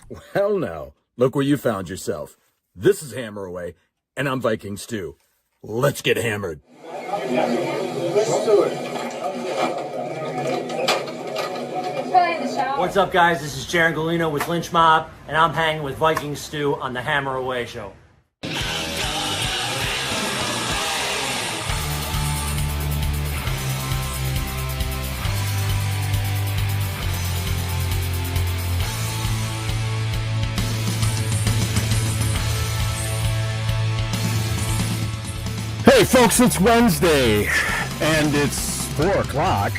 Well, now, look where you found yourself. This is Hammer Away, and I'm Viking Stew. Let's get hammered. Let's do it. What's up, guys? This is Jaron Galino with Lynch Mob, and I'm hanging with Viking Stew on the Hammer Away show. Hey folks, it's Wednesday and it's 4 o'clock.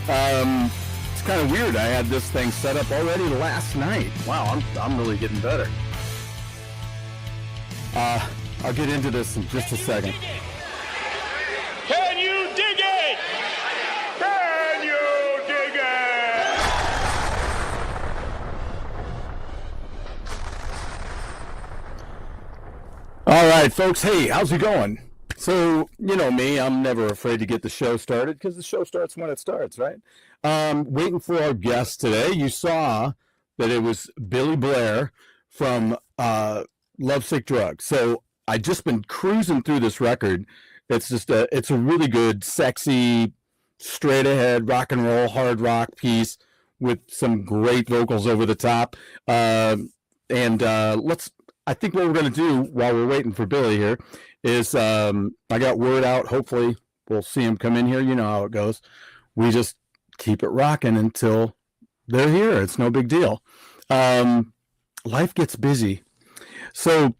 It's kind of weird. I had this thing set up already last night. Wow, I'm really getting better. I'll get into this in just a second. Can you dig it? Can you dig it? All right, folks. Hey, how's it going? So, you know me, I'm never afraid to get the show started because the show starts when it starts, right? Waiting for our guest today. You saw that it was Billy Blair from Lovesick Drug. So I just been cruising through this record. It's just it's a really good, sexy, straight ahead rock and roll, hard rock piece with some great vocals over the top. I think what we're going to do while we're waiting for Billy here is I got word out. Hopefully we'll see him come in here. You know how it goes. We just keep it rocking until they're here. It's no big deal. Life gets busy. So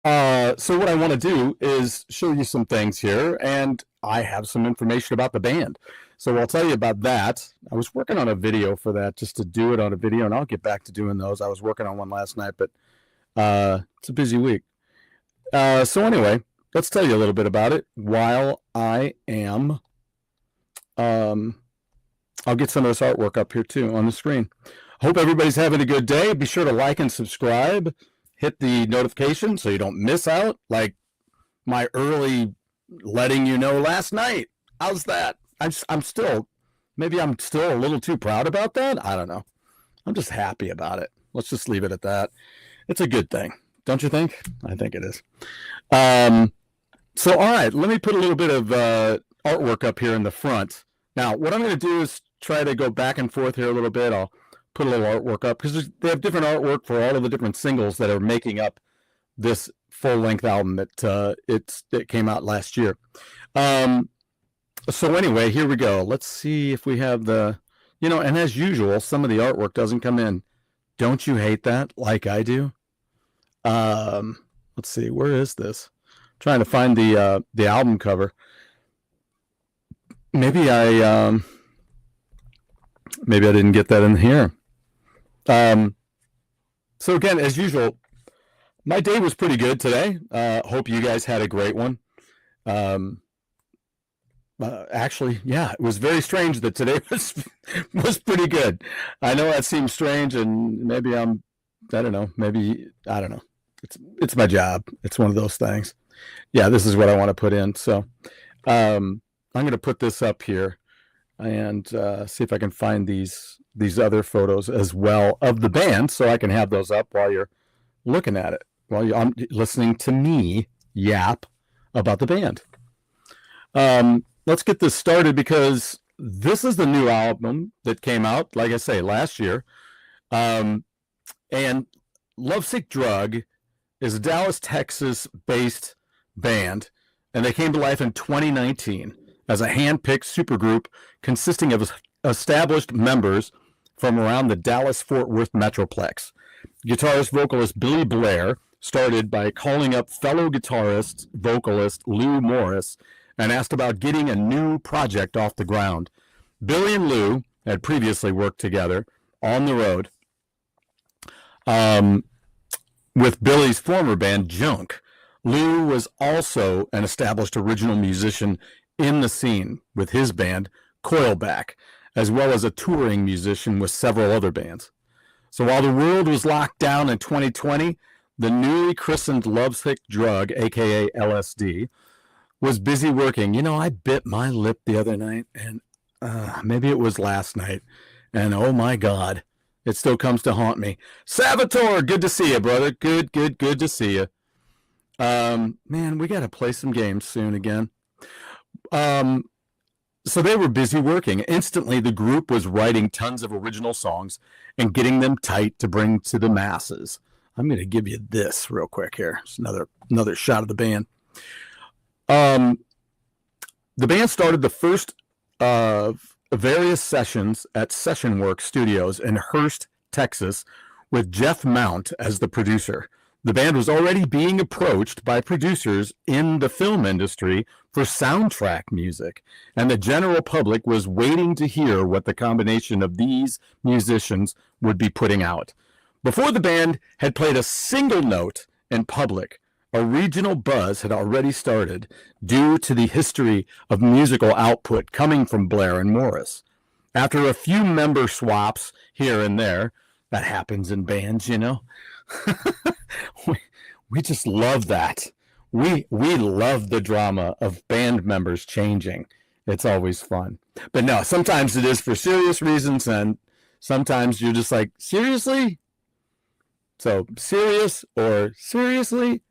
what I want to do is show you some things here, and I have some information about the band. So I'll tell you about that. I was working on a video for that, just to do it on a video, and I'll get back to doing those. I was working on one last night, but it's a busy week. So anyway, let's tell you a little bit about it while I am, I'll get some of this artwork up here too on the screen. Hope everybody's having a good day. Be sure to like and subscribe. Hit the notification so you don't miss out, like my early letting you know last night. How's that? I'm still a little too proud about that. I don't know. I'm just happy about it. Let's just leave it at that. It's a good thing. Don't you think? I think it is. So, all right, let me put a little bit of artwork up here in the front. Now, what I'm going to do is try to go back and forth here a little bit. I'll put a little artwork up because they have different artwork for all of the different singles that are making up this full-length album that it came out last year. So anyway, here we go. Let's see if we have the, and as usual, some of the artwork doesn't come in. Don't you hate that like I do? Let's see, where is this? I'm trying to find the album cover. Maybe I didn't get that in here. So again, as usual, my day was pretty good today. Hope you guys had a great one. Actually, yeah, it was very strange that today was pretty good. I know that seems strange, and maybe I don't know. It's my job. It's one of those things. Yeah, this is what I want to put in. So I'm going to put this up here and see if I can find these other photos as well of the band, so I can have those up while you're looking at it, while you're listening to me yap about the band. Let's get this started because this is the new album that came out, like I say, last year. And Lovesick Drug is a Dallas, Texas-based band, and they came to life in 2019 as a hand-picked supergroup consisting of established members from around the Dallas-Fort Worth Metroplex. Guitarist vocalist Billy Blair started by calling up fellow guitarist vocalist Lou Morris and asked about getting a new project off the ground. Billy and Lou had previously worked together on the road with Billy's former band, Junk. Lou was also an established original musician in the scene with his band, Coilback, as well as a touring musician with several other bands. So while the world was locked down in 2020, the newly christened Lovesick Drug, a.k.a. LSD, was busy working. I bit my lip the other night, and maybe it was last night, and oh my God, It still comes to haunt me. Salvatore, good to see you, brother. Good to see you. Man, we got to play some games soon again. So they were busy working. Instantly, the group was writing tons of original songs and getting them tight to bring to the masses. I'm going to give you this real quick here. It's another shot of the band. The band started the first of various sessions at Session Work Studios in Hurst, Texas, with Jeff Mount as the producer. The band was already being approached by producers in the film industry for soundtrack music, and the general public was waiting to hear what the combination of these musicians would be putting out. Before the band had played a single note in public, a regional buzz had already started due to the history of musical output coming from Blair and Morris. After a few member swaps here and there, that happens in bands, you know. we just love that. We love the drama of band members changing. It's always fun. But no, sometimes it is for serious reasons, and sometimes you're just like, seriously? So serious or seriously?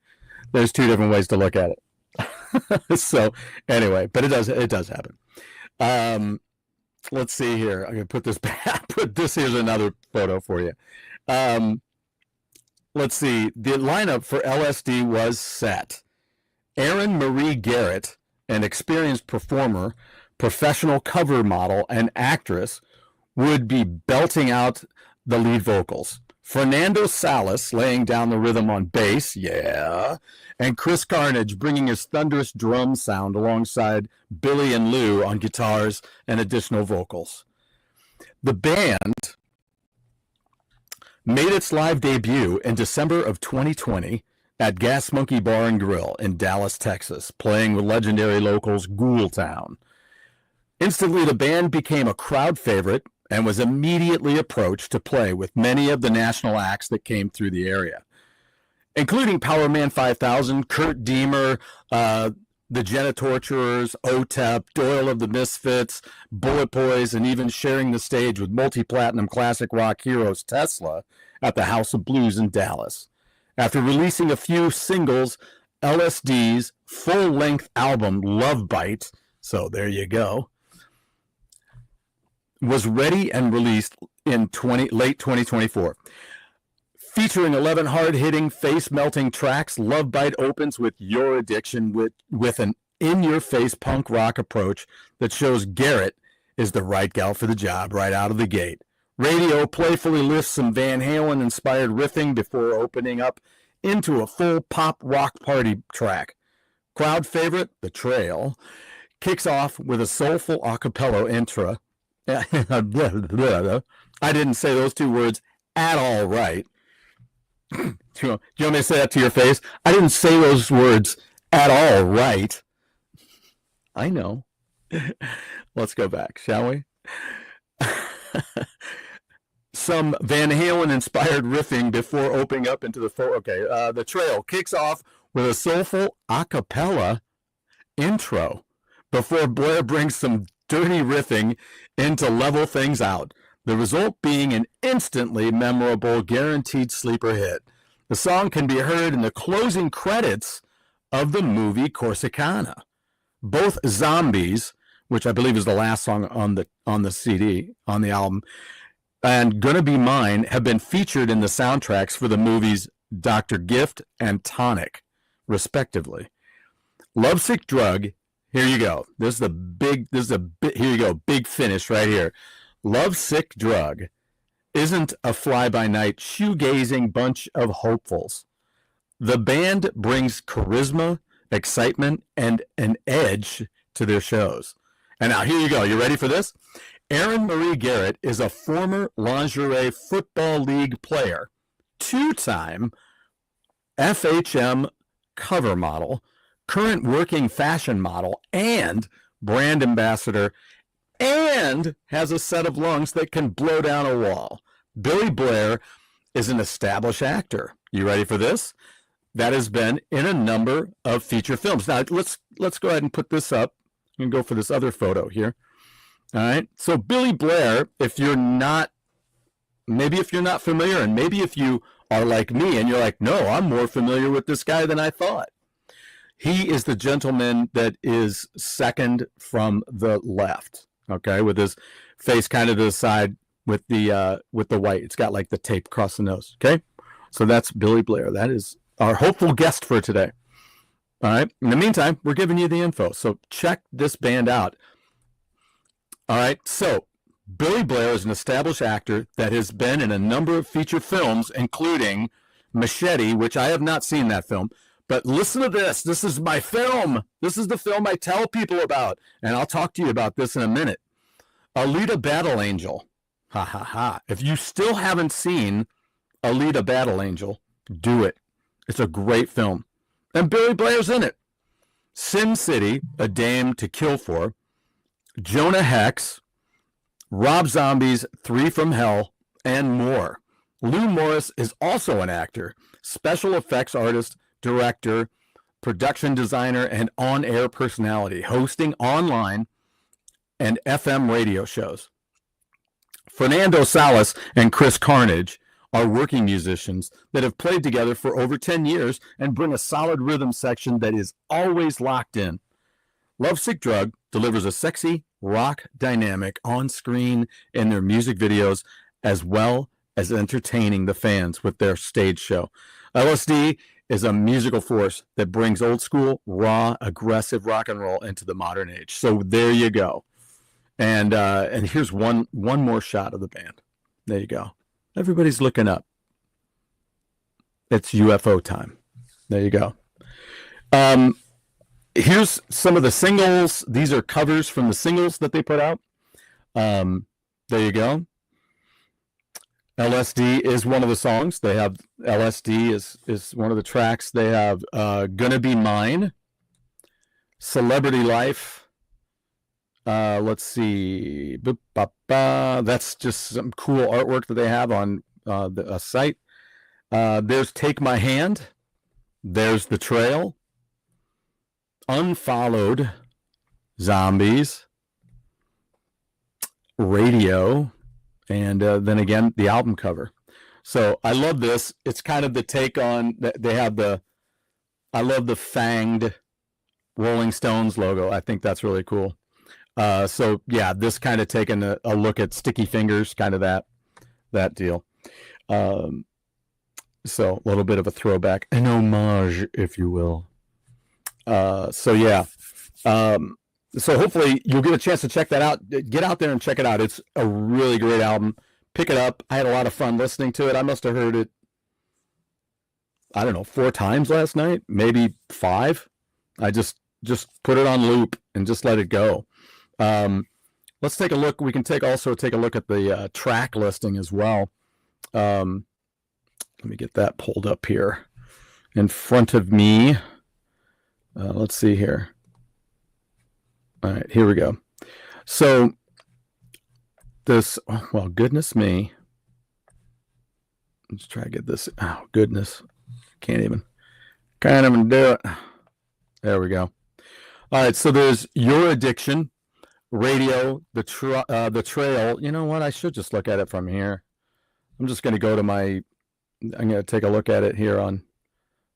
There's two different ways to look at it. So anyway, but it does happen. Let's see here. I'm gonna put this back. Here's another photo for you. Let's see. The lineup for LSD was set. Erin Marie Garrett, an experienced performer, professional cover model, and actress, would be belting out the lead vocals. Fernando Salas laying down the rhythm on bass, yeah, and Chris Carnage bringing his thunderous drum sound alongside Billy and Lou on guitars and additional vocals. The band made its live debut in December of 2020 at Gas Monkey Bar and Grill in Dallas, Texas, playing with legendary locals Ghoul Town. Instantly, the band became a crowd favorite and was immediately approached to play with many of the national acts that came through the area, including Powerman 5000, Kurt Deemer, the Genitorturers, OTEP, Doyle of the Misfits, Bullet Boys, and even sharing the stage with multi-platinum classic rock heroes Tesla at the House of Blues in Dallas. After releasing a few singles, LSD's full-length album Love Bite, so there you go, was ready and released in late 2024. Featuring 11 hard-hitting, face-melting tracks, Love Bite opens with Your Addiction with an in-your-face punk rock approach that shows Garrett is the right gal for the job right out of the gate. Radio playfully lifts some Van Halen-inspired riffing before opening up into a full pop rock party track. Crowd favorite, The Trail, kicks off with a soulful a cappella intro. I didn't say those two words at all right. Do you want me to say that to your face? I didn't say those words at all right. I know. Let's go back, shall we? Some Van Halen-inspired riffing before opening up into the The Trail kicks off with a soulful a cappella intro before Blair brings some dirty riffing in to level things out. The result being an instantly memorable, guaranteed sleeper hit. The song can be heard in the closing credits of the movie Corsicana. Both Zombies, which I believe is the last song on the CD, on the album, and Gonna Be Mine have been featured in the soundtracks for the movies Dr. Gift and Tonic, respectively. Lovesick Drug, here you go. Here you go, big finish right here. Lovesick Drug isn't a fly-by-night shoegazing bunch of hopefuls. The band brings charisma, excitement, and an edge to their shows. And now here you go. You ready for this? Erin Marie Garrett is a former lingerie football league player, two-time FHM cover model, current working fashion model, and brand ambassador, and has a set of lungs that can blow down a wall. Billy Blair is an established actor. You ready for this? That has been in a number of feature films. Now, let's go ahead and put this up and go for this other photo here. All right. So Billy Blair, if you're not maybe if you're not familiar, and maybe if you are like me and you're like, no, I'm more familiar with this guy than I thought. He is the gentleman that is second from the left, okay, with his face kind of to the side with the white. It's got like the tape across the nose, okay? So that's Billy Blair. That is our hopeful guest for today. All right. In the meantime, we're giving you the info. So check this band out. All right. So Billy Blair is an established actor that has been in a number of feature films, including Machete, which I have not seen that film. But listen to this. This is my film. This is the film I tell people about. And I'll talk to you about this in a minute. Alita Battle Angel. Ha ha ha. If you still haven't seen Alita Battle Angel, do it. It's a great film. And Billy Blair's in it. Sin City, A Dame to Kill For, Jonah Hex, Rob Zombie's Three from Hell, and more. Lou Morris is also an actor, special effects artist, director, production designer, and on-air personality, hosting online and FM radio shows. Fernando Salas and Chris Carnage are working musicians that have played together for over 10 years and bring a solid rhythm section that is always locked in. Lovesick Drug delivers a sexy rock dynamic on screen in their music videos, as well as entertaining the fans with their stage show. LSD is a musical force that brings old school, raw, aggressive rock and roll into the modern age. So there you go. And here's one more shot of the band. There you go. Everybody's looking up. It's UFO time. There you go. Here's some of the singles. These are covers from the singles that they put out. There you go. LSD is one of the songs. They have LSD is one of the tracks. They have Gonna Be Mine, Celebrity Life. Let's see. That's just some cool artwork that they have on the site. There's Take My Hand. There's The Trail. Unfollowed. Zombies. Radio. And then again, the album cover. So I love this. It's kind of the take on, they have I love the fanged Rolling Stones logo. I think that's really cool. So yeah, this kind of taking a look at Sticky Fingers, kind of that deal. So a little bit of a throwback, an homage, if you will. So yeah. So hopefully you'll get a chance to check that out. Get out there and check it out. It's a really great album. Pick it up. I had a lot of fun listening to it. I must have heard it, I don't know, 4 times last night, maybe 5. I just put it on loop and just let it go. Let's take a look. We can also take a look at the track listing as well. Let me get that pulled up here in front of me. Let's see here. All right, here we go. So this, well, goodness me. Let's try to get this. Oh, goodness. Can't even do it. There we go. All right, so there's Your Addiction, Radio, the Trail. You know what? I should just look at it from here. I'm just going to go to I'm going to take a look at it here on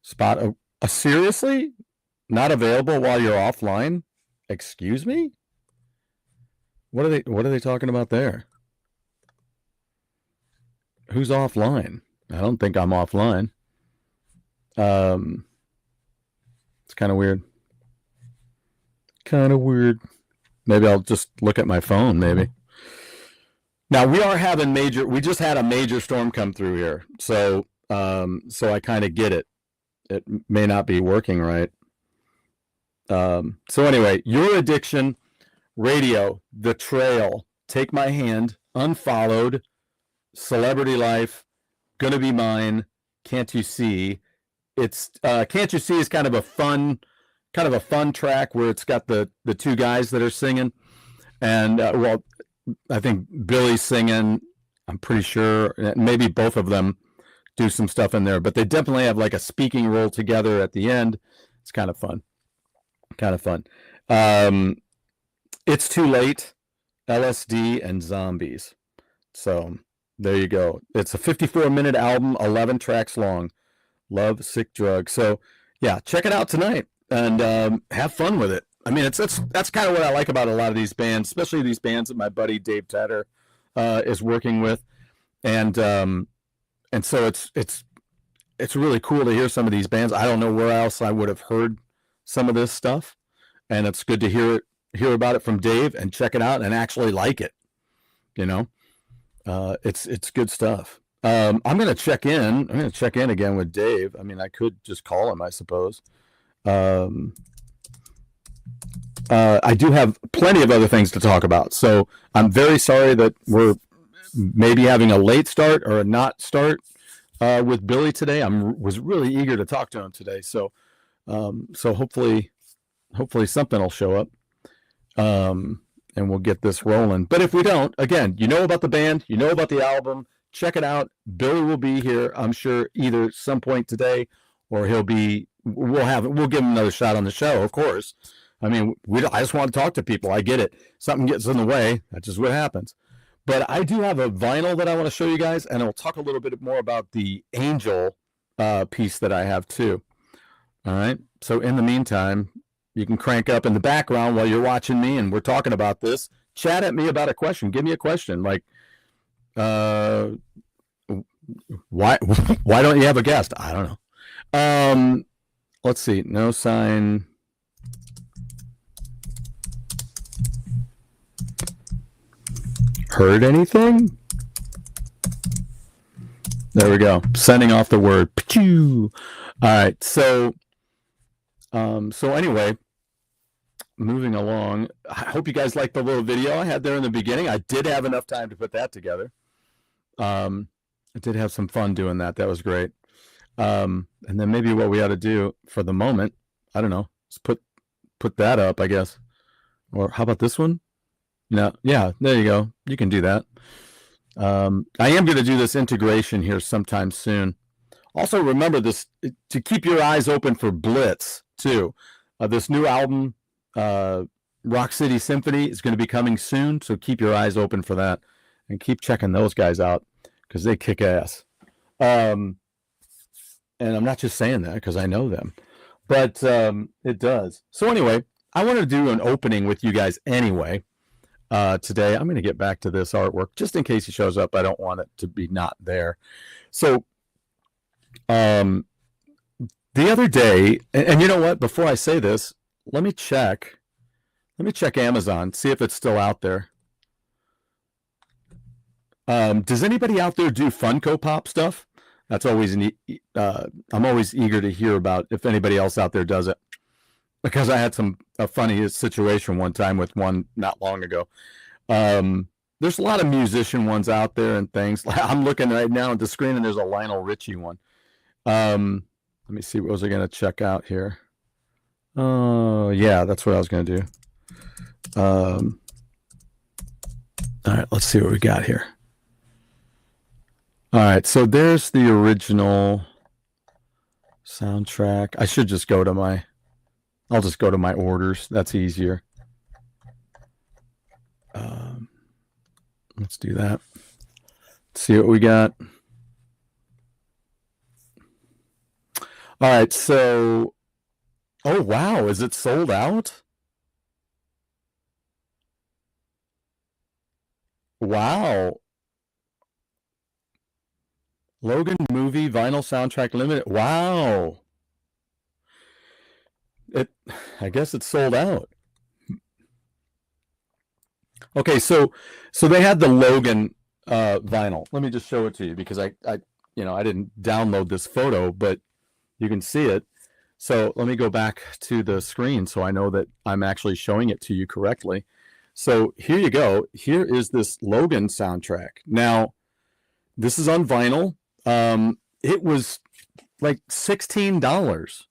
Spot. Seriously? Not available while you're offline? Excuse me? What are they talking about there? Who's offline? I don't think I'm offline. It's kind of weird. Maybe I'll just look at my phone, maybe. Now we just had a major storm come through here. So I kind of get it. It may not be working right. So anyway, Your Addiction, Radio, The Trail, Take My Hand, Unfollowed, Celebrity Life, Gonna Be Mine, Can't You See? It's Can't You See is kind of a fun track where it's got the 2 guys that are singing, and well, I think Billy's singing. I'm pretty sure maybe both of them do some stuff in there, but they definitely have like a speaking role together at the end. It's kind of fun. It's Too Late, LSD, and Zombies. So There you go. It's a 54-minute album, 11 tracks long. Love, Sick, Drug. So, yeah, check it out tonight and have fun with it. I mean, that's kind of what I like about a lot of these bands, especially these bands that my buddy Dave Tedder is working with, and so it's really cool to hear some of these bands. I don't know where else I would have heard some of this stuff, and it's good to hear about it from Dave and check it out and actually like it. You know, it's good stuff. I'm gonna check in. I'm gonna check in again with Dave. I mean, I could just call him, I suppose. I do have plenty of other things to talk about, so I'm very sorry that we're maybe having a late start or a not start with Billy today. Was really eager to talk to him today, so hopefully something will show up, and we'll get this rolling. But if we don't, again, you know about the band, you know about the album. Check it out. Billy will be here, I'm sure, either some point today, or we'll give him another shot on the show, of course. I mean, I just want to talk to people. I get it. Something gets in the way. That's just what happens. But I do have a vinyl that I want to show you guys, and I'll talk a little bit more about the Angel piece that I have too. All right. So in the meantime, you can crank up in the background while you're watching me and we're talking about this. Chat at me about a question. Give me a question like, why don't you have a guest? I don't know. Let's see. No sign. Heard anything? There we go. Sending off the word. All right. So anyway, moving along. I hope you guys liked the little video I had there in the beginning. I did have enough time to put that together. I did have some fun doing that. That was great. And then maybe what we ought to do for the moment, I don't know, is put that up, I guess. Or how about this one? No, yeah, there you go. You can do that. I am going to do this integration here sometime soon. Also, remember this to keep your eyes open for Blitz too. This new album, Rock City Symphony, is going to be coming soon. So keep your eyes open for that, and keep checking those guys out because they kick ass. And I'm not just saying that because I know them, but it does. So anyway, I want to do an opening with you guys anyway. Today, I'm going to get back to this artwork just in case he shows up. I don't want it to be not there. So, the other day, and you know what? Before I say this, let me check Amazon, see if it's still out there. Does anybody out there do Funko Pop stuff? That's always I'm always eager to hear about if anybody else out there does it. Because I had a funny situation one time with one not long ago. There's a lot of musician ones out there and things. I'm looking right now at the screen and there's a Lionel Richie one. Let me see, what was I going to check out here? Oh, yeah, that's what I was going to do. All right, let's see what we got here. All right, so there's the original soundtrack. I should just go to my... I'll just go to my orders. That's easier. Let's do that. Let's see what we got. All right. So, oh, wow. Is it sold out? Wow. Logan movie vinyl soundtrack limited. Wow. I guess it's sold out. Okay, so they had the Logan vinyl. Let me just show it to you because I didn't download this photo, but you can see it. So let me go back to the screen so I know that I'm actually showing it to you correctly. So here you go. Here is this Logan soundtrack. Now, this is on vinyl. It was like $16.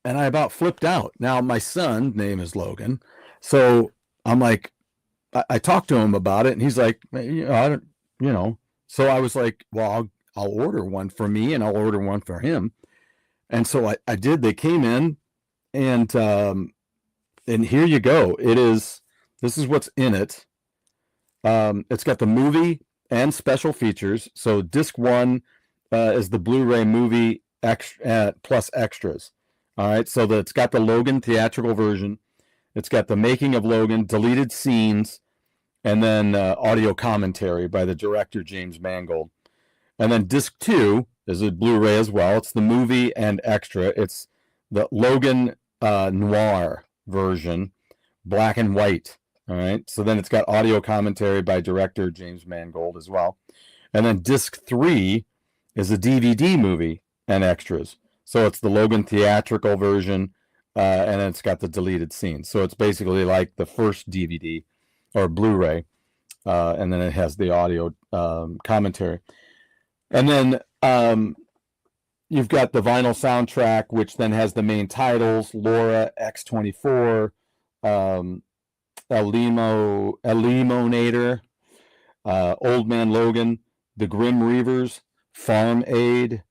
And I about flipped out. Now, my son's name is Logan. So I'm like, I talked to him about it and he's like, I don't, so I was like, well, I'll order one for me and I'll order one for him. And so I did. They came in and here you go. This is what's in it. It's got the movie and special features. So disc 1 is the Blu-ray movie plus extras. All right, so it's got the Logan theatrical version. It's got the making of Logan, deleted scenes, and then audio commentary by the director, James Mangold. And then disc 2 is a Blu-ray as well. It's the movie and extra. It's the Logan Noir version, black and white. All right, so then it's got audio commentary by director James Mangold as well. And then disc 3 is a DVD movie and extras. So it's the Logan theatrical version, and it's got the deleted scenes. So it's basically like the first DVD or Blu-ray, and then it has the audio commentary. And then you've got the vinyl soundtrack, which then has the main titles: Laura, X-24, Eliminator, Old Man Logan, The Grim Reavers, Farm Aid,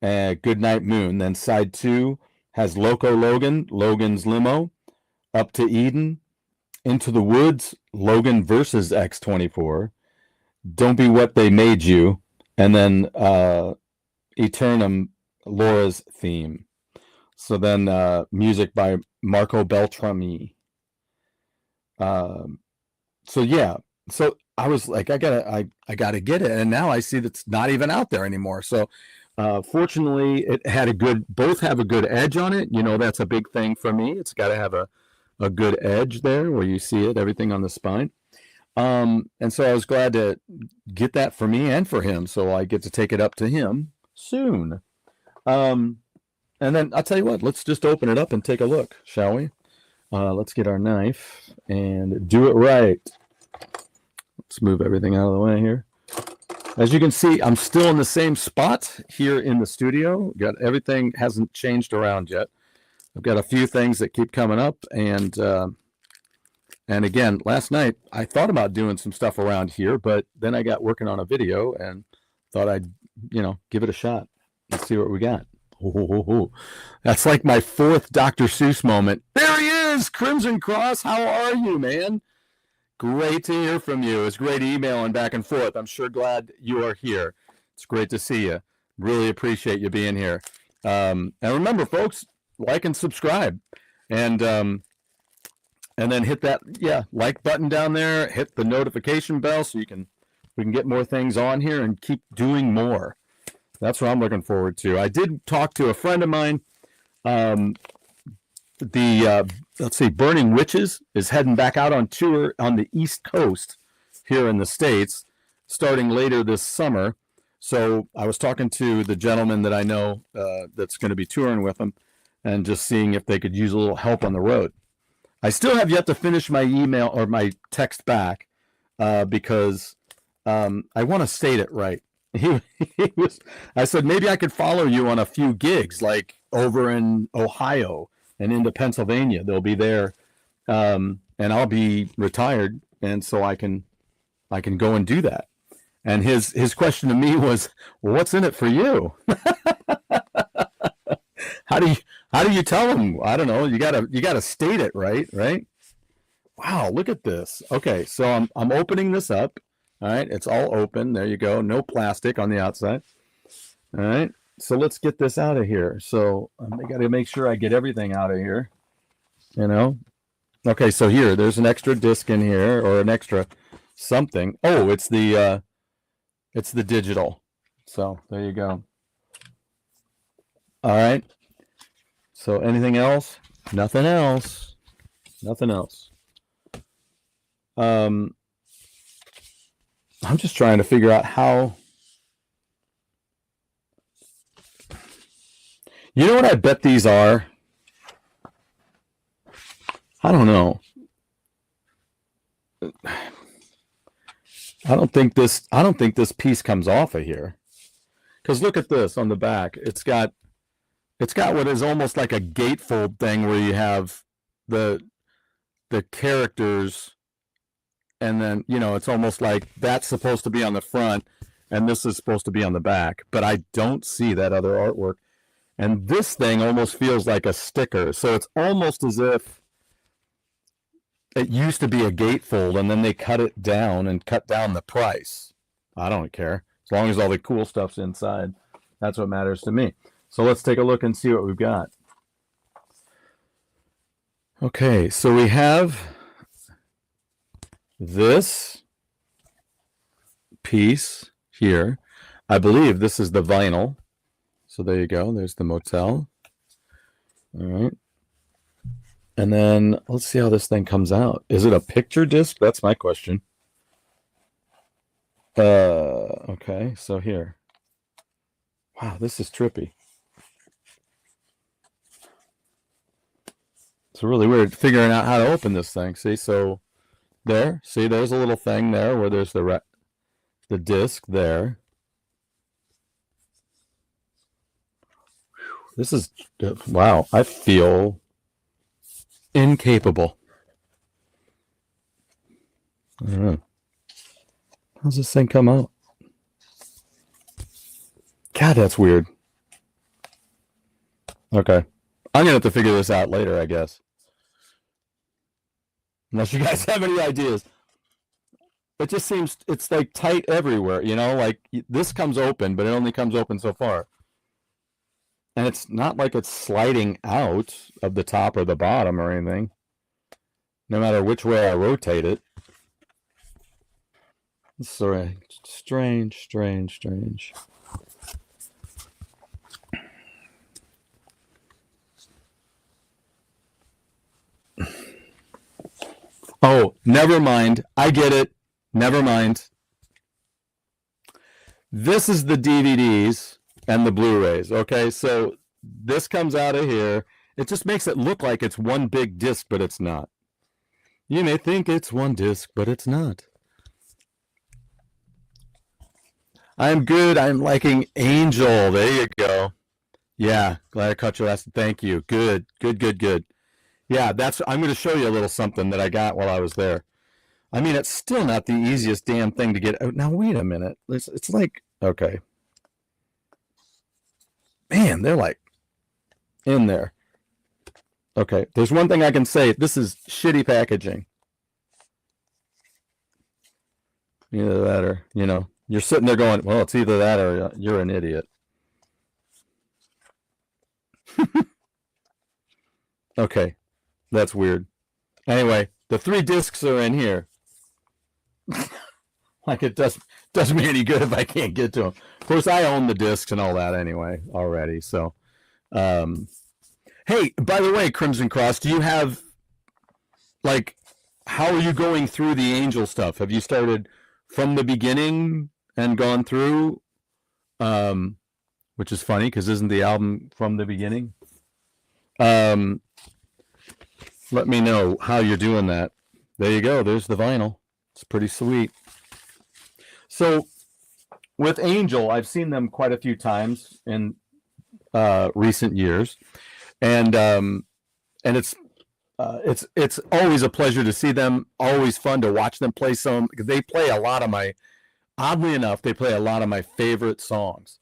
Goodnight Moon. Then side 2 has Loco Logan, Logan's Limo, Up to Eden, Into the Woods, Logan versus X-24, Don't Be What They Made You, and then Eternum, Laura's theme. So then music by Marco Beltrami. So yeah, so I was like, I gotta get it, and now I see that's not even out there anymore. So fortunately, it had both have a good edge on it. You know, that's a big thing for me. It's got to have a good edge there where you see it, everything on the spine. And so I was glad to get that for me and for him. So I get to take it up to him soon. And then I'll tell you what, let's just open it up and take a look, shall we? Let's get our knife and do it right. Let's move everything out of the way here. As you can see, I'm still in the same spot here in the studio. Got everything hasn't changed around yet. I've got a few things that keep coming up, and again, last night I thought about doing some stuff around here, but then I got working on a video and thought I'd, give it a shot. Let's see what we got. That's like my 4th Dr. Seuss moment. There he is, Crimson Cross. How are you, man? Great to hear from you. It's great emailing back and forth. I'm sure glad you are here. It's great to see you. Really appreciate you being here. And remember, folks, like and subscribe, and then hit that like button down there. Hit the notification bell so we can get more things on here and keep doing more. That's what I'm looking forward to. I did talk to a friend of mine. Burning Witches is heading back out on tour on the East Coast here in the States, starting later this summer. So I was talking to the gentleman that I know that's going to be touring with them, and just seeing if they could use a little help on the road. I still have yet to finish my email or my text back because I want to state it right. I said, maybe I could follow you on a few gigs, like over in Ohio and into Pennsylvania. They'll be there, and I'll be retired, and so I can go and do that. And his question to me was, well, what's in it for you? How do you tell them? I don't know. You gotta state it right? Wow, look at this. Okay, so I'm opening this up. All right, it's all open. There you go. No plastic on the outside. All right, so let's get this out of here. So I got to make sure I get everything out of here. Okay, so there's an extra disc in here, or an extra something. Oh, it's the digital. So there you go. All right. So anything else? Nothing else. I'm just trying to figure out how. You know what I bet these are? I don't know. I don't think this piece comes off of here. Because look at this on the back. It's got what is almost like a gatefold thing where you have the characters, and then it's almost like that's supposed to be on the front and this is supposed to be on the back, but I don't see that other artwork. And this thing almost feels like a sticker, so it's almost as if it used to be a gatefold and then they cut it down and cut down the price. I don't care. As long as all the cool stuff's inside, that's what matters to me. So let's take a look and see what we've got. Okay, so we have this piece here. I believe this is the vinyl. So there you go. There's the motel. All right. And then let's see how this thing comes out. Is it a picture disc? That's my question. Okay, so here. Wow, this is trippy. It's really weird figuring out how to open this thing. See, so there. See, there's a little thing there where there's the disc there. This is, wow, I feel incapable. I don't know. How's this thing come out? God, that's weird. Okay. I'm going to have to figure this out later, I guess. Unless you guys have any ideas. It just seems, it's like tight everywhere, you know? Like, this comes open, but it only comes open so far. And it's not like it's sliding out of the top or the bottom or anything. No matter which way I rotate it. It's strange. Oh, never mind. I get it. Never mind. This is the DVDs and the Blu-rays. Okay, so this comes out of here. It just makes it look like it's one big disc, but it's not. You may think it's one disc, but it's not. I'm good. I'm liking Angel. There you go. Yeah, glad I caught your last. Thank you. Good. Yeah, I'm going to show you a little something that I got while I was there. I mean, it's still not the easiest damn thing to get out. Now, wait a minute. It's like, okay. Man, they're like in there. Okay, there's one thing I can say. This is shitty packaging. Either that or, you know, you're sitting there going, well, it's either that or you're an idiot. Okay, that's weird. Anyway, the 3 discs are in here. Like it does me any good if I can't get to them. Of course, I own the discs and all that anyway already. So, hey, by the way, Crimson Cross, do you have, like, how are you going through the Angel stuff? Have you started from the beginning and gone through? Which is funny because isn't the album from the beginning? Let me know how you're doing that. There you go. There's the vinyl. It's pretty sweet. So with Angel, I've seen them quite a few times in recent years, and it's always a pleasure to see them. Always fun to watch them play some, because they play a lot of my, oddly enough, they play a lot of my favorite songs.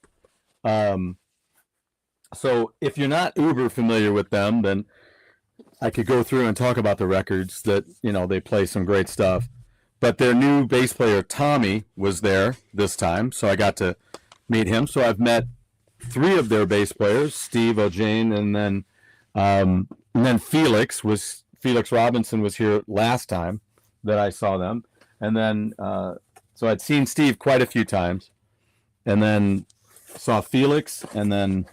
So if you're not uber familiar with them, then I could go through and talk about the records that, you know, they play some great stuff. But their new bass player, Tommy, was there this time, so I got to meet him. So I've met 3 of their bass players, Steve O'Jane, and then Felix Robinson was here last time that I saw them. And then, so I'd seen Steve quite a few times, and then saw Felix, and then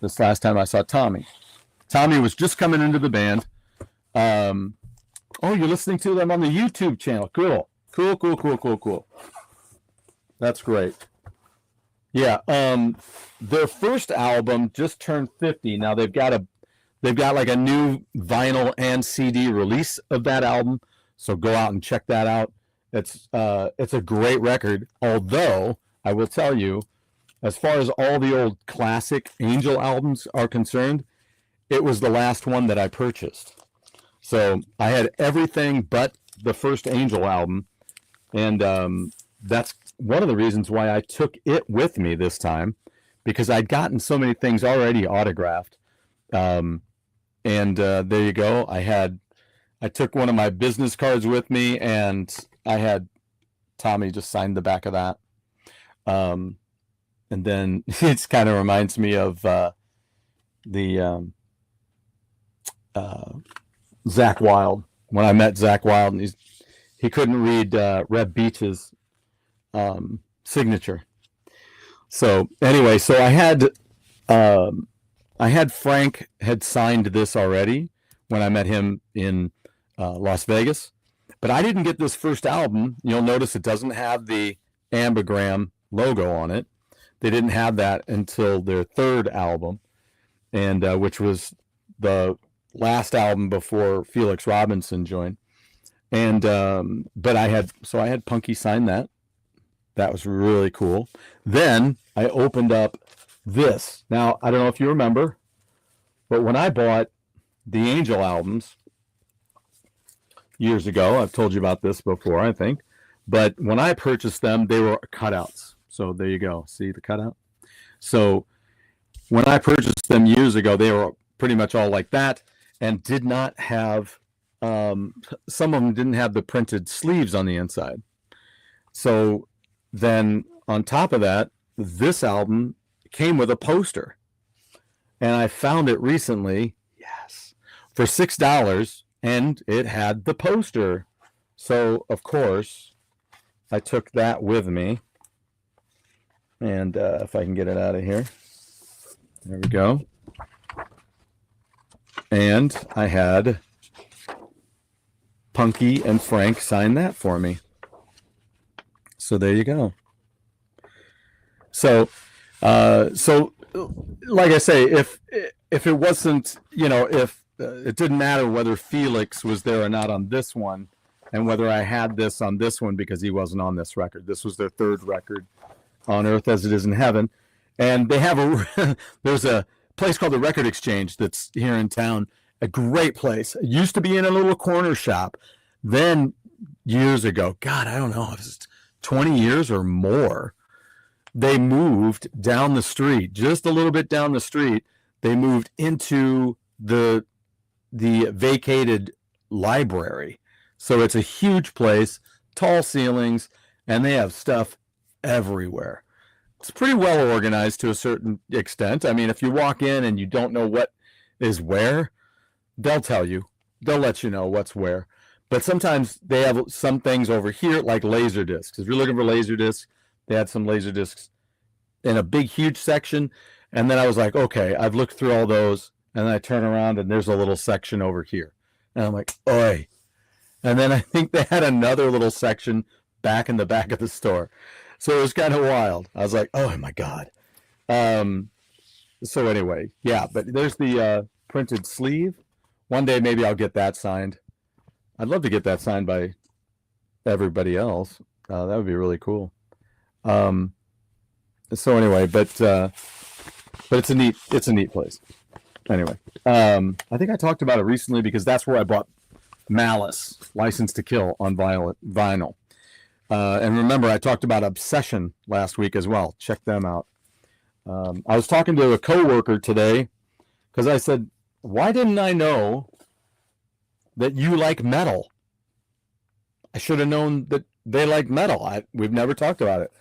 this last time I saw Tommy. Tommy was just coming into the band. Oh, you're listening to them on the YouTube channel. Cool. That's great. Yeah. Their first album just turned 50. Now they've got like a new vinyl and CD release of that album. So go out and check that out. It's a great record. Although I will tell you, as far as all the old classic Angel albums are concerned, it was the last one that I purchased. So I had everything but the first Angel album, and that's one of the reasons why I took it with me this time, because I'd gotten so many things already autographed. And there you go. I took one of my business cards with me, and I had Tommy just sign the back of that. And then it kind of reminds me of the Zach Wilde. When I met Zach Wilde, and he couldn't read Reb Beach's signature. So anyway, so I had Frank had signed this already when I met him in Las Vegas, but I didn't get this first album. You'll notice it doesn't have the ambigram logo on it. They didn't have that until their third album, and which was the last album before Felix Robinson joined. And but I had Punky sign that. That was really cool. Then I opened up this. Now, I don't know if you remember, but when I bought the Angel albums years ago, I've told you about this before, I think, but when I purchased them, they were cutouts. So there you go. See the cutout? So when I purchased them years ago, they were pretty much all like that and did not have, some of them didn't have the printed sleeves on the inside. So then on top of that, this album came with a poster. And I found it recently, yes, for $6, and it had the poster. So, of course, I took that with me. And if I can get it out of here. There we go. And I had Punky and Frank sign that for me. So there you go. So like I say, if it wasn't, if it didn't matter whether Felix was there or not on this one, and whether I had this on this one because he wasn't on this record. This was their third record, On Earth as It Is in Heaven. And they have there's a place called the Record Exchange that's here in town. A great place. It used to be in a little corner shop. Then years ago, God, I don't know, it was 20 years or more, they moved down the street, just a little bit down the street. They moved into the vacated library. So it's a huge place, tall ceilings, and they have stuff everywhere. It's pretty well organized to a certain extent. I mean, if you walk in and you don't know what is where, they'll tell you. They'll let you know what's where. But sometimes they have some things over here, like laser discs. If you're looking for laser discs, they had some laser discs in a big, huge section. And then I was like, okay, I've looked through all those. And then I turn around and there's a little section over here. And I'm like, oi. And then I think they had another little section back in the back of the store. So it was kind of wild. I was like, oh my God. So anyway, yeah, but there's the printed sleeve. One day maybe I'll get that signed. I'd love to get that signed by everybody else. That would be really cool. So anyway, but it's a neat place. Anyway, I think I talked about it recently because that's where I bought Malice, License to Kill on vinyl. And remember, I talked about Obsession last week as well. Check them out. I was talking to a coworker today because I said, why didn't I know that you like metal? I should have known that they like metal. We've never talked about it.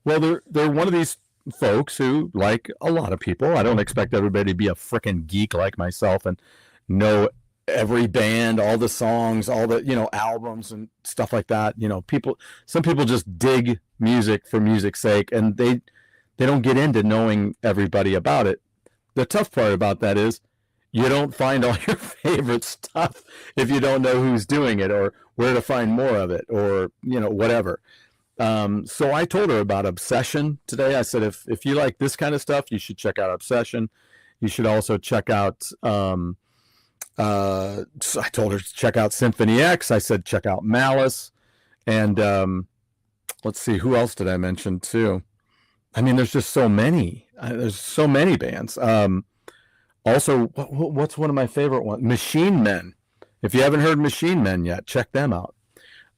Well, they're one of these folks who like a lot of people. I don't expect everybody to be a frickin' geek like myself and know every band, all the songs, all the, albums and stuff like that. Some people just dig music for music's sake, and they don't get into knowing everybody about it. The tough part about that is you don't find all your favorite stuff if you don't know who's doing it or where to find more of it or, whatever. So I told her about Obsession today. I said, if you like this kind of stuff, you should check out Obsession. You should also check out, so I told her to check out Symphony X. I said, check out Malice. And let's see, who else did I mention too? I mean, there's just so many. There's so many bands. Also, what's one of my favorite ones? Machine Men. If you haven't heard Machine Men yet, check them out.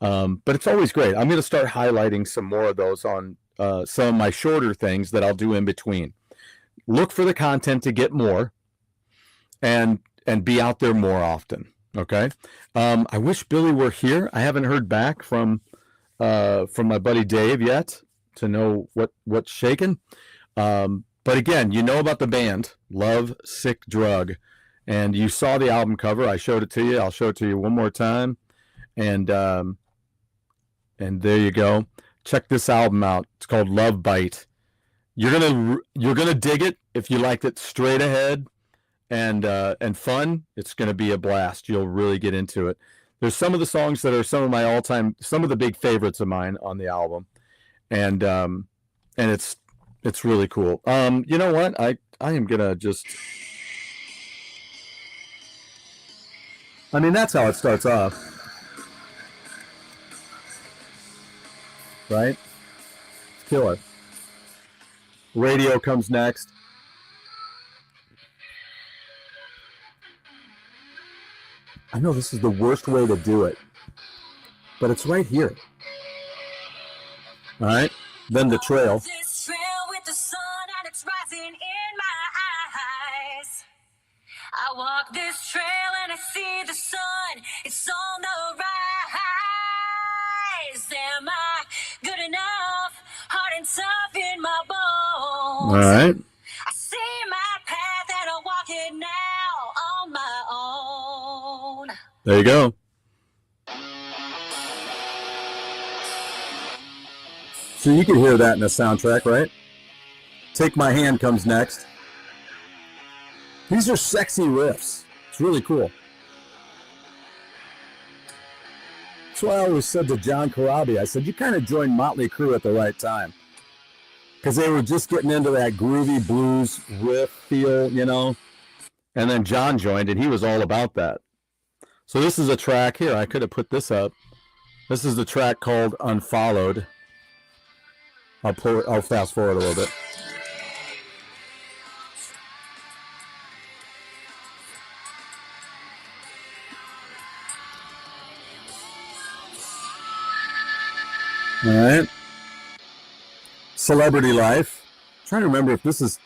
But it's always great. I'm going to start highlighting some more of those on some of my shorter things that I'll do in between. Look for the content to get more and be out there more often. Okay. I wish Billy were here. I haven't heard back from my buddy Dave yet to know what's shaking. But again, you know about the band, Love Sick Drug, and you saw the album cover. I showed it to you. I'll show it to you one more time, and there you go. Check this album out. It's called Love Bite. You're gonna dig it if you liked it straight ahead and fun. It's gonna be a blast. You'll really get into it. There's some of the songs that are some of my all-time, some of the big favorites of mine on the album, and it's really cool. You know what? I am gonna just. I mean, that's how it starts off, right? It's killer. Radio comes next. I know this is the worst way to do it, but it's right here. All right, then the trail. This trail with the sun and it's rising in my eyes. I walk this trail and I see the sun. It's on the rise. Am I good enough? Hard and tough in my bones. All right. I see my path and I walk it now on my own. There you go. So you can hear that in the soundtrack, right? Take My Hand comes next. These are sexy riffs. It's really cool. That's why I always said to John Corabi, I said, you kind of joined Motley Crue at the right time. Because they were just getting into that groovy blues riff feel, you know. And then John joined, and he was all about that. So this is a track here. I could have put this up. This is the track called Unfollowed. I'll fast forward a little bit. All right. Celebrity Life. I'm trying to remember if this is.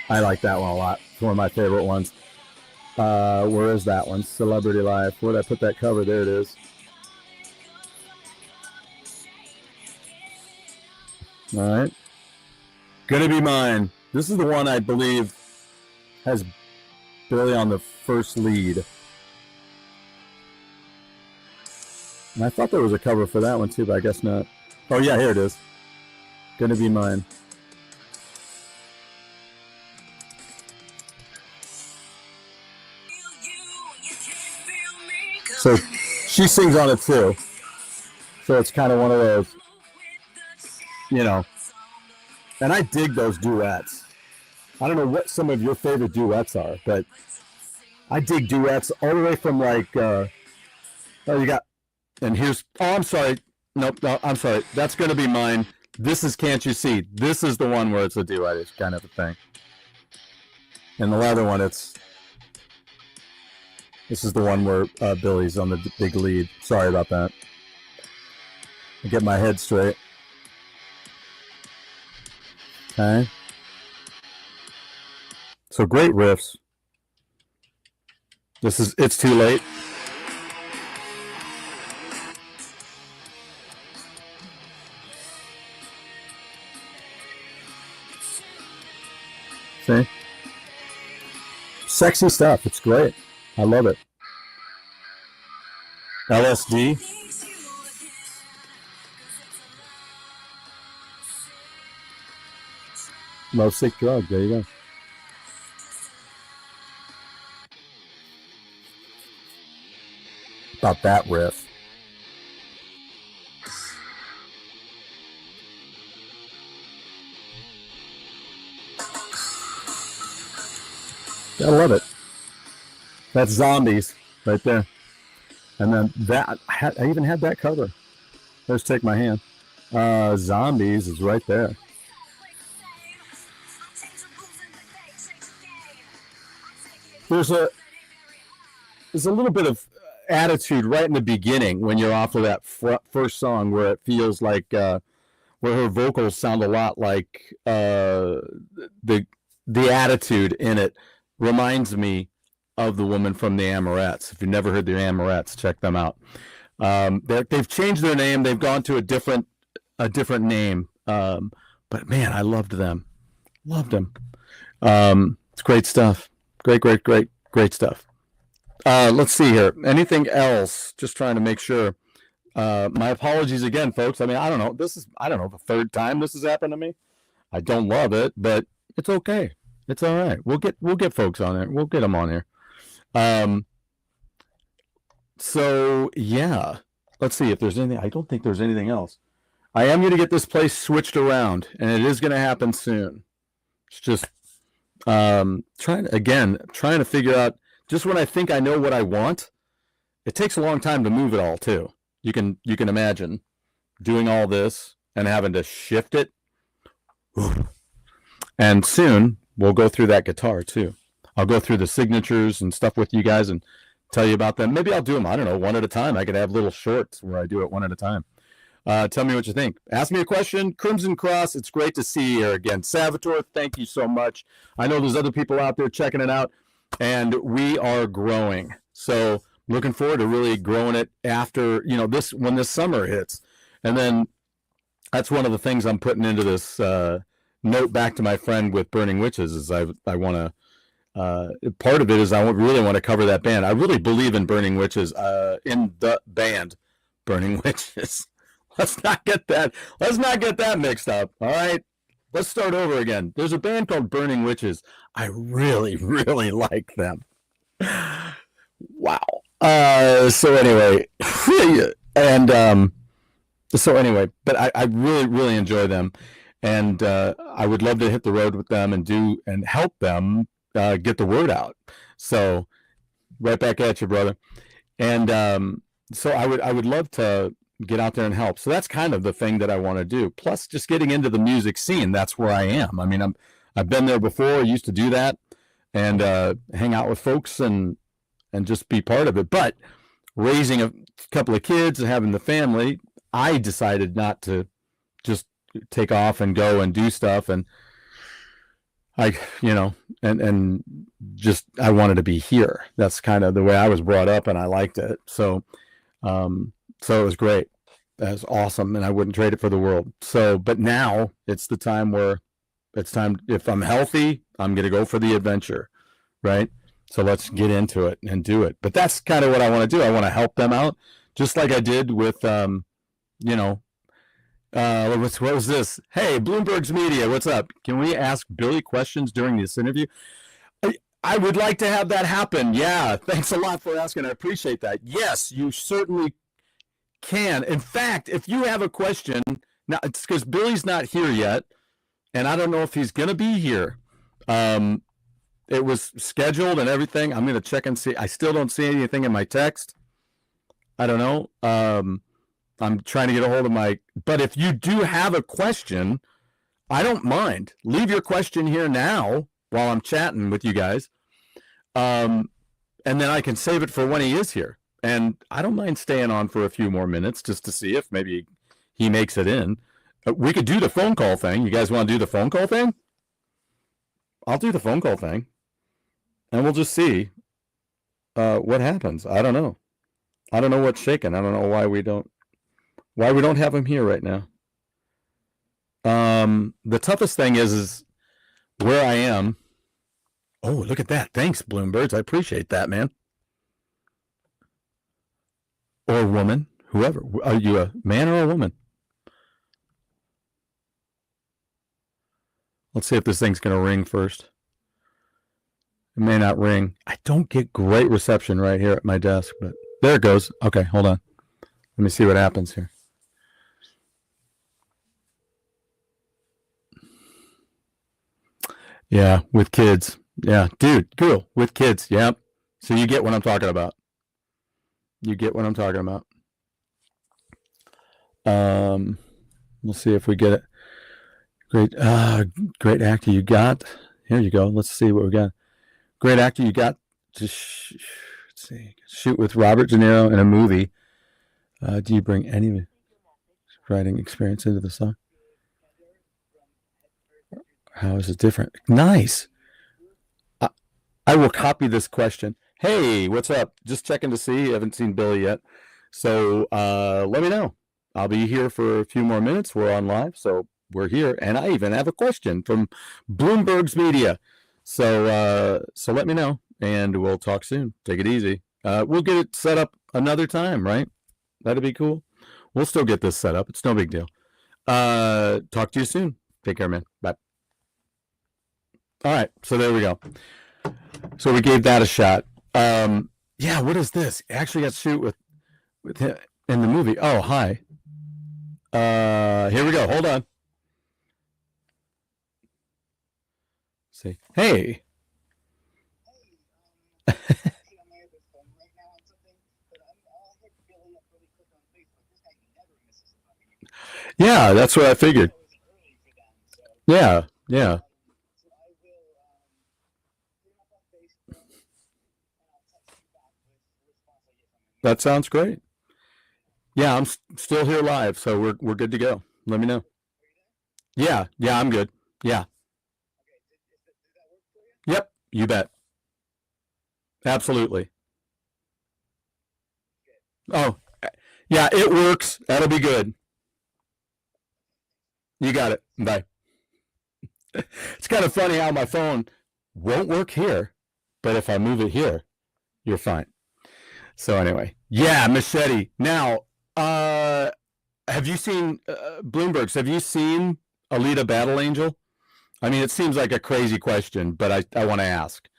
I like that one a lot. It's one of my favorite ones. Where is that one? Celebrity Life. Where did I put that cover? There it is. All right. Gonna Be Mine. This is the one I believe has Billy on the first lead. And I thought there was a cover for that one too, but I guess not. Oh yeah, here it is. Gonna Be Mine. So she sings on it too. So it's kind of one of those, you know. And I dig those duets. I don't know what some of your favorite duets are, but I dig duets all the way from like, oh, you got, and here's, oh, I'm sorry. Nope, no, I'm sorry. That's Gonna Be Mine. This is Can't You See. This is the one where it's a duet. It's kind of a thing. And the other one, this is the one where Billy's on the big lead. Sorry about that. I'll get my head straight. Okay. So great riffs. This is It's Too Late. See? Sexy stuff. It's great. I love it. LSD. Love Sick Drug. There you go. About that riff. I love it. That's Zombies right there. And then that, I even had that cover. Let's Take My Hand. Zombies is right there. There's a little bit of attitude right in the beginning when you're off of that first song where it feels like where her vocals sound a lot like the attitude in it reminds me of the woman from the Hammerheads. If you've never heard the Hammerheads, check them out. They've changed their name. They've gone to a different name. But man, I loved them. Loved them. It's great stuff. Great stuff. Let's see here. Anything else? Just trying to make sure. My apologies again, folks. I mean, I don't know. I don't know, the third time this has happened to me. I don't love it, but it's okay. It's all right. We'll get folks on there. We'll get them on here. So yeah, let's see if there's anything. I don't think there's anything else. I am going to get this place switched around, and it is going to happen soon. It's just trying to figure out. Just when I think I know what I want, it takes a long time to move it all too. You can imagine doing all this and having to shift it. And soon we'll go through that guitar too. I'll go through the signatures and stuff with you guys and tell you about them. Maybe I'll do them, I don't know, one at a time. I could have little shorts where I do it one at a time. Tell me what you think. Ask me a question. Crimson Cross, it's great to see you here again. Salvatore, thank you so much. I know there's other people out there checking it out, and we are growing. So looking forward to really growing it after, when this summer hits. And then that's one of the things I'm putting into this note back to my friend with Burning Witches is I want to, part of it is I really want to cover that band. I really believe in Burning Witches, in the band Burning Witches. Let's not get that mixed up. All right. Let's start over again. There's a band called Burning Witches. I really, really like them. Wow. So anyway, but I really, really enjoy them. And I would love to hit the road with them and help them get the word out. So right back at you, brother. And so I would love to get out there and help. So that's kind of the thing that I want to do. Plus just getting into the music scene. That's where I am. I mean, I've been there before, used to do that and hang out with folks and just be part of it. But raising a couple of kids and having the family, I decided not to just take off and go and do stuff. And I wanted to be here. That's kind of the way I was brought up and I liked it. So it was great. That was awesome. And I wouldn't trade it for the world. So, but now it's the time where if I'm healthy, I'm going to go for the adventure. Right. So let's get into it and do it. But that's kind of what I want to do. I want to help them out just like I did with, what was this? Hey, Bloomberg's Media, what's up? Can we ask Billy questions during this interview? I would like to have that happen. Yeah, thanks a lot for asking. I appreciate that. Yes, you certainly can. In fact, if you have a question, now it's because Billy's not here yet, and I don't know if he's going to be here. It was scheduled and everything. I'm going to check and see. I still don't see anything in my text. I don't know. I'm trying to get a hold of but if you do have a question, I don't mind. Leave your question here now while I'm chatting with you guys. And then I can save it for when he is here. And I don't mind staying on for a few more minutes just to see if maybe he makes it in. We could do the phone call thing. You guys want to do the phone call thing? I'll do the phone call thing. And we'll just see what happens. I don't know. I don't know what's shaking. I don't know why we don't have him here right now. The toughest thing is where I am. Oh, look at that. Thanks, Bloombirds. I appreciate that, man. Or woman, whoever. Are you a man or a woman? Let's see if this thing's going to ring first. It may not ring. I don't get great reception right here at my desk, but there it goes. Okay, hold on. Let me see what happens here. Yeah, with kids. Yeah, dude, cool. With kids. Yep. So you get what I'm talking about. You get what I'm talking about. We'll see if we get it. Great actor you got. Here you go. Let's see what we got. Great actor you got to shoot with Robert De Niro in a movie. Do you bring any writing experience into the song? How is it different? Nice. I will copy this question. Hey, what's up? Just checking to see. Haven't seen Billy yet. So let me know. I'll be here for a few more minutes. We're on live, so we're here. And I even have a question from Bloomberg's Media. So let me know, and we'll talk soon. Take it easy. We'll get it set up another time, right? That'd be cool. We'll still get this set up. It's no big deal. Talk to you soon. Take care, man. Bye. All right, so there we go. So we gave that a shot. Yeah, what is this? I actually got to shoot with him in the movie. Oh, hi. Here we go. Hold on. See. Hey. Yeah, that's what I figured. Yeah, yeah. That sounds great. Yeah, I'm still here live, so we're good to go. Let me know. Yeah, I'm good. Yeah. Yep, you bet. Absolutely. Oh, yeah, it works. That'll be good. You got it. Bye. It's kind of funny how my phone won't work here, but if I move it here, you're fine. So anyway, yeah, Machete. Now, have you seen Bloomberg's? Have you seen Alita Battle Angel? I mean, it seems like a crazy question, but I want to ask,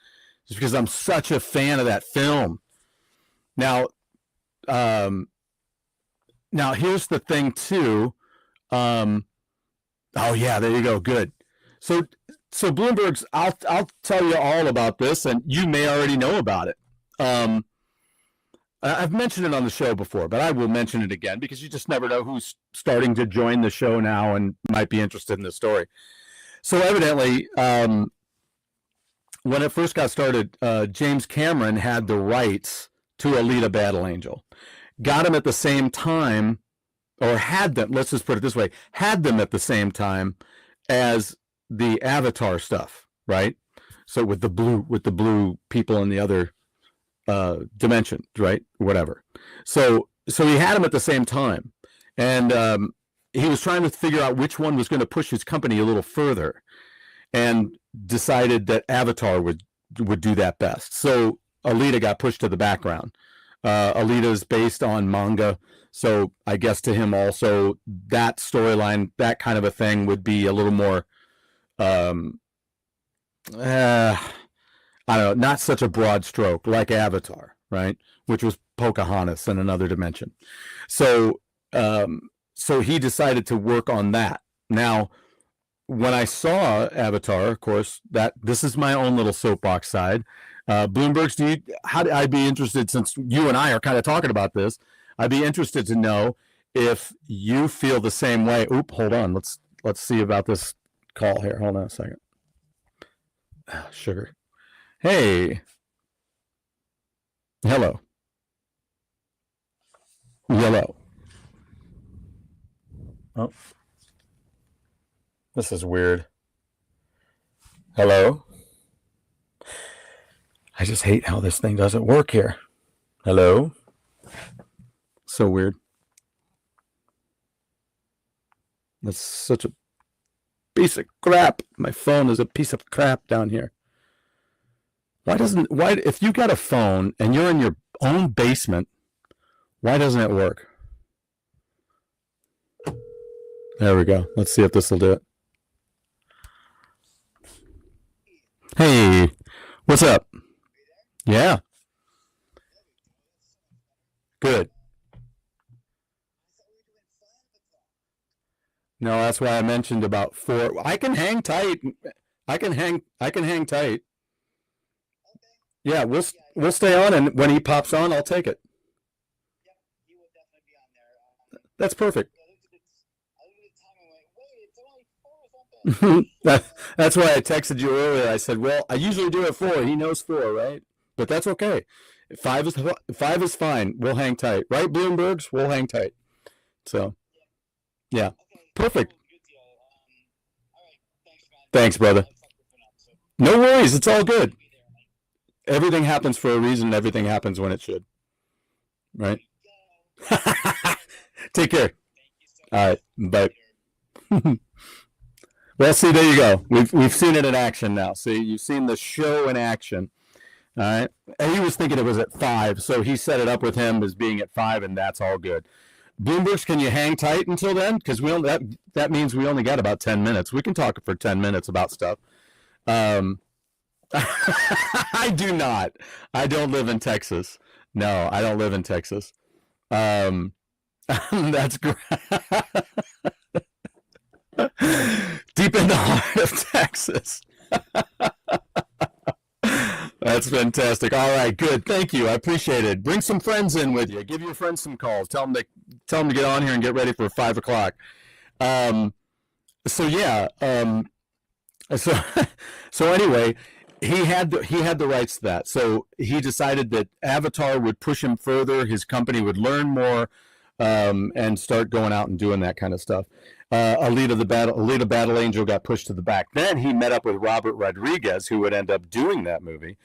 just because I'm such a fan of that film. Now, here's the thing too. Oh yeah, there you go. Good. So Bloomberg's. I'll tell you all about this, and you may already know about it. I've mentioned it on the show before, but I will mention it again because you just never know who's starting to join the show now and might be interested in the story. So evidently, when it first got started, James Cameron had the rights to Alita Battle Angel. Got them at the same time, or had them, let's just put it this way, had them at the same time as the Avatar stuff, right? So with the blue people in the other dimension, right? Whatever. So he had them at the same time, and he was trying to figure out which one was going to push his company a little further, and decided that Avatar would do that best. So Alita got pushed to the background. Alita is based on manga, so I guess to him also that storyline, that kind of a thing, would be a little more I don't know, not such a broad stroke like Avatar, right? Which was Pocahontas in another dimension. So he decided to work on that. Now, when I saw Avatar, of course, this is my own little soapbox side. Bloomberg's, I'd be interested, since you and I are kind of talking about this, I'd be interested to know if you feel the same way. Oop, hold on. Let's see about this call here. Hold on a second. Sugar. Hey. Hello. Hello. Oh. This is weird. Hello. I just hate how this thing doesn't work here. Hello. So weird. That's such a piece of crap. My phone is a piece of crap down here. Why if you got a phone and you're in your own basement, why doesn't it work? There we go. Let's see if this will do it. Hey, what's up? Yeah. Good. No, that's why I mentioned about 4. I can hang tight. I can hang tight. Yeah, we'll stay on, and when he pops on, I'll take it. That's perfect. That's why I texted you earlier. I said, well, I usually do it 4. He knows 4, right? But that's okay. 5 is fine. We'll hang tight. Right, Bloomberg's? We'll hang tight. So, yeah. Perfect. Thanks, brother. No worries. It's all good. everything happens for a reason. Everything happens when it should. Right? Take care. All right. Bye. Well, see, there you go. We've seen it in action now. See, you've seen the show in action. All right. And he was thinking it was at 5, so he set it up with him as being at 5, and that's all good. Bloombergs, can you hang tight until then? Because that means we only got about 10 minutes. We can talk for 10 minutes about stuff. I do not. I don't live in Texas. No, I don't live in Texas. That's great. Deep in the heart of Texas. That's fantastic. All right, good. Thank you. I appreciate it. Bring some friends in with you. Give your friends some calls. Tell them to get on here and get ready for 5 o'clock. So anyway, he had the rights to that. So he decided that Avatar would push him further. His company would learn more, and start going out and doing that kind of stuff. Alita Battle Angel got pushed to the back. Then he met up with Robert Rodriguez, who would end up doing that movie.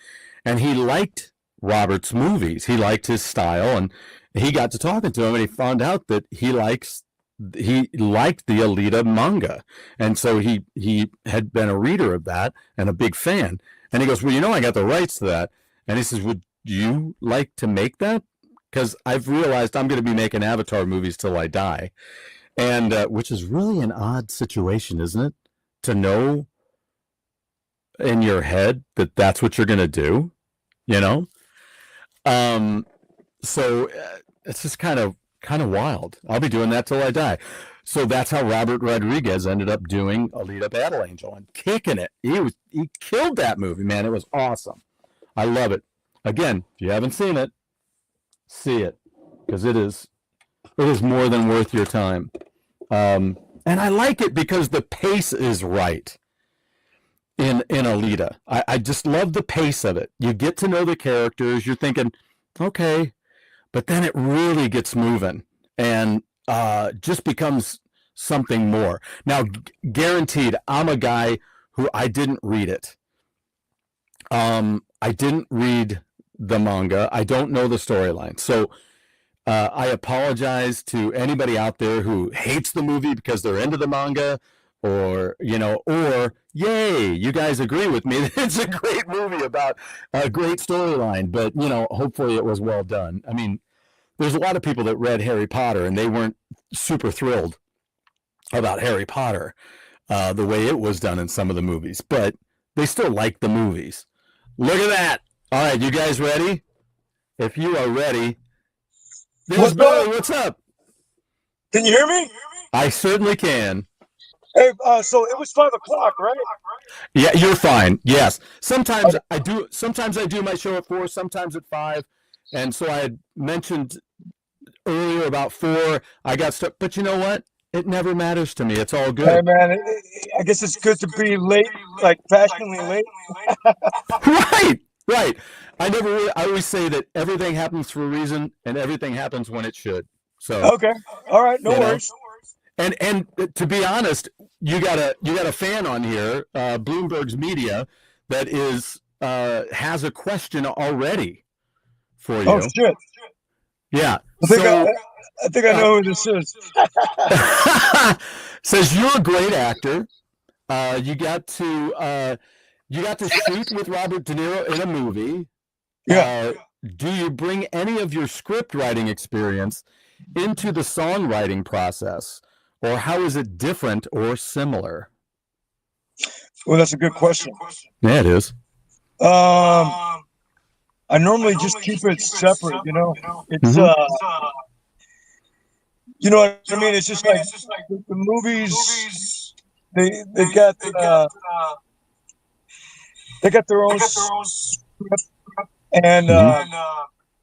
And he liked Robert's movies. He liked his style, and he got to talking to him, and he found out that he liked the Alita manga. And so he had been a reader of that and a big fan. And he goes, well, I got the rights to that. And he says, would you like to make that? Because I've realized I'm going to be making Avatar movies till I die. And which is really an odd situation, isn't it? To know in your head that that's what you're going to do, So it's just kind of wild. I'll be doing that till I die. So that's how Robert Rodriguez ended up doing Alita Battle Angel and kicking it. He killed that movie, man. It was awesome. I love it. Again, if you haven't seen it, see it, because it is more than worth your time. And I like it because the pace is right in Alita. I just love the pace of it. You get to know the characters. You're thinking, okay, but then it really gets moving and just becomes something more. Now, guaranteed, I'm a guy who I didn't read it. I didn't read the manga. I don't know the storyline. So I apologize to anybody out there who hates the movie because they're into the manga, or yay, you guys agree with me that it's a great movie about a great storyline, but hopefully it was well done. I mean, there's a lot of people that read Harry Potter and they weren't super thrilled about Harry Potter, the way it was done in some of the movies, but they still like the movies. Look at that. All right, you guys ready? If you are ready. There's Billy. What's up? Can you hear me? I certainly can. Hey, so it was 5 o'clock, right? Yeah, you're fine. Yes. Sometimes I do my show at 4, sometimes at 5. And so I had mentioned earlier about 4. I got stuck, but you know what? It never matters to me. It's all good. Hey, man, I guess it's good to be late, like passionately late. Right. I always say that everything happens for a reason and everything happens when it should. So okay. All right, no worries. And to be honest, you got a fan on here, Bloomberg's Media, that has a question already for you. Oh shit. Yeah. I think I know who this is. Says you're a great actor. You got to shoot with Robert De Niro in a movie. Yeah. Do you bring any of your script writing experience into the songwriting process, or how is it different or similar? Well, that's a good question. Yeah, it is. I normally just keep it separate. It's you know what I mean. It's just like the movies. They got their own script, and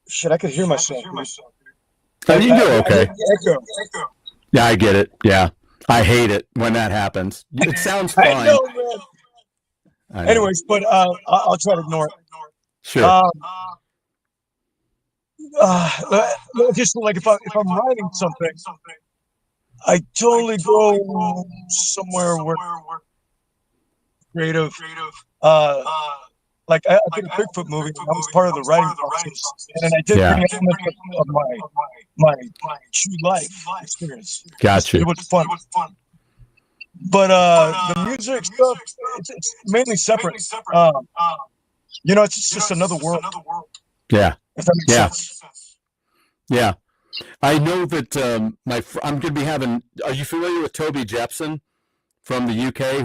shit, I could hear myself. You're okay. Echo. Yeah, I get it. Yeah, I hate it when that happens. It sounds fine. I know, man. Anyways, but I'll try to ignore it. Sure. Just like if I'm writing something, I totally go somewhere where creative. like I did a Bigfoot movie, and I was part of the writing process, and then I did bring elements of my true life experience. Gotcha. It was fun. But the music stuff, it's mainly separate. You know, it's just another world. Yeah. If that makes sense. Yeah. I know that I'm going to be having. Are you familiar with Toby Jepson from the UK?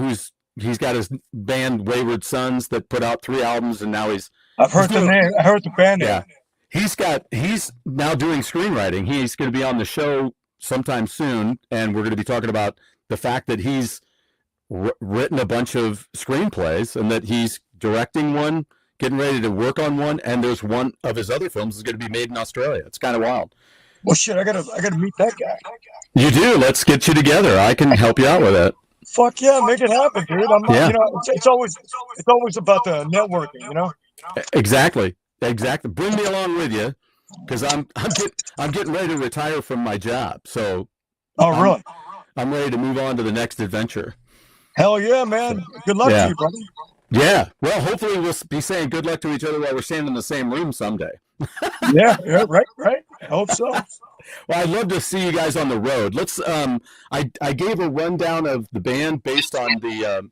He's got his band Wayward Sons that put out 3 albums, and now I've heard the name. I heard the band name. Yeah. He's now doing screenwriting. He's going to be on the show sometime soon, and we're going to be talking about the fact that he's written a bunch of screenplays and that he's directing one, getting ready to work on one, and there's one of his other films is going to be made in Australia. It's kind of wild. Well, shit, I gotta meet that guy. You do. Let's get you together. I can help you out with it. Fuck yeah, make it happen, dude. You know, it's always about the networking, you know. Exactly. Bring me along with you, because I'm getting ready to retire from my job. So. Oh, really? I'm ready to move on to the next adventure. Hell yeah, man. Good luck to you, brother. Yeah. Well, hopefully we'll be saying good luck to each other while we're standing in the same room someday. yeah, right. I hope so. Well, I'd love to see you guys on the road. Let's. I gave a rundown of the band based on the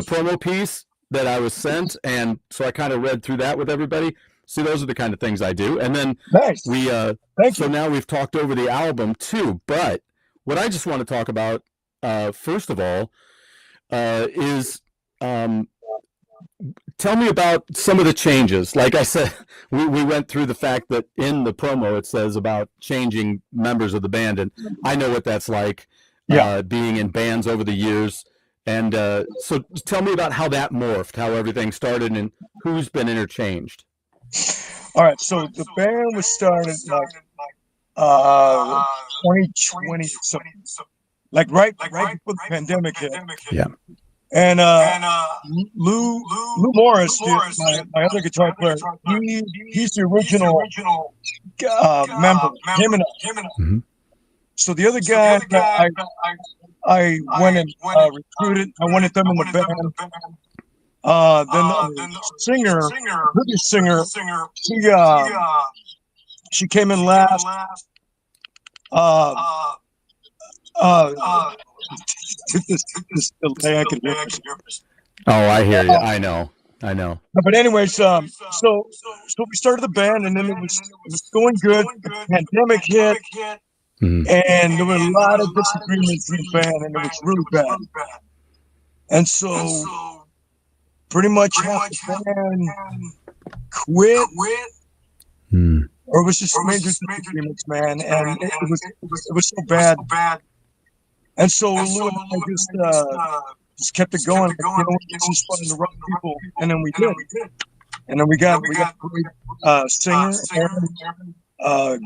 promo piece that I was sent, and so I kind of read through that with everybody. See, those are the kind of things I do, and then nice. Now we've talked over the album too, but what I just want to talk about, first of all, is tell me about some of the changes. Like I said, we went through the fact that in the promo it says about changing members of the band, and I know what that's like, being in bands over the years. And so tell me about how that morphed, how everything started, and who's been interchanged. All right, so the band was started like 2020, like right before the pandemic hit. Yeah. And Lou Morris, my other guitar player, he's the original member. Him and I. Mm-hmm. So the other guy I went and recruited. I wanted them in the band. Then the singer, British singer, she came in last. This delay, I can hear this. Oh, I hear you. I know. But anyways, so we started the band, and then it was going good. The pandemic hit, and there were a lot of disagreements in the band, and it was really bad. And so, pretty much half the band quit, or it was just major disagreements, man, and it was so bad. And so Lou and I just kept it going. Like, you know, just finding the right people, and then we did. And then we got great singer, Aaron,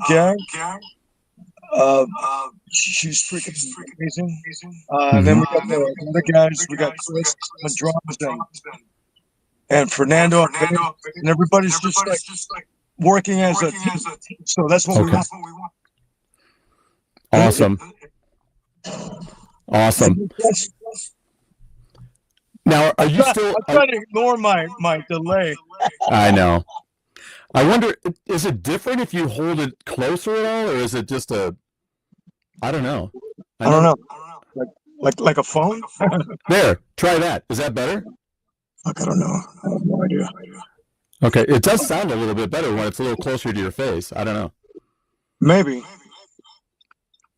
Gag. She's freaking amazing. Then we got the other guys. We got Chris on drums and Fernando, and everybody's just like working as a team. So that's what we want. Awesome. Now, are you still? I'm trying to ignore my delay. I know. I wonder, is it different if you hold it closer at all, or is it just a? I don't know. I don't know. Like a phone? There, try that. Is that better? Fuck, I don't know. I have no idea. Okay, it does sound a little bit better when it's a little closer to your face. I don't know. Maybe.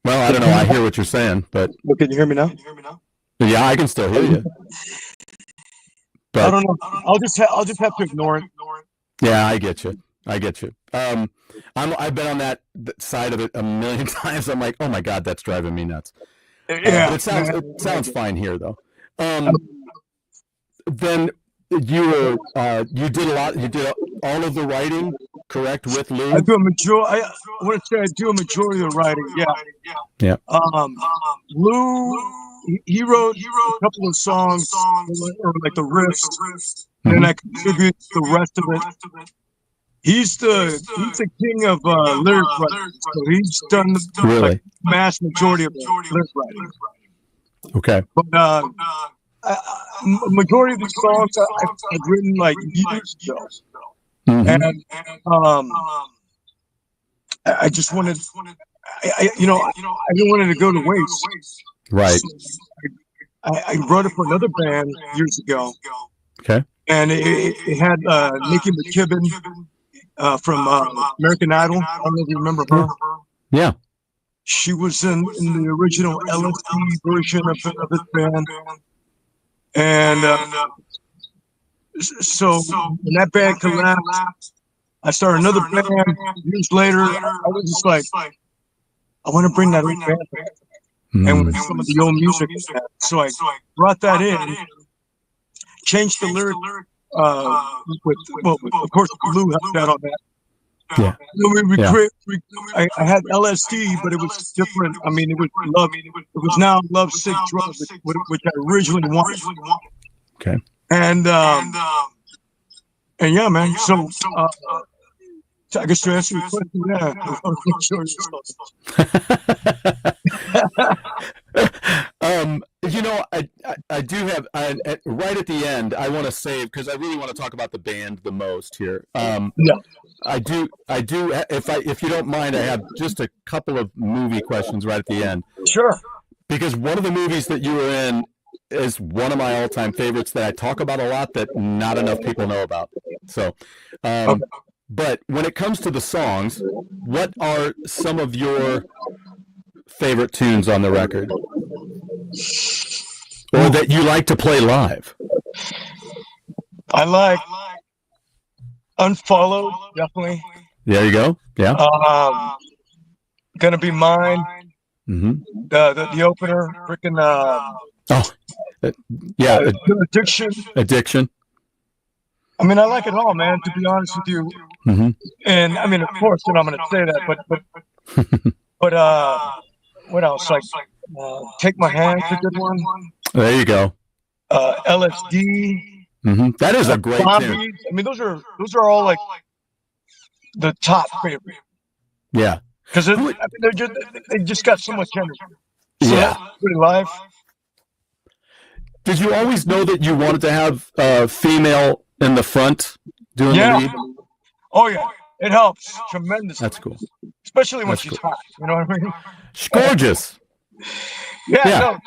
Well, I don't know. I hear what you're saying, but well, can you hear me now? Yeah, I can still hear you. But I don't know. I'll just have to ignore it. Yeah, I get you. I've been on that side of it a million times. I'm like, oh my god, that's driving me nuts. Yeah, it sounds fine here though. Then you did a lot. You did all of the writing, correct, with Lou? I do a majority. I want to say I do a majority of the writing. Yeah. Lou, he wrote a couple of songs, or like the riffs, and I contribute the rest of it. He's the king of lyric writing. So he's done the mass majority of the lyric writing. Okay. But majority of these songs I've written like years ago, and I just wanted, I didn't want it to go to waste. Right. So I wrote it for another band years ago. Okay. And it had Nikki McKibben from American Idol. I don't know if you remember her. Yeah. She was in the original LSD version of this band. And so when that band collapsed, I started another band years later. I was just like, I want to bring that old band back. And with some of the old music. So I brought that in, changed the lyric of course, Lou helped out on that. Yeah. I had LSD, but it was different. I mean, it was love. It was now Love Sick Drug, which I originally wanted. Okay. And yeah, man. So I guess to answer your question, I do have right at the end. I want to save because I really want to talk about the band the most here. Yeah. I do. If you don't mind, I have just a couple of movie questions right at the end. Sure. Because one of the movies that you were in is one of my all-time favorites that I talk about a lot that not enough people know about. So, okay. But when it comes to the songs, what are some of your favorite tunes on the record? Or that you like to play live? I like Unfollowed, definitely. There you go. Yeah. Gonna Be Mine. Mm-hmm. The opener, freaking yeah. Addiction. I mean, I like it all, man, to be honest with you. Mm-hmm. And I mean, of course, I'm going to say that, but what else? Like, Take My Hand's a good one. There you go. LSD. Mm-hmm. That is a great tune. I mean, those are all like the top favorite. Yeah. Because they just got so much energy. So yeah. Pretty live. Did you always know that you wanted to have a female in the front doing the lead? Oh yeah, it helps tremendously. That's cool. Especially when she's hot. You know what I mean? She's gorgeous. Yeah.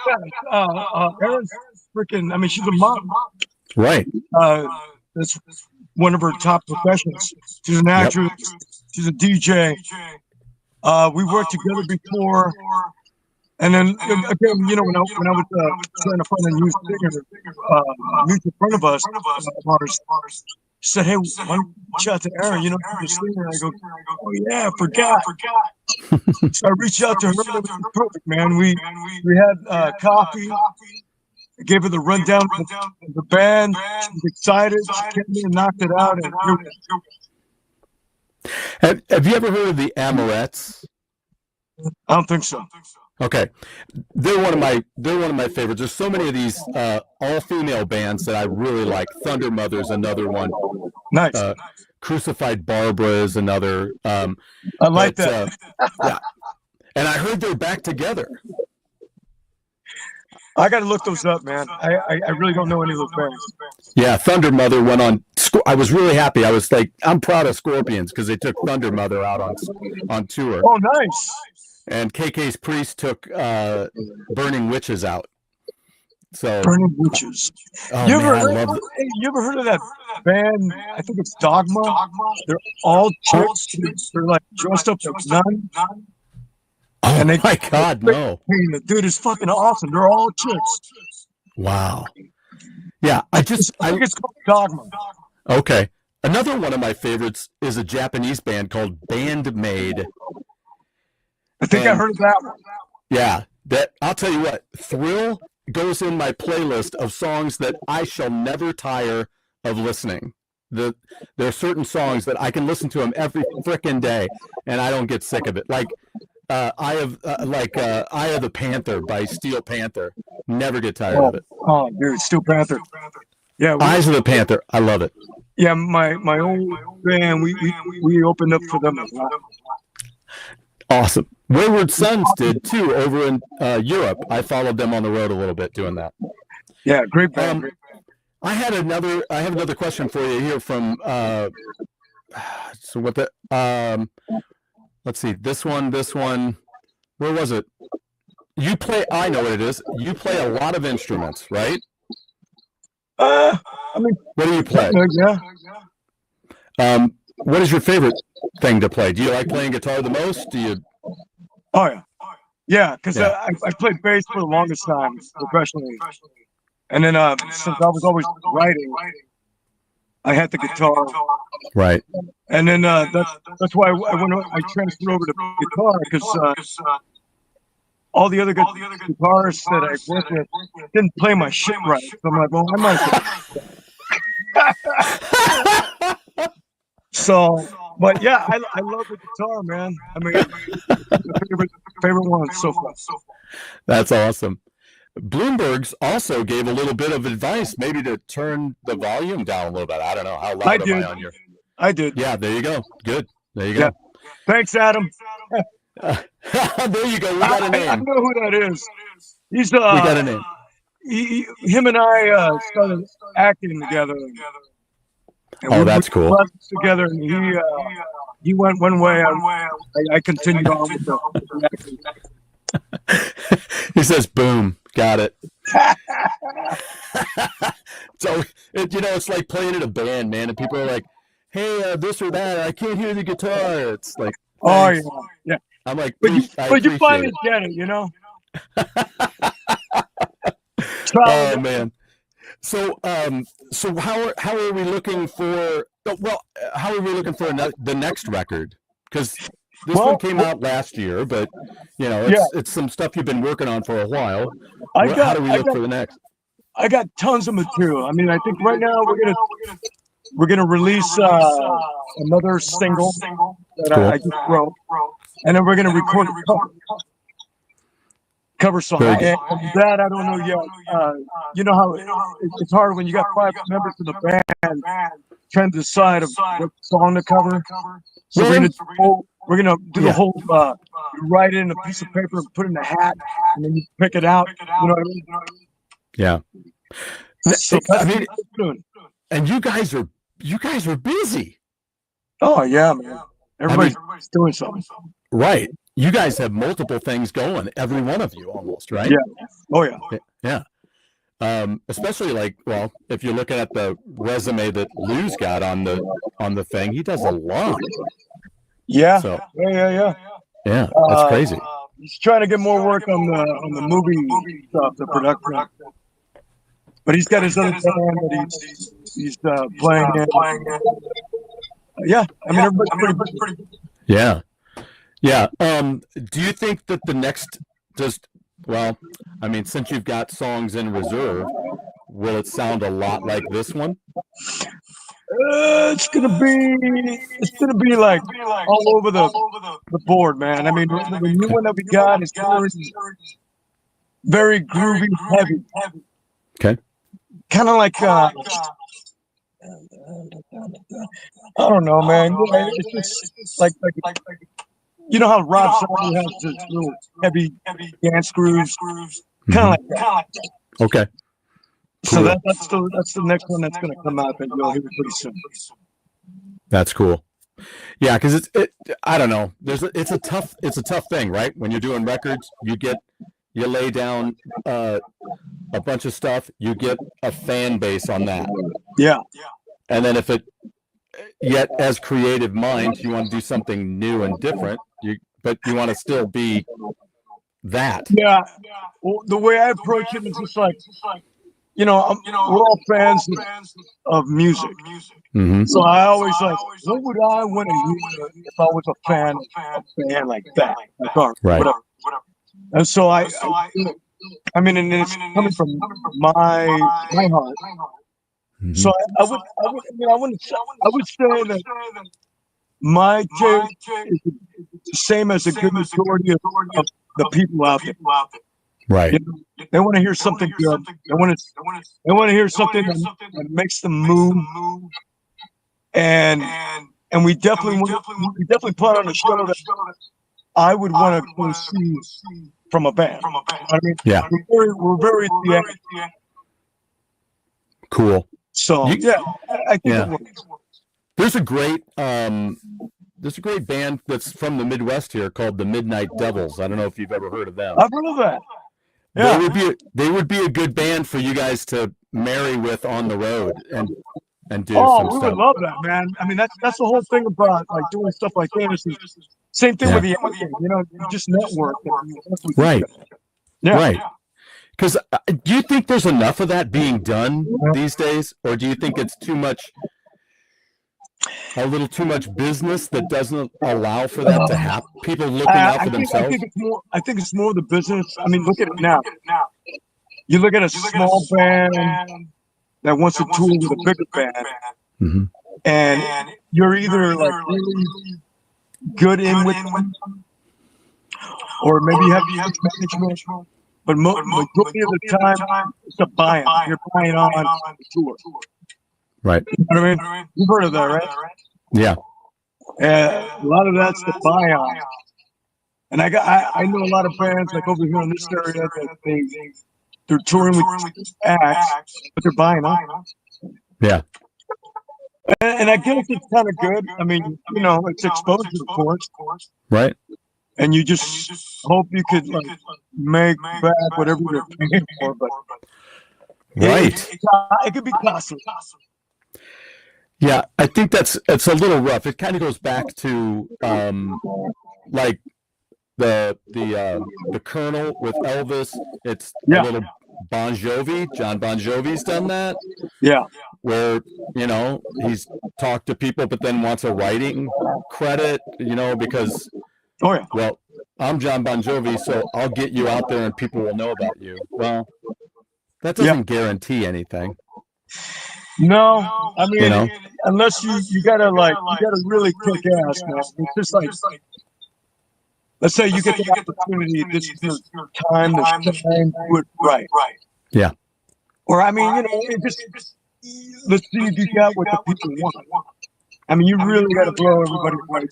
Erin's freaking. I mean, she's a mom. Right. That's one of her top professions. She's an actress. Yep. She's a DJ. We worked together before. And then again, when I was trying to find a new singer, mutual friend of us, she said, "Hey, why don't you reach out to Erin? You know, you're a singer." I go, "Oh yeah, I forgot." So I reached out to her. It was perfect, man. We had coffee. I gave her the rundown of the band. She was excited. She came in and knocked it out. And have you ever heard of the Hammerheads? I don't think so. Okay, they're one of my favorites. There's so many of these all-female bands that I really like. Thunder Mother's another one. Nice. Crucified Barbara is another. I like that. Yeah, and I heard they're back together. I got to look those up, man. I really don't know any of those bands. Yeah, Thunder Mother went on. I was really happy. I was like, I'm proud of Scorpions because they took Thunder Mother out on tour. Oh, nice. And KK's Priest took Burning Witches out. So Burning Witches. Oh, you ever heard of that band? I think it's Dogma. They're all chicks. They're like dressed up like nuns. Oh and my God, no! Dude, it's fucking awesome. They're all chicks. Wow. Yeah, I think it's called Dogma. Okay. Another one of my favorites is a Japanese band called Bandmade. I think I heard of that one. Yeah, I'll tell you what, Thrill goes in my playlist of songs that I shall never tire of listening. There are certain songs that I can listen to them every frickin' day, and I don't get sick of it. Like Eye of the Panther by Steel Panther. Never get tired of it. Oh, dude, Steel Panther. Yeah, Eyes of the Panther. I love it. Yeah, my old band, we opened up for them a lot. Awesome. Wayward Sons did too over in Europe. I followed them on the road a little bit doing that. Yeah, great band. I have another question for you here from so what the let's see, this one, where was it? You play, I know what it is. You play a lot of instruments, right? I mean, What do you play? Yeah. What is your favorite thing to play? Do you like playing guitar the most? Do you? Oh yeah. Yeah, because Yeah. I played bass for the longest time professionally, and then since I was always writing, I had the guitar, Right. and then that's why I transferred over to guitar because all the other guitarists that I worked with didn't play my shit right. So I'm like, well, I might. So, but yeah, I love the guitar, man. I mean, the favorite one so far. That's awesome. Bloomberg's also gave a little bit of advice, maybe to turn the volume down a little bit. I don't know how loud am I on your. I did. Yeah, there you go. Good. There you go. Yeah. Thanks, Adam. There you go. We got a name. I know who that is. He's We got a name. Him and I started acting together. And Oh, that's cool. We together, and he went one way. I continued on with the acting. He says, "Boom, got it." So it's like playing in a band, man, and people are like, "Hey, this or that, I can't hear the guitar." It's like, oh thanks. yeah. I'm like, But you appreciate finally it. get it, you know. Oh man. So how are we looking for? Well, how are we looking for the next record? Because this one came out last year, but it's some stuff you've been working on for a while. How do we look for the next? I got tons of material. I mean, I think right now we're gonna release another single that Cool. I just wrote, and then we're gonna record a cover song. Very good. And that I don't know yet. You know how it's hard when you got 5 members of the band trying to decide of what song to cover. So we're gonna do the whole write it in a piece of paper and put it in a hat, and then you pick it out. You know what I mean? Yeah. So I mean, and you guys are busy. oh yeah, man. Everybody's doing something. Right. You guys have multiple things going, every one of you almost, right? Yeah. Oh yeah. Yeah. Especially if you're looking at the resume that Lou's got on the thing, he does a lot. Yeah. So, Yeah. yeah, that's crazy. He's trying to get more work on the movie stuff, the production. But he's got his other band that he's playing in. Yeah, I mean everybody's pretty. Yeah. Yeah. Do you think that the next since you've got songs in reserve, will it sound a lot like this one? It's gonna be like all over the board, man. I mean, the new one that we got is very groovy, heavy. Okay. Kind of like I don't know, man. It's just like you know how Rob Zombie has his little heavy dance grooves, kind of like that. Okay. So Cool. that's the next one that's going to come out, and you'll hear it pretty soon. That's cool. Yeah, because I don't know. It's a tough thing, right? When you're doing records, you lay down a bunch of stuff, you get a fan base on that. Yeah. And then yet as creative minds, you want to do something new and different, but you want to still be that. Yeah. Well, the way I approach it is just like, we're all fans of music. Mm-hmm. So I always like, what would I want to hear if I was a fan of a band like that? Right. Whatever. And so I mean, and it's coming from my heart. Mm-hmm. So I would say that my taste is the same as a good majority of the people out there. Right. They want to hear something good. They want to hear something that makes them move. And we definitely put on a show that I would want to go see from a band. I mean, Yeah. we're very theatrical. Cool. So yeah, I think it works. There's a great band that's from the Midwest here called the Midnight Devils. I don't know if you've ever heard of them. I've heard of that. Yeah. They would be a good band for you guys to marry with on the road and do Oh, some we stuff. would love that, man. I mean, that's the whole thing about like doing stuff like this. Is same thing with the acting, you know, you just network. Right. Yeah. Right. Because do you think there's enough of that being done these days, or do you think it's a little too much business that doesn't allow for that to happen? People looking out for themselves. I think it's more the business. I mean, look at it now. You look at a small band that wants to tour with a bigger band, and you're either like really good in with them, or maybe you have management. But majority of the time, it's a buy-in. You're buying on the tour. Right. You know what I mean? You've heard of that, right? Yeah. A lot of that's the buy-on. And I know a lot of bands like over here in this area that they're touring with acts, but they're buying on. Yeah. And I guess it's kind of good. I mean, you know, it's exposure, of course. Right. And you just hope you could like make back whatever you're paying for, but it could be costly. Yeah, I think it's a little rough. It kind of goes back to like the Colonel with Elvis. It's a little Bon Jovi. John Bon Jovi's done that. Yeah. Where, you know, he's talked to people but then wants a writing credit, you know, because well, I'm John Bon Jovi, so I'll get you out there and people will know about you. Well, that doesn't guarantee anything. No, I mean, you know? Unless you gotta really kick ass, man. It's just like, let's say you get the opportunity, this is your time to shine, do it right. Yeah. Or I mean, you know, let's see if you got what the people want. I mean, you really got to blow everybody away.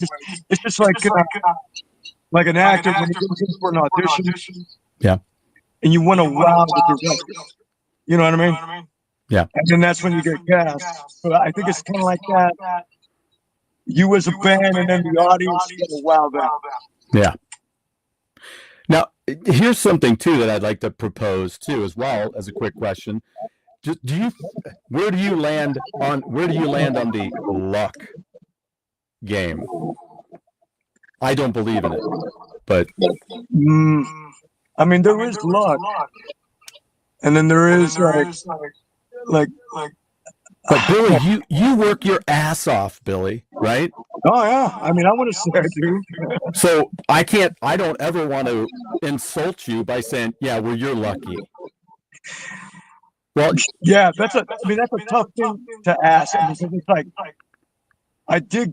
It's just like an actor when he goes in for an audition. Yeah. And you want to wow the director. You know what I mean? Yeah. And then that's when you get cast. So I think it's kind of like that. You as a band and then the audience got to wow them. Yeah. Now, here's something too that I'd like to propose too, as well as a quick question. Where do you land on the luck game? I don't believe in it, but I mean, there is luck, and then there is like. But Billy, you work your ass off, Billy, right? Oh yeah, I mean, I want to say I do. So I don't ever want to insult you by saying, yeah, well, you're lucky. Well, yeah, that's a tough thing to ask. I mean, it's like, I did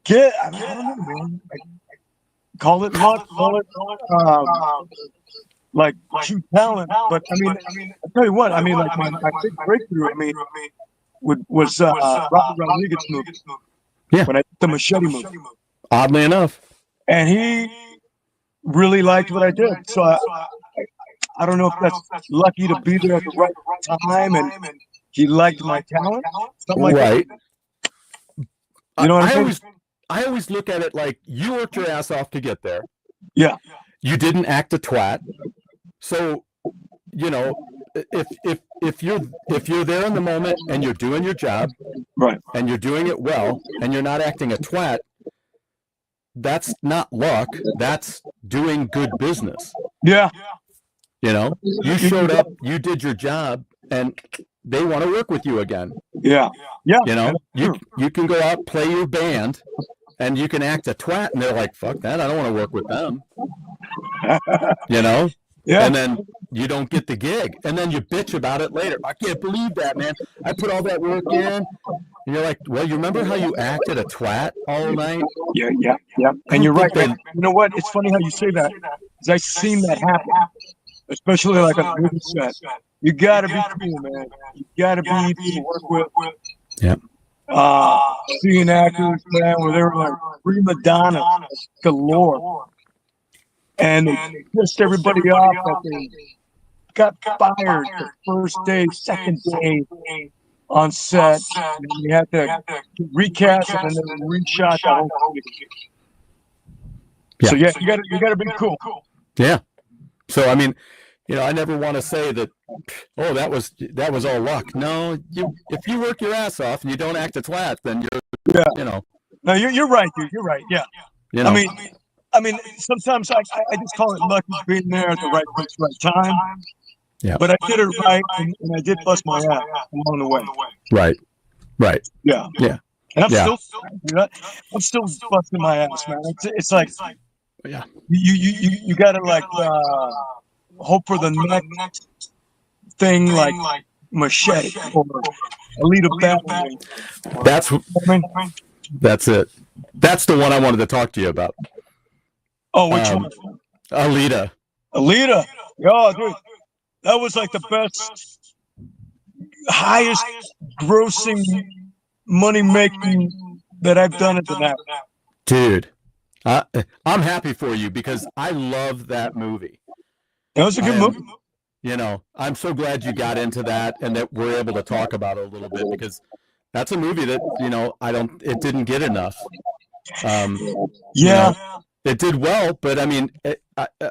get, I mean, I don't know, man. Call it luck, call it like true talent. But I mean, I'll tell you what, I mean, like my big breakthrough, I mean, was Robert Rodriguez movie. Yeah. When I did the Machete movie. Oddly enough. And he really liked what I did. So I don't know if that's lucky to be there at the right time and he liked my talent. Something like that. You know what I mean? I always look at it like you worked your ass off to get there. Yeah. You didn't act a twat. So, you know, if you're there in the moment and you're doing your job, right, and you're doing it well, and you're not acting a twat, that's not luck. That's doing good business. Yeah. You know, you showed up, you did your job, and they want to work with you again. Yeah. Yeah. You know, you can go out, play your band, and you can act a twat, and they're like, fuck that, I don't want to work with them. You know? Yeah. And then you don't get the gig. And then you bitch about it later. I can't believe that, man. I put all that work in. And you're like, well, you remember how you acted a twat all night? Yeah. And you're right. You know what? It's funny how you say that. Because I've seen that happen. Especially like on a movie set. You got to be cool, man. You got to be easy to work with. Yeah. Seeing actors, man, where they were like prima donnas galore. And they pissed everybody off that got fired the first day, second day on set. And we had to recast and then they reshot the whole thing. So yeah, you gotta be cool. Yeah. So I mean, you know, I never want to say that, oh, that was all luck. No, if you work your ass off and you don't act a twat, then you're, you know. No, you're right, dude. You're right. Yeah. You know. I mean, sometimes I just call it luck being there at the right place, right time. Yeah. But I did it right, and I did bust my ass along the way. Right. Right. Yeah. Yeah. And I'm still busting my ass, man. It's like, yeah, you gotta like hope for the next thing, like Machete or Elite of Battle. That's it. That's the one I wanted to talk to you about. Oh, which one? Alita. Oh, dude, that was like the best, highest grossing, money making that I've done it to that. Dude, I'm happy for you because I love that movie. It was a good movie. You know, I'm so glad you got into that and that we're able to talk about it a little bit because that's a movie that, you know, it didn't get enough. You know, it did well, but I mean,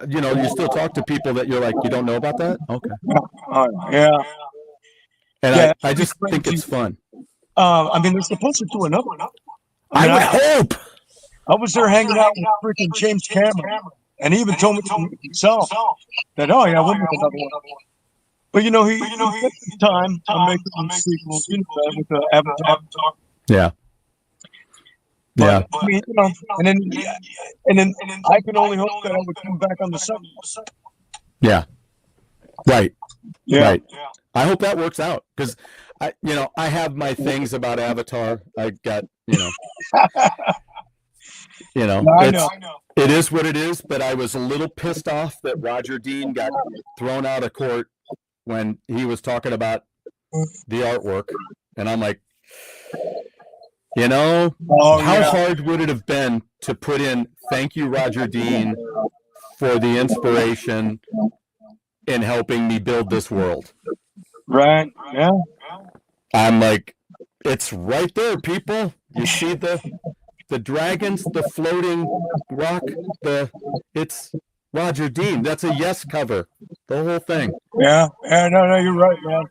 you know, you still talk to people that you're like, you don't know about that? Okay. Yeah. And I just think it's fun. I mean, they're supposed to do another one. I would hope. I was there hanging out with freaking James Cameron, and he even told me himself that, oh yeah, we'll make another one. But you know, he took the time to make some sequels, you know, with the Avatar. Yeah. But, I mean, you know, and then I can only hope that I would come back on the set. Yeah. Right. Yeah. Right. I hope that works out because I have my things about Avatar. I got, I know. It is what it is, but I was a little pissed off that Roger Dean got thrown out of court when he was talking about the artwork. And I'm like, how hard would it have been to put in, thank you, Roger Dean, for the inspiration in helping me build this world. Right. Yeah. I'm like, it's right there, people. You see the dragons, the floating rock, it's Roger Dean. That's a Yes cover. The whole thing. Yeah. No, you're right, man.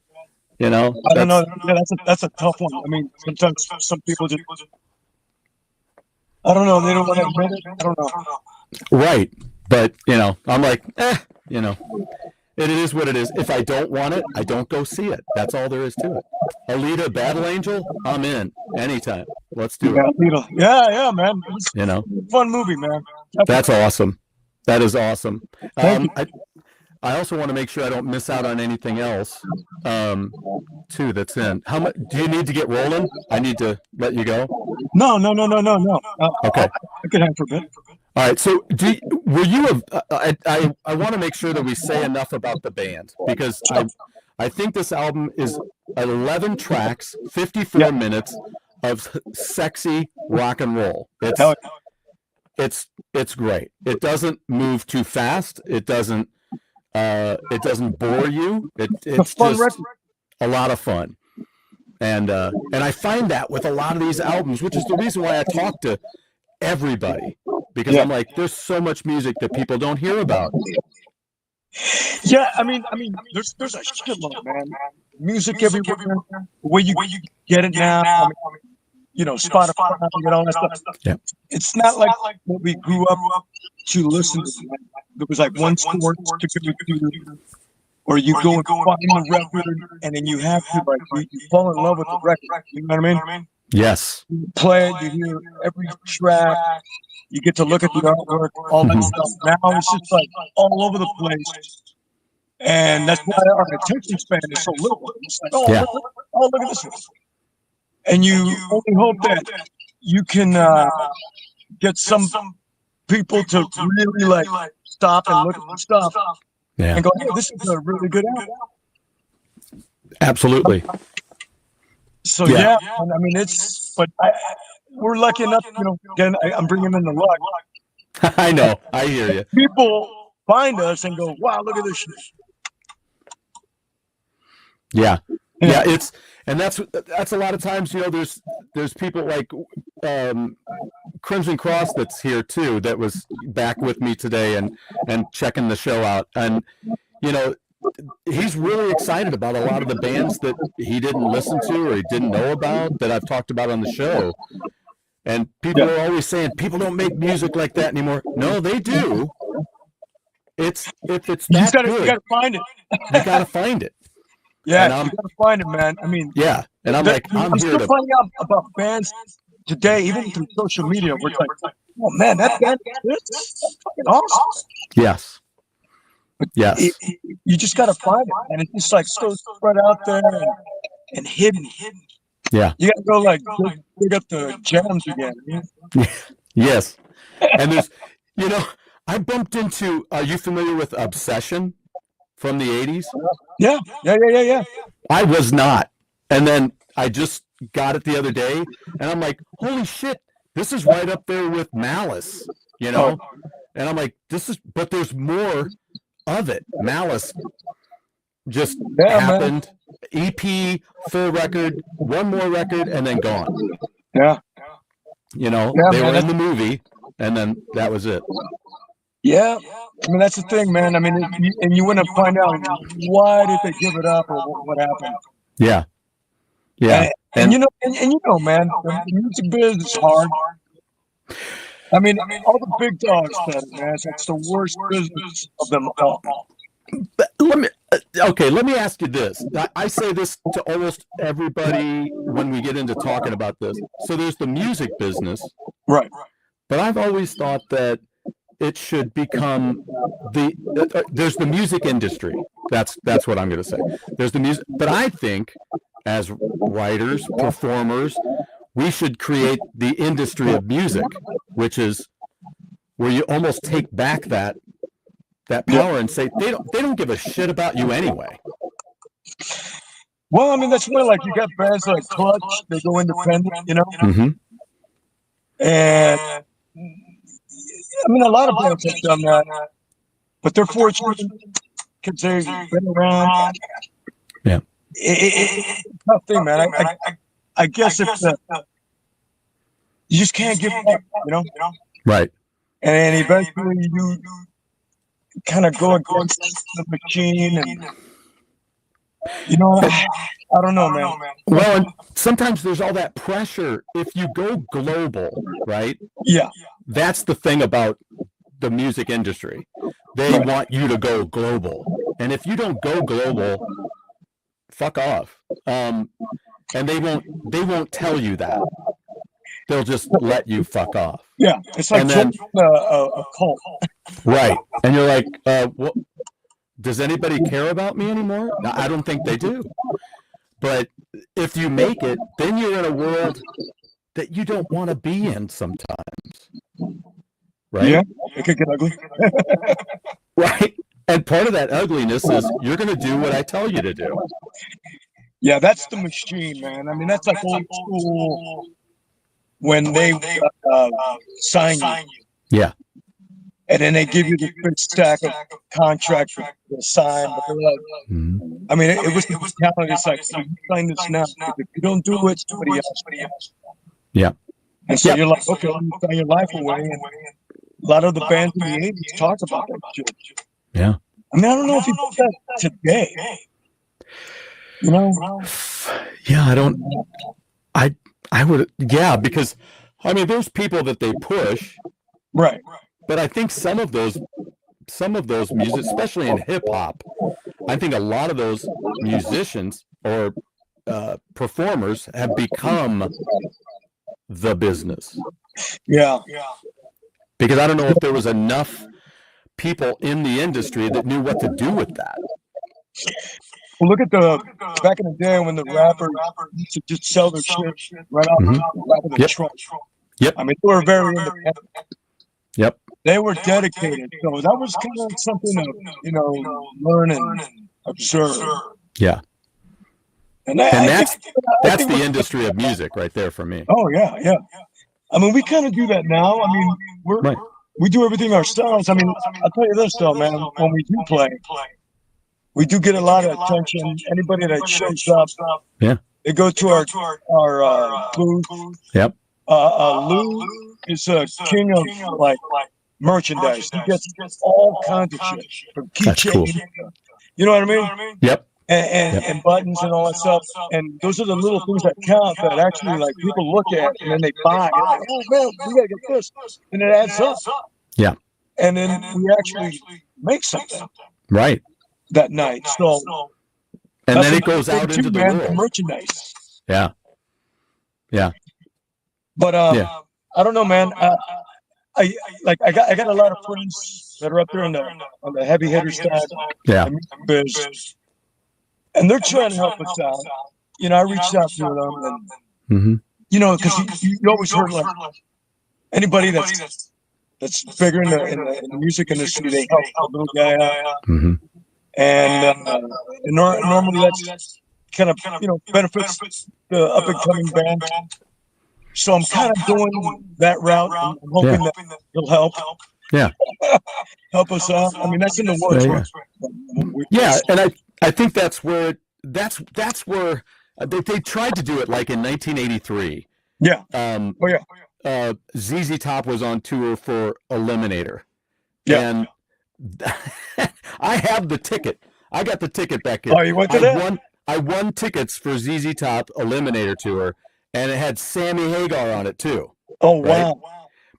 I don't know. Yeah, that's a tough one. I mean, sometimes some people just, I don't know. They don't want to admit it. I don't know. Right. But, I'm like, it is what it is. If I don't want it, I don't go see it. That's all there is to it. Alita, Battle Angel, I'm in anytime. Let's do it. Yeah, man. It's a fun movie, man. That's awesome. That is awesome. I also want to make sure I don't miss out on anything else, too, that's in. How much do you need to get rolling? I need to let you go. No. Okay. I could hang for a bit. All right. So, were you? I want to make sure that we say enough about the band because I think this album is 11 tracks, 54 minutes of sexy rock and roll. It's great. It doesn't move too fast. It doesn't bore you. It's just a lot of fun. And I find that with a lot of these albums, which is the reason why I talk to everybody, because I'm like, there's so much music that people don't hear about. Yeah, I mean, there's a shitload, man. Music everywhere. The way you get it now. I mean, Spotify and all that stuff. Yeah. It's not like what we grew up to listen to. There was like one store to or you go and find the record, and then you have to you fall in love with the record. You know what I mean? Yes. You play it, you hear every track, you get to look at the artwork, all that stuff. Now it's just like all over the place. And that's why our attention span is so little. It's like, look at this one. And you only hope that you can get some people to really stop and look at the stuff and go, hey, this is a really good album. Absolutely. So yeah, I mean we're lucky enough, again, I'm bringing in the luck. I know, I hear you. People find us and go, wow, look at this shit. Yeah. Yeah, and that's a lot of times, you know, there's people like Crimson Cross that's here too, that was back with me today and checking the show out. And, you know, he's really excited about a lot of the bands that he didn't listen to or he didn't know about that I've talked about on the show. And people are always saying, people don't make music like that anymore. No, they do. If it's that good, you gotta find it. You gotta find it. Yeah, you gotta find it, man. I mean, yeah, and I'm here still finding out about bands today, even through social media. We're like, oh man, that band is fucking awesome. Yes. Yes. You just gotta find it, and it's just like so spread out there and hidden. Yeah. You gotta go like dig up the gems again. Man. Yes. And there's, you know, I bumped into. Are you familiar with Obsession from the 80s? Yeah. I was not. And then I just got it the other day, and I'm like, holy shit, this is right up there with Malice, you know? And I'm like, but there's more of it. Malice just happened. Man. EP, full record, one more record, and then gone. Yeah. You know, they were in the movie, and then that was it. Yeah, I mean that's the thing, man. I mean, and you want to find out why did they give it up or what happened. Yeah, yeah, and you know, man, the music business is hard. I mean, all the big dogs said it, man. It's the worst business of them all. Let me ask you this. I say this to almost everybody when we get into talking about this. So there's the music business, right? But I've always thought that it should become there's the music industry. That's what I'm going to say. There's the music, but I think as writers, performers, we should create the industry of music, which is where you almost take back that power and say they don't give a shit about you anyway. Well, I mean that's where like you got bands like Clutch, they go independent, you know, and I mean, a lot of bands have done that, but they're fortunate because they've been around. Yeah, it's a tough thing, man. I guess you just can't give up, you know. Right. And eventually, you kind of go against the machine, and you know, I don't know, man. Well, and sometimes there's all that pressure. If you go global, right? Yeah. That's the thing about the music industry. They want you to go global. And if you don't go global, fuck off. And they won't tell you that. They'll just let you fuck off. Yeah. It's like a cult. Right. And you're like, what? Does anybody care about me anymore? I don't think they do. But if you make it, then you're in a world that you don't want to be in sometimes. Right? Yeah, it could get ugly. Right. And part of that ugliness is you're going to do what I tell you to do. Yeah, that's the machine, man. I mean, that's like old school when they sign you. Yeah. And then they give you the big stack of contracts to sign. But they're like, I mean, it was talent. It's like, you sign this now. If you don't do it, somebody else. Yeah. And so you're like, okay, you sign your life away. And a lot of the bands in the 80s talk about that shit. Yeah. I mean, I don't know if you do that today. You know? Yeah, I would, yeah, because, I mean, there's people that they push. Right. But I think some of those music, especially in hip hop, I think a lot of those musicians or performers have become the business. Yeah. Because I don't know if there was enough people in the industry that knew what to do with that. Well, look at back in the day when the rappers used to just sell their shit right off the trunk. Yep. I mean, they were very independent. Yep. They were dedicated. So that was kind of something to, learn and observe. Yeah. And that's the industry of music right there for me. Oh, yeah, yeah. I mean, we kind of do that now. I mean, we do everything ourselves. I mean, I'll tell you this, though, man. When we do play, we do get a lot of attention. Anybody that shows up, Yeah. they go to our booth. Yep. Lou is a king of like merchandise. He gets all kinds of shit from That's cool. keychains. You know what I mean? Yep. And buttons and all that stuff. And those are the little things that count that actually like people look at and then they buy. They're like, oh man, we gotta get this, and it adds up. Yeah. And then we actually make something Right. that night. So And that's then it another goes thing out too, into the man, world. merchandise. Yeah. Yeah. But Yeah. I don't know, man. I got a lot of friends that are up there on the heavy hitter side. Yeah. the music biz, and they're trying to help us out. You know, I reached out to them, and Mm-hmm. you know, because you always heard like anybody that's bigger in the music industry, they help a little guy out, Mm-hmm. and normally that's kind of benefits the up and coming band. So I'm kind of going that route. I'm hoping that he'll help. Yeah. Help us out. I mean, that's in the works. Yeah. And I think that's where they tried to do it like in 1983. Yeah. ZZ Top was on tour for Eliminator. Yeah. And I have the ticket. I got the ticket back here. Oh, you went to that? I won tickets for ZZ Top Eliminator tour, and it had Sammy Hagar on it too. Oh, wow. Right?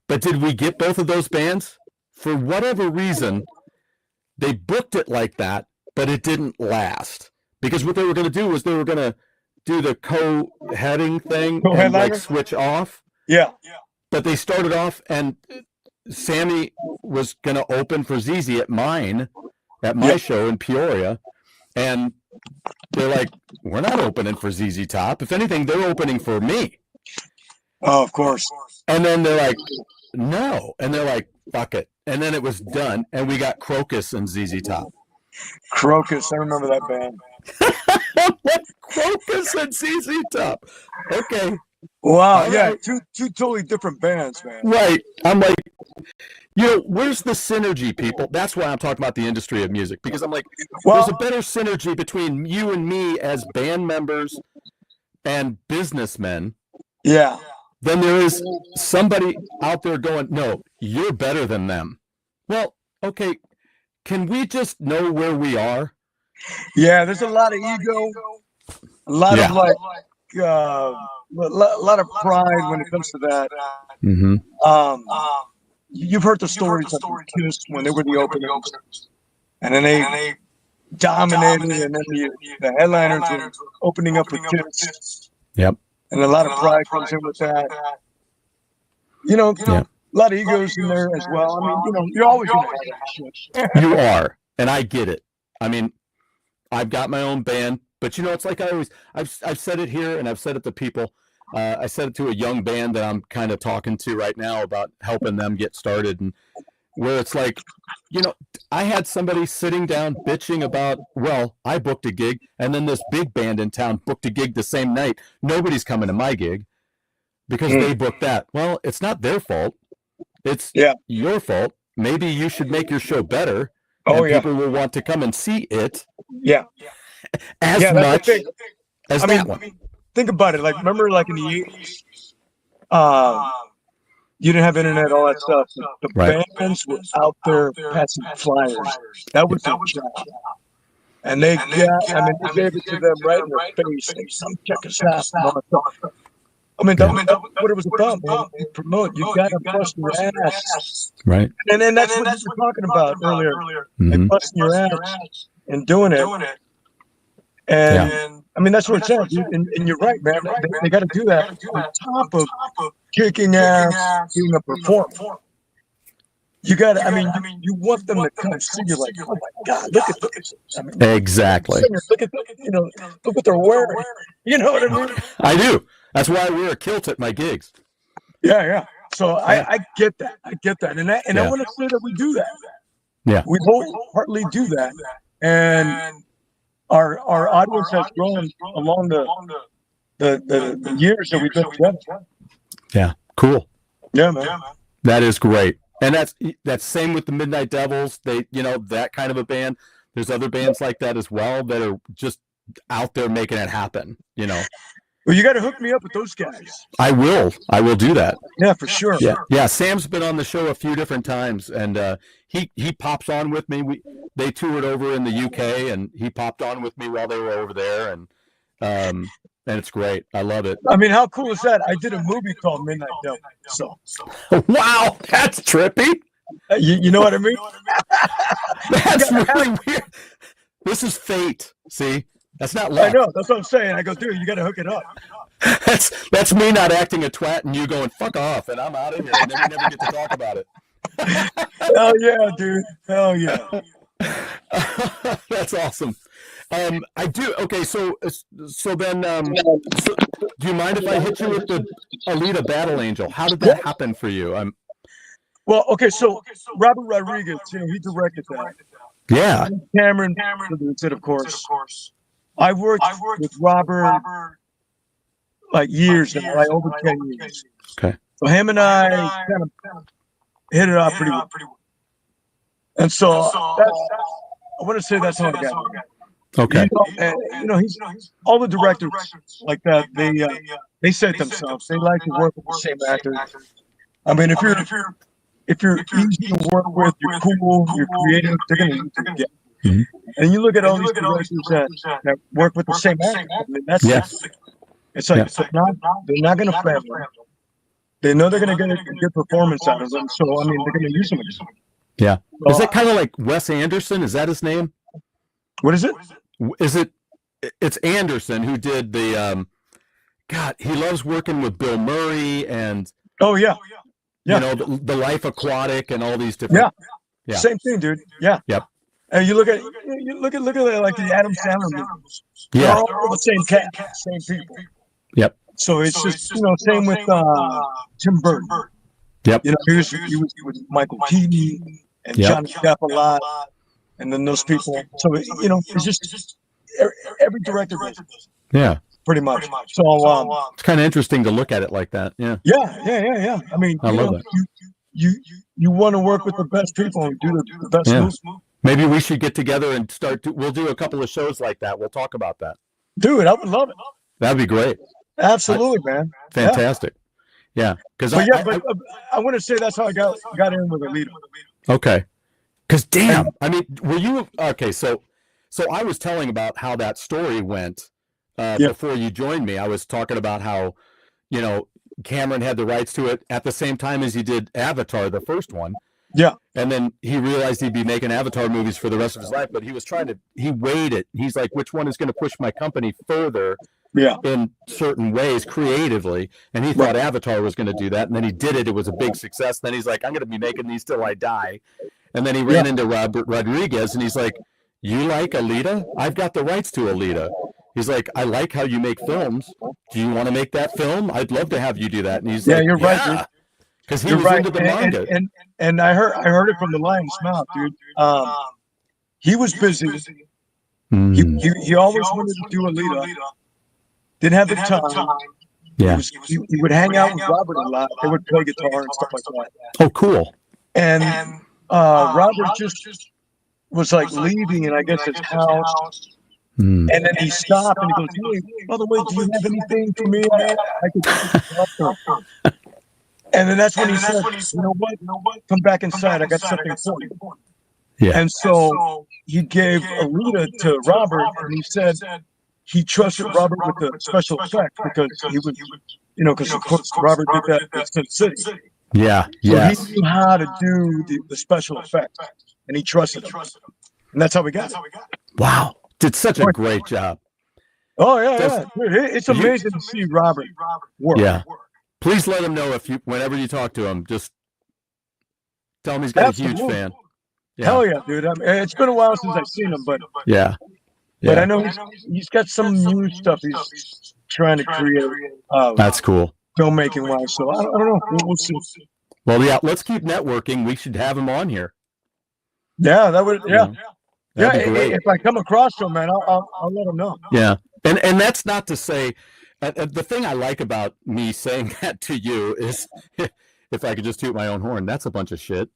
But did we get both of those bands? For whatever reason, they booked it like that, but it didn't last. Because what they were going to do was they were going to do the co-heading thing and like switch off. Yeah. But they started off, and Sammy was going to open for ZZ at my show in Peoria, and they're like, we're not opening for ZZ Top. If anything, they're opening for me. Oh, of course. And then they're like, no. And they're like, fuck it. And then it was done, and we got Crocus and ZZ Top. Crocus, I remember that band. Crocus and ZZ Top. Okay. Wow, All yeah, right. two totally different bands, man. Right. I'm like, where's the synergy, people? That's why I'm talking about the industry of music, because I'm like, there's a better synergy between you and me as band members and businessmen. Yeah. Than there is somebody out there going, no, you're better than them. Well, okay, can we just know where we are? Yeah, there's a lot of ego, a lot of a lot of pride when it comes to that. Mm-hmm. You've heard the stories of Kiss when they were the openers, and then they dominated, and then the headliners were opening up with Kiss. Yep. And a lot of pride comes in with that. A lot of egos in there as well. I mean, you're always going to have that shit. You are, and I get it. I mean, I've got my own band, but it's like I've said it here, and I've said it to people. I said it to a young band that I'm kind of talking to right now about helping them get started, and where it's like, I had somebody sitting down bitching about, well, I booked a gig, and then this big band in town booked a gig the same night. Nobody's coming to my gig because they booked that. Well, it's not their fault. It's your fault. Maybe you should make your show better, and people will want to come and see it. Yeah. As much as that one. Think about it. Like, remember, like in the 80s, you didn't have internet, all that stuff. The bands were out there passing flyers. That was their job. And they gave it to them right in their face. They come check us out. And all that stuff. I mean, that's what it was about, man. You promote. You got to bust your ass. Right. And then that's what you were talking about earlier. Mm-hmm. Like busting your ass and doing it. And I mean, that's what it's at. And you're right, man. They got to do that on top of kicking ass, being a performer. You got to, I mean, you want them to come see you like, oh my God, look at this. I mean, exactly. Look at look what they're wearing. You know what I mean? I do. That's why I wear a kilt at my gigs. Yeah. So I get that. And I want to say that we do that. Yeah. We wholeheartedly do that. And our audience has grown along the years that we've been together. Yeah. Cool. Yeah, man. That is great. And that's same with the Midnight Devils. They, that kind of a band. There's other bands like that as well that are just out there making it happen, you know. Well, you got to hook me up with those guys. I will do that. Yeah, for sure. Yeah. Sam's been on the show a few different times, and he pops on with me. They toured over in the UK, and he popped on with me while they were over there, and it's great. I love it. I mean, how cool is that? I did a movie called Midnight Devil. So wow, that's trippy. You know what I mean? That's really weird. This is fate. See, that's not luck. I know. That's what I'm saying. I go, dude, you got to hook it up. That's me not acting a twat and you going fuck off, and I'm out of here, and then we never get to talk about it. Hell yeah, dude. Hell yeah. That's awesome. I do. Okay, so then, do you mind if I hit you with the Alita Battle Angel? How did that happen for you? Well, okay, so Robert Rodriguez, he directed that. Yeah. Cameron produced it, of course. I worked with Robert like years now, like over 10 years. Okay. So him and I kind of hit it off pretty well. And so I want to say that's how I got it. Okay. He's all the directors like that. They said themselves they like to work with the same actors. I mean, if you're easy to work with, you're cool, you're creative, they're gonna get. Mm-hmm. And you look at all these directors that work with the same actors. I mean, that's it's like they're not gonna fail. They know they're gonna get a good performance out of them. So I mean, they're gonna use them. Yeah. Is that kind of like Wes Anderson? Is that his name? What is it? It's Anderson who did the God, he loves working with Bill Murray and you know, the Life Aquatic and all these different same thing, dude. Yep. And you look at like the Adam Sandler movies. Yeah. They're all the same cast, same people. Yep. So it's just same with Tim Burton. Yep. You know, he was with Michael Keaton and Johnny Depp a lot, and then those people. So it's just every director does it. Yeah. Pretty much. So it's kind of interesting to look at it like that. Yeah. Yeah. I mean, I love that. You want to work with the best people and do the best moves. Maybe we should get together and we'll do a couple of shows like that. We'll talk about that. Dude, I would love it. That'd be great. Absolutely, man. Fantastic. Yeah. Because I want to say that's how I got in with Alita. Okay. Because damn, I mean, were you okay? So I was telling about how that story went before you joined me. I was talking about how, Cameron had the rights to it at the same time as he did Avatar, the first one. Yeah. And then he realized he'd be making Avatar movies for the rest of his life, but he weighed it. He's like, which one is going to push my company further in certain ways creatively? And he thought Avatar was going to do that. And then he did it. It was a big success. Then he's like, I'm going to be making these till I die. And then he ran into Robert Rodriguez and he's like, you like Alita? I've got the rights to Alita. He's like, I like how you make films. Do you want to make that film? I'd love to have you do that. And he's like, you're right, because he was into the manga. And I heard it from the lion's mouth, dude. He was busy. He always wanted to do Alita. Didn't have the time. Yeah. He would hang out with Robert a lot. They would play guitar and stuff like that. Oh, cool. And Robert just was like leaving, and I guess his house. And then he stopped and he goes, hey, by the way, do you have anything for me? I could And then that's when he said, you know what? Come back inside. I got something for you. Yeah. And so he gave Alita to Robert, and he said he trusted Robert with the special effects because he was, because of course Robert did that in Sin City. Yeah. So he knew how to do the special effects, and he trusted him. And that's how we got it. Wow. Did such a great job. Oh, yeah. Dude, it's amazing to see Robert work. Yeah. Please let him know whenever you talk to him, just tell him he's got a huge fan. Yeah. Hell yeah, dude. It's been a while since I've seen him, but but I know he's got some new stuff he's trying to create. That's cool. Filmmaking wise, so I don't know. We'll see. Well, yeah, let's keep networking. We should have him on here. Yeah, that would. Yeah. If I come across him, man, I'll let him know. Yeah, and that's not to say. The thing I like about me saying that to you is, if I could just toot my own horn, that's a bunch of shit.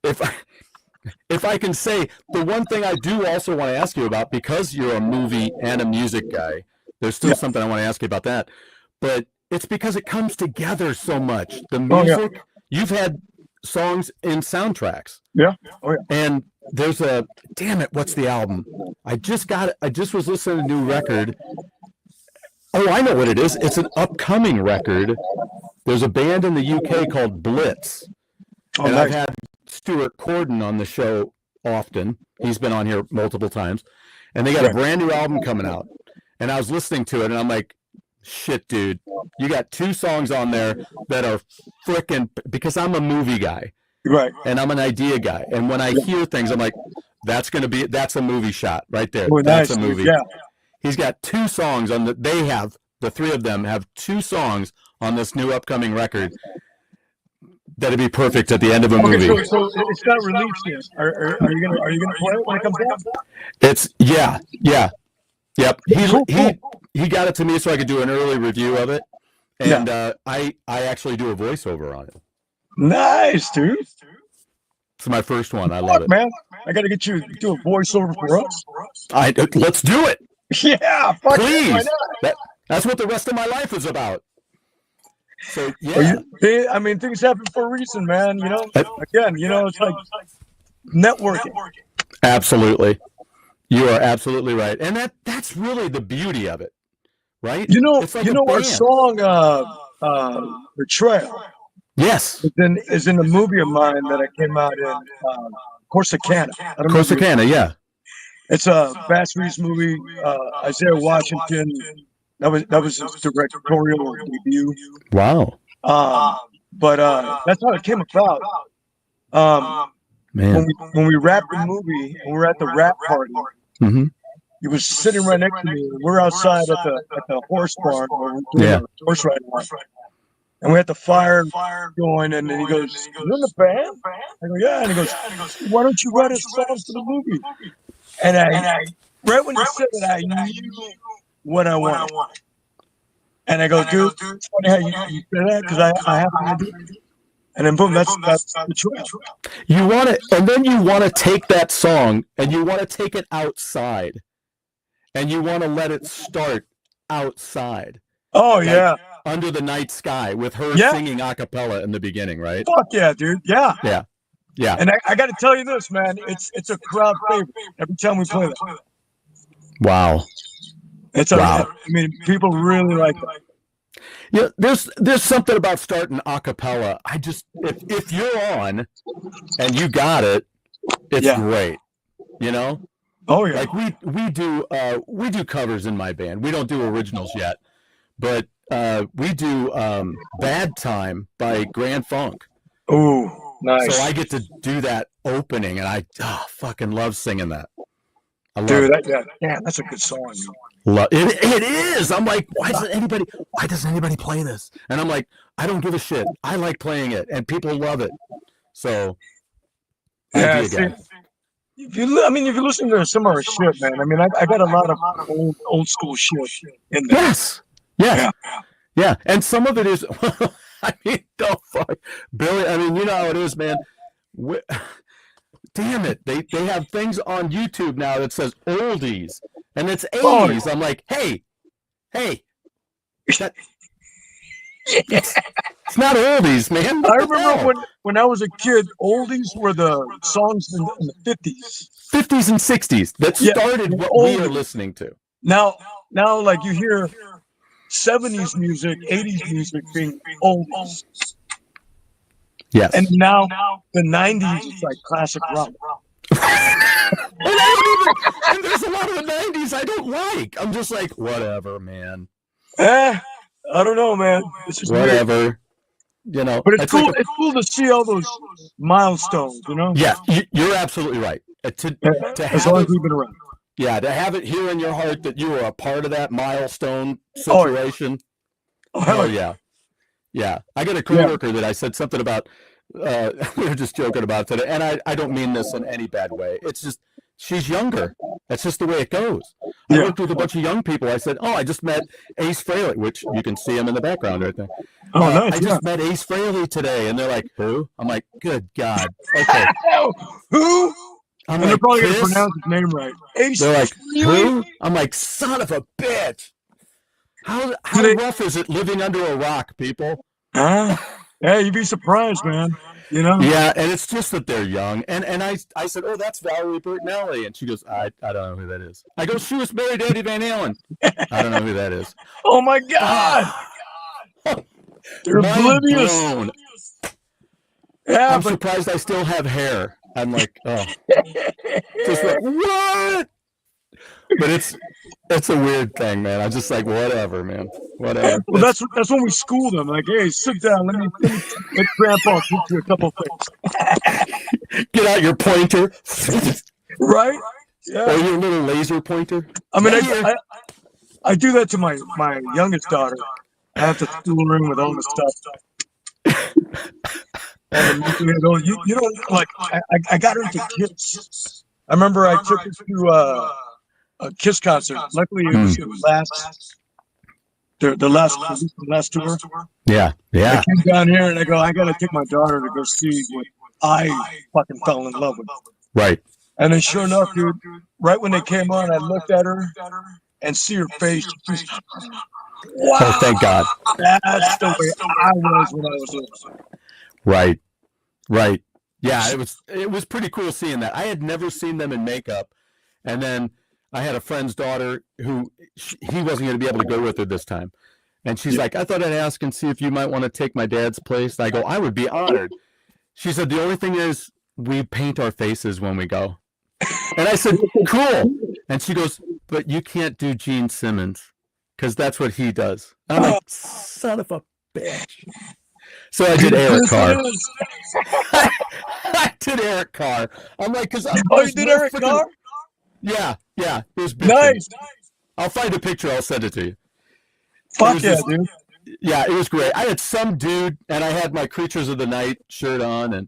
It's if I can say, the one thing I do also want to ask you about, because you're a movie and a music guy, there's still something I want to ask you about that. But it's because it comes together so much. The music, you've had songs in soundtracks. Yeah. Oh, yeah. And there's a, damn it, what's the album? I just was listening to a new record. Oh, I know what it is. It's an upcoming record. There's a band in the UK called Blitz. And I've had Stuart Corden on the show often. He's been on here multiple times. And they got a brand new album coming out. And I was listening to it, and I'm like, shit, dude. You got 2 songs on there that are freaking, because I'm a movie guy. Right. And I'm an idea guy. And when I hear things, I'm like, that's a movie shot right there. Oh, that's nice, a movie. Yeah. He's got 2 songs on the 3 of them have 2 songs on this new upcoming record that'd be perfect at the end of a movie. Okay, so it's not released yet. Are you gonna play it when it comes out? It's yep. He got it to me so I could do an early review of it, and I actually do a voiceover on it. Nice, dude. It's my first one. I love it, man. I got to get you to do a voiceover for us. Let's do it. Yeah, please. That's what the rest of my life is about. So yeah, I mean, things happen for a reason, man. You know, again, it's like networking. Absolutely, you are absolutely right, and that's really the beauty of it, right? It's like our song, "Betrayal." Yes, is in a movie of mine that I came out in Corsicana. Corsicana, yeah. It's a Bass Reeves movie. Isaiah Washington. That was his directorial debut. Wow. But that's how it came about. Man, when we wrapped the movie and we're at the wrap party, he was sitting right next to me. We're outside at the horse barn where we're doing a horse riding. And we had the fire going, and then he goes, "You in the band?" I go, "Yeah." And he goes, "Why don't you write a song for the movie?" And I right when he said it, I knew what I wanted. And I go, "Dude, it's funny how you say that, because I have an idea." And then boom, that's the choice. You want it, and then you want to take that song and you want to take it outside, and you want to let it start outside. Oh, yeah. Under the night sky with her singing a cappella in the beginning, right? Fuck yeah, dude. Yeah. Yeah. Yeah. And I got to tell you this, man. It's a crowd favorite every time we play that. Wow. I mean, people really like it. Yeah, there's something about starting a cappella. I just, if you're on and you got it, it's great. You know? Oh yeah. Like we do covers in my band. We don't do originals yet, but we do Bad Time by Grand Funk. Ooh, nice. So I get to do that opening, and I fucking love singing that. I love it. That's a good song. It is. I'm like, why doesn't anybody play this? And I'm like, I don't give a shit. I like playing it, and people love it. So if you listen to some of our shit, man, I mean, I got a lot of old school shit in there. Yes. Yeah. And some of it is, I mean, don't fuck. Billy, I mean, you know how it is, man. Damn it. They have things on YouTube now that says oldies, and it's 80s. I'm like, hey. It's not oldies, man. I remember when I was a kid, oldies were the songs in the 50s. 50s and 60s that started what we are listening to. Now, like you hear 70s music, 80s music being oldies. Yes. And now the 90s is like classic rock. and there's a lot of the 90s I don't like. I'm just like, whatever, man. I don't know, man. It's just whatever. Weird. You know, but it's cool. It's cool to see all those milestones. You know. Yeah, you're absolutely right. To as long as we've been around. Yeah, to have it here in your heart that you were a part of that milestone situation. Oh yeah. Yeah. I got a coworker that I said something about. We were just joking about today, and I don't mean this in any bad way. It's just she's younger. That's just the way it goes. I worked with a bunch of young people. I said, I just met Ace Frehley, which you can see him in the background right there. Oh, nice. I just met Ace Frehley today, and they're like, who? I'm like, good God. Okay. Who? I'm And they're like, probably going to Kiss? pronounce his name right. Ace They're like, Frehley? who? I'm like, son of a bitch. How they- rough is it living under a rock, people? Huh? Hey, you'd be surprised, man. You know? Yeah, and it's just that they're young. And I said, oh, that's Valerie Bertinelli. And she goes, I don't know who that is. I go, she was married to Eddie Van Halen. I don't know who that is. Oh, my God. You're Mind oblivious. blown. Yeah, I'm but surprised I still have hair. I'm like, oh. Just like, what? But it's a weird thing, man. I'm just like, whatever, man. Whatever. well, that's when we school them. Like, hey, sit down. Let Grandpa teach you a couple things. Get out your pointer. Right? Or Yeah. your little laser pointer. I mean, I do that to my youngest daughter. I have to school her in with all the stuff. And you don't like. I got her into Kiss. I remember I took her to a Kiss concert. Luckily, it was the last tour. Yeah, yeah. I came down here and I go, I got to take my daughter to go see what I fucking fell in love with. Right. And then, sure enough, dude, right when they came on, I looked at her and see her face. She's, wow, Oh, thank God. that's the way I was when I was little. Right. Right. Yeah, it was pretty cool seeing that. I had never seen them in makeup. And then I had a friend's daughter who he wasn't going to be able to go with her this time. And she's like, I thought I'd ask and see if you might want to take my dad's place. And I go, I would be honored. She said, the only thing is we paint our faces when we go. And I said, cool. And she goes, but you can't do Gene Simmons because that's what he does. I'm like, son of a bitch. So I did Eric Carr. I did Eric Carr. I'm like, because you did Eric Carr? Yeah, it was Nice. I'll find a picture. I'll send it to you. Fuck yeah, dude. Yeah, it was great. I had some dude, and I had my Creatures of the Night shirt on,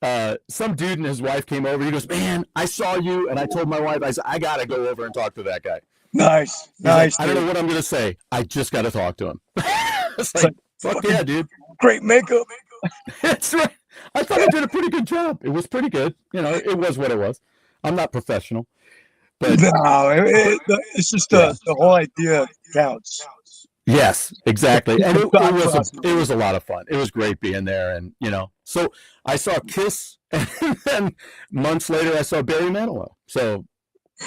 and some dude and his wife came over. He goes, man, I saw you, and I told my wife, I said, I got to go over and talk to that guy. Nice. He's like, Nice. I don't know what I'm going to say. I just got to talk to him. It's like, fuck yeah, dude. Great makeup. That's right. I thought I did a pretty good job. It was pretty good. You know, it was what it was. I'm not professional. But No, it's just the whole idea counts. yes, exactly. And it Thought was a lot of fun. It was great being there. And, you know, so I saw Kiss, and then months later I saw Barry Manilow. So,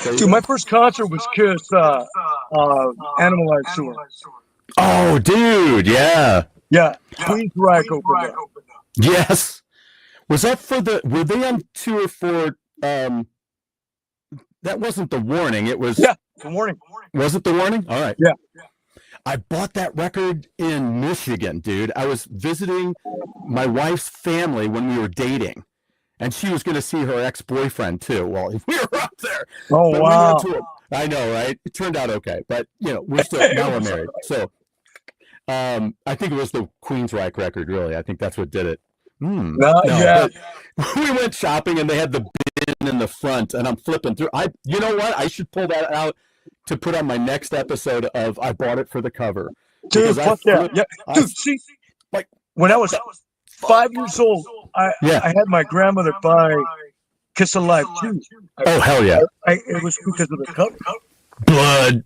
Dude, my first concert was Kiss, Animalize Tour. oh, dude, yeah. Yeah, Queensryche opened up. Yes. Was that were they on tour for, that wasn't The Warning. It was, Yeah, good morning. was it The Warning? All right. Yeah. I bought that record in Michigan, dude. I was visiting my wife's family when we were dating, and she was going to see her ex-boyfriend too. Well, we were up there. Oh, But wow. we went to I know, right? It turned out okay, but you know, now we're married. So, I think it was the Queensryche record. Really, I think that's what did it. Yeah. but we went shopping and they had the bin in the front, and I'm flipping through. You know what? I should pull that out to put on my next episode of I bought it for the cover. Dude, Because I fuck yeah. flip- Yeah. Dude, see, like when I was 5 years old, I had my grandmother buy Kiss Alive too. Oh hell yeah! It was because of the cover. Blood.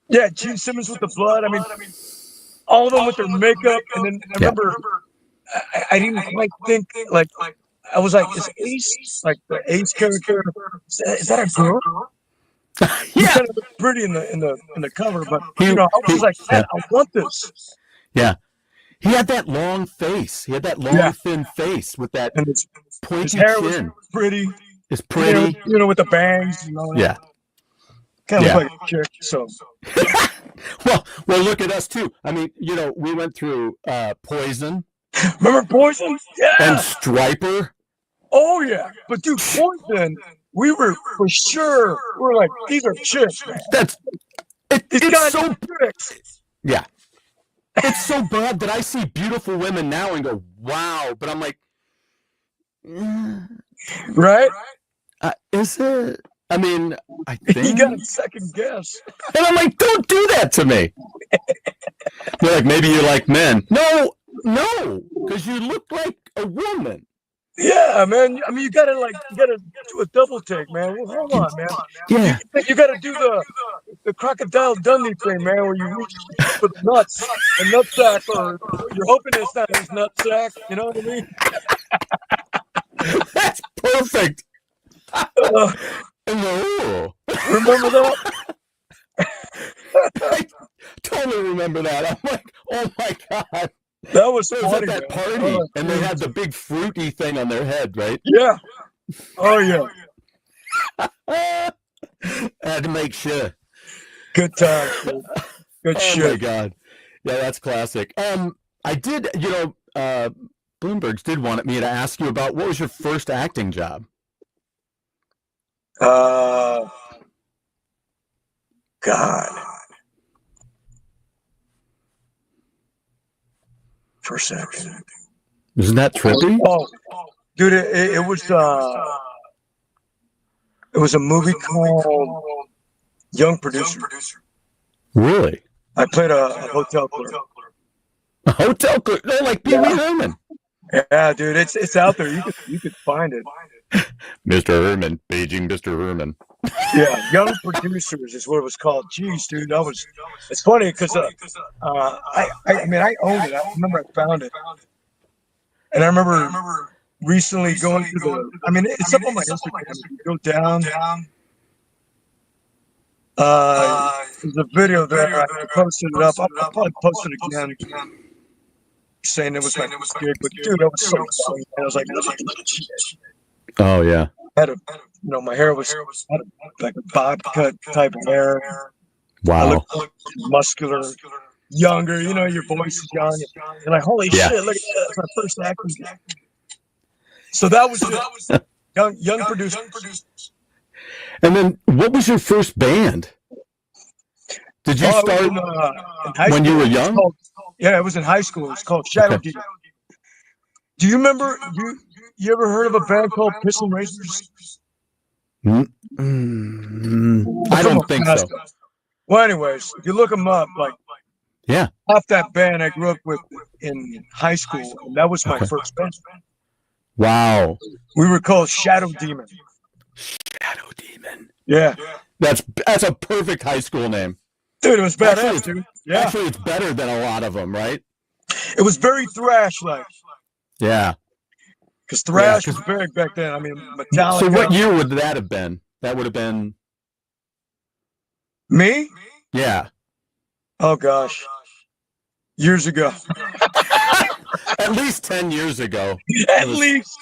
Yeah, Gene Simmons with the blood. I mean, all of them with their makeup. And then I remember I didn't quite think, like, I was like, is Ace, like the Ace character, is that a girl? He kind of looked pretty in the cover, but you know, I was like, man, I want this. Yeah. He had that long face. He had that long, thin face with that And his pointy hair chin. was pretty. It's pretty. You know, with the bangs. You know, Yeah. Kind of Yeah. like a chick. So Well, look at us too. I mean, you know, we went through Poison remember Poison? Yeah. and Striper. Oh yeah. But dude, Poison, we were for sure. We're like, these are chicks, man. These It's guys so are chicks. yeah. It's so bad that I see beautiful women now and go, wow. But I'm like, Right? is it? I mean, I You think. got to second guess. And I'm like, don't do that to me. They're like, maybe you like men. No, because you look like a woman. Yeah, man. I mean, you gotta do a double take, man. Well, hold on, man. Yeah. You gotta do the crocodile Dundee thing, man, where you reach for the nuts, the nutsack, or you're hoping it's not his nutsack. You know what I mean? That's perfect. Uh, Ooh. remember that? I totally remember that. I'm like, oh my God. That was So it was funny, at that man. party, Oh, and they had the big fruity thing on their head, right? yeah. Oh yeah. Had to make sure. Good time. Dude. Good Oh shit. my God. Yeah, that's classic. I did, Bloomberg's did want me to ask you about what was your first acting job? God. For a second. Isn't that trippy? Oh, dude, it was a movie called Young Producer. Really? I played a hotel clerk. A hotel clerk? No, like Pee Wee Herman. Yeah, dude, it's out there. You could find it. Mr. Herman, paging Mr. Herman. Yeah, Young Producers is what it was called. Jeez, dude, it's funny because I mean I owned it. I remember I found it, and I remember recently going to it's up on my Instagram. If you go down, there's a video there. I posted it up. I'll probably post it again, saying it was my gig. But dude, that was so funny. I was like, Oh yeah. I had my hair was like a bob cut type of hair. Wow. I looked muscular, younger. Your voice is young. You're like, holy shit! Look at that. That's my first acting gig. So that was it. Young producers. And then, what was your first band? Did you start in high when school. you were young? Yeah, it was in high school. It was called Shadow Deep. Do you remember? You ever heard of a band called Pistol Razors? I don't think so. Well, anyways, if you look them up, Yeah. half that band I grew up with in high school, and that was my first band. Wow. We were called Shadow Demon. Shadow Demon. Yeah. That's a perfect high school name. Dude, it was badass, dude. Yeah. Actually, it's better than a lot of them, right? It was very thrash-like. Yeah. Because thrash was big back then. I mean, Metallica. So what year would that have been? That would have been... Me? Yeah. Oh, gosh. Years ago. At least 10 years ago. At least.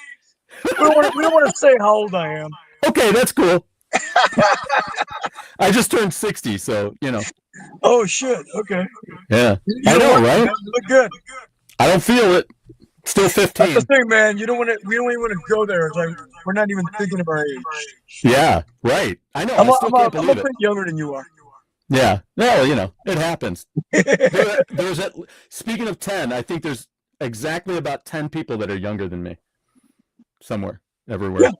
We don't want to say how old I am. Okay, that's cool. I just turned 60, so, Oh, shit. Okay. Yeah. I know, right? You look good. I don't feel it. Still 15. That's the thing, man. We don't even want to go there. It's like we're not even thinking of our age. Yeah, right. I know. I'm I still can't a believe bit it. younger than you are. Yeah. Well, it happens. Speaking of 10, I think there's exactly about 10 people that are younger than me. Somewhere. Everywhere. Yeah.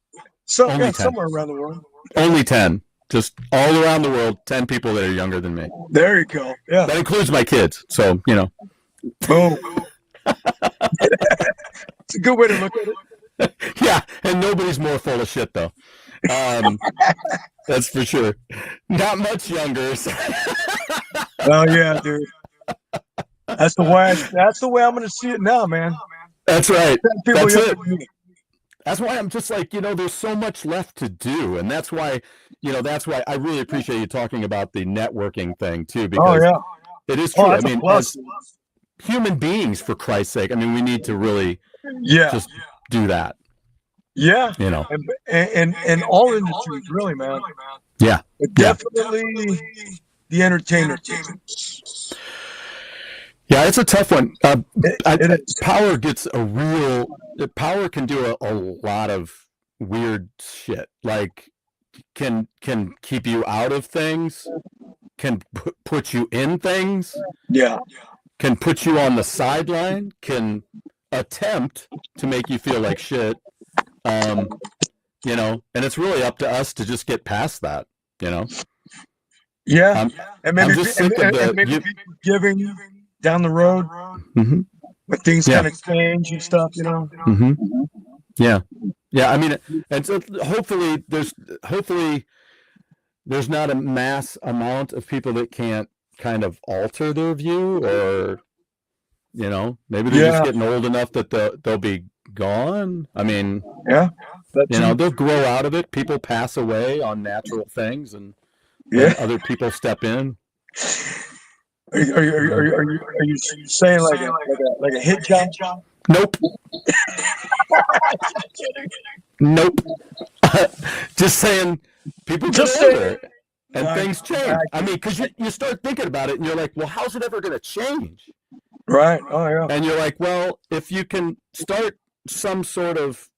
Only 10. Somewhere around the world. Only 10. Just all around the world, 10 people that are younger than me. There you go. Yeah. That includes my kids. So, Boom. It's a good way to look at it. Yeah, and nobody's more full of shit, though. That's for sure. Not much younger. Oh yeah, dude. That's the way I'm gonna see it now, man. That's right. That's it. Me. That's why I'm just like, there's so much left to do, and that's why I really appreciate you talking about the networking thing too, because it is true. I mean, as human beings, for Christ's sake, I mean, we need to really just do that. Yeah. And all industries, really, man. Yeah. But definitely the entertainment. Yeah, it's a tough one. Power can do a lot of weird shit. Like, can keep you out of things, can put you in things. Yeah. Can put you on the sideline, can attempt to make you feel like shit. And it's really up to us to just get past that, Yeah. And maybe giving down the road when things kind of change and stuff, Mm-hmm. Yeah. I mean, and so hopefully there's not a mass amount of people that can't kind of alter their view, or maybe they're just getting old enough that they'll be gone. I mean, they'll grow out of it. People pass away on natural things, and other people step in. Are you saying like a hit job? Nope. Nope. Just saying, people get older and things change. I mean, because you start thinking about it, and you're like, well, how's it ever going to change? Right. Oh, yeah. And you're like, well, if you can start some sort of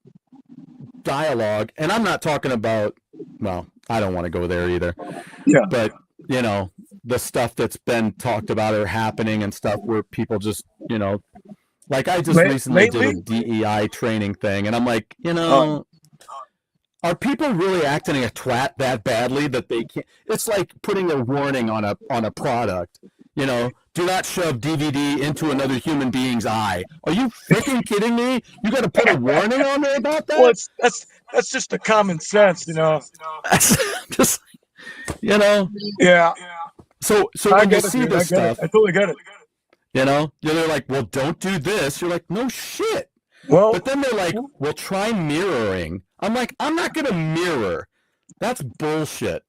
dialogue, and I'm not talking about, well, I don't want to go there either. Yeah. But, the stuff that's been talked about or happening and stuff where people just, like I just recently did a DEI training thing, and I'm like, are people really acting a twat that badly that they can't? It's like putting a warning on a product. Do not shove DVD into another human being's eye. Are you freaking kidding me? You got to put a warning on there about that? Well, that's just the common sense, That's just, Yeah. So when you see this stuff, I totally get it. They're like, well, don't do this. You're like, no shit. Well, but then they're like, well, try mirroring. I'm like, I'm not gonna mirror. That's bullshit.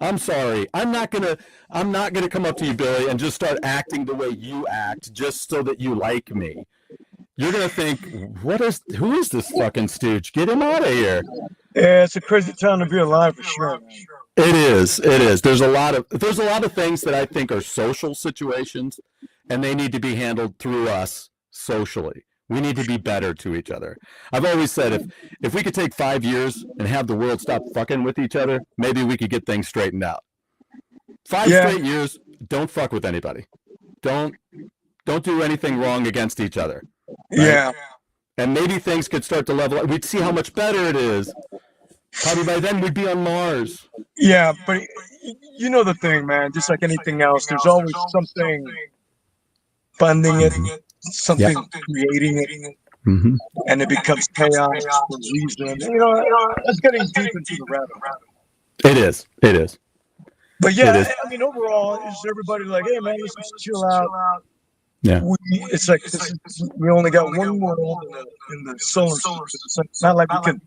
I'm sorry. I'm not gonna come up to you, Billy, and just start acting the way you act just so that you like me. You're gonna think, who is this fucking stooge? Get him out of here. Yeah, it's a crazy time to be alive for sure. It is. There's a lot of things that I think are social situations, and they need to be handled through us socially. We need to be better to each other. I've always said if we could take 5 years and have the world stop fucking with each other, maybe we could get things straightened out. 5 straight years, don't fuck with anybody. Don't do anything wrong against each other. Right? Yeah. And maybe things could start to level up. We'd see how much better it is. Probably by then we'd be on Mars. Yeah, but you know the thing, man. Just like anything else, there's always something funding it, something creating it, and it becomes chaos for a reason. That's getting deep into the rabbit hole. It is. But yeah, I mean, overall, is everybody like, hey, man, let's just chill out. Yeah. It's like we only got one world in the solar system. It's not like we can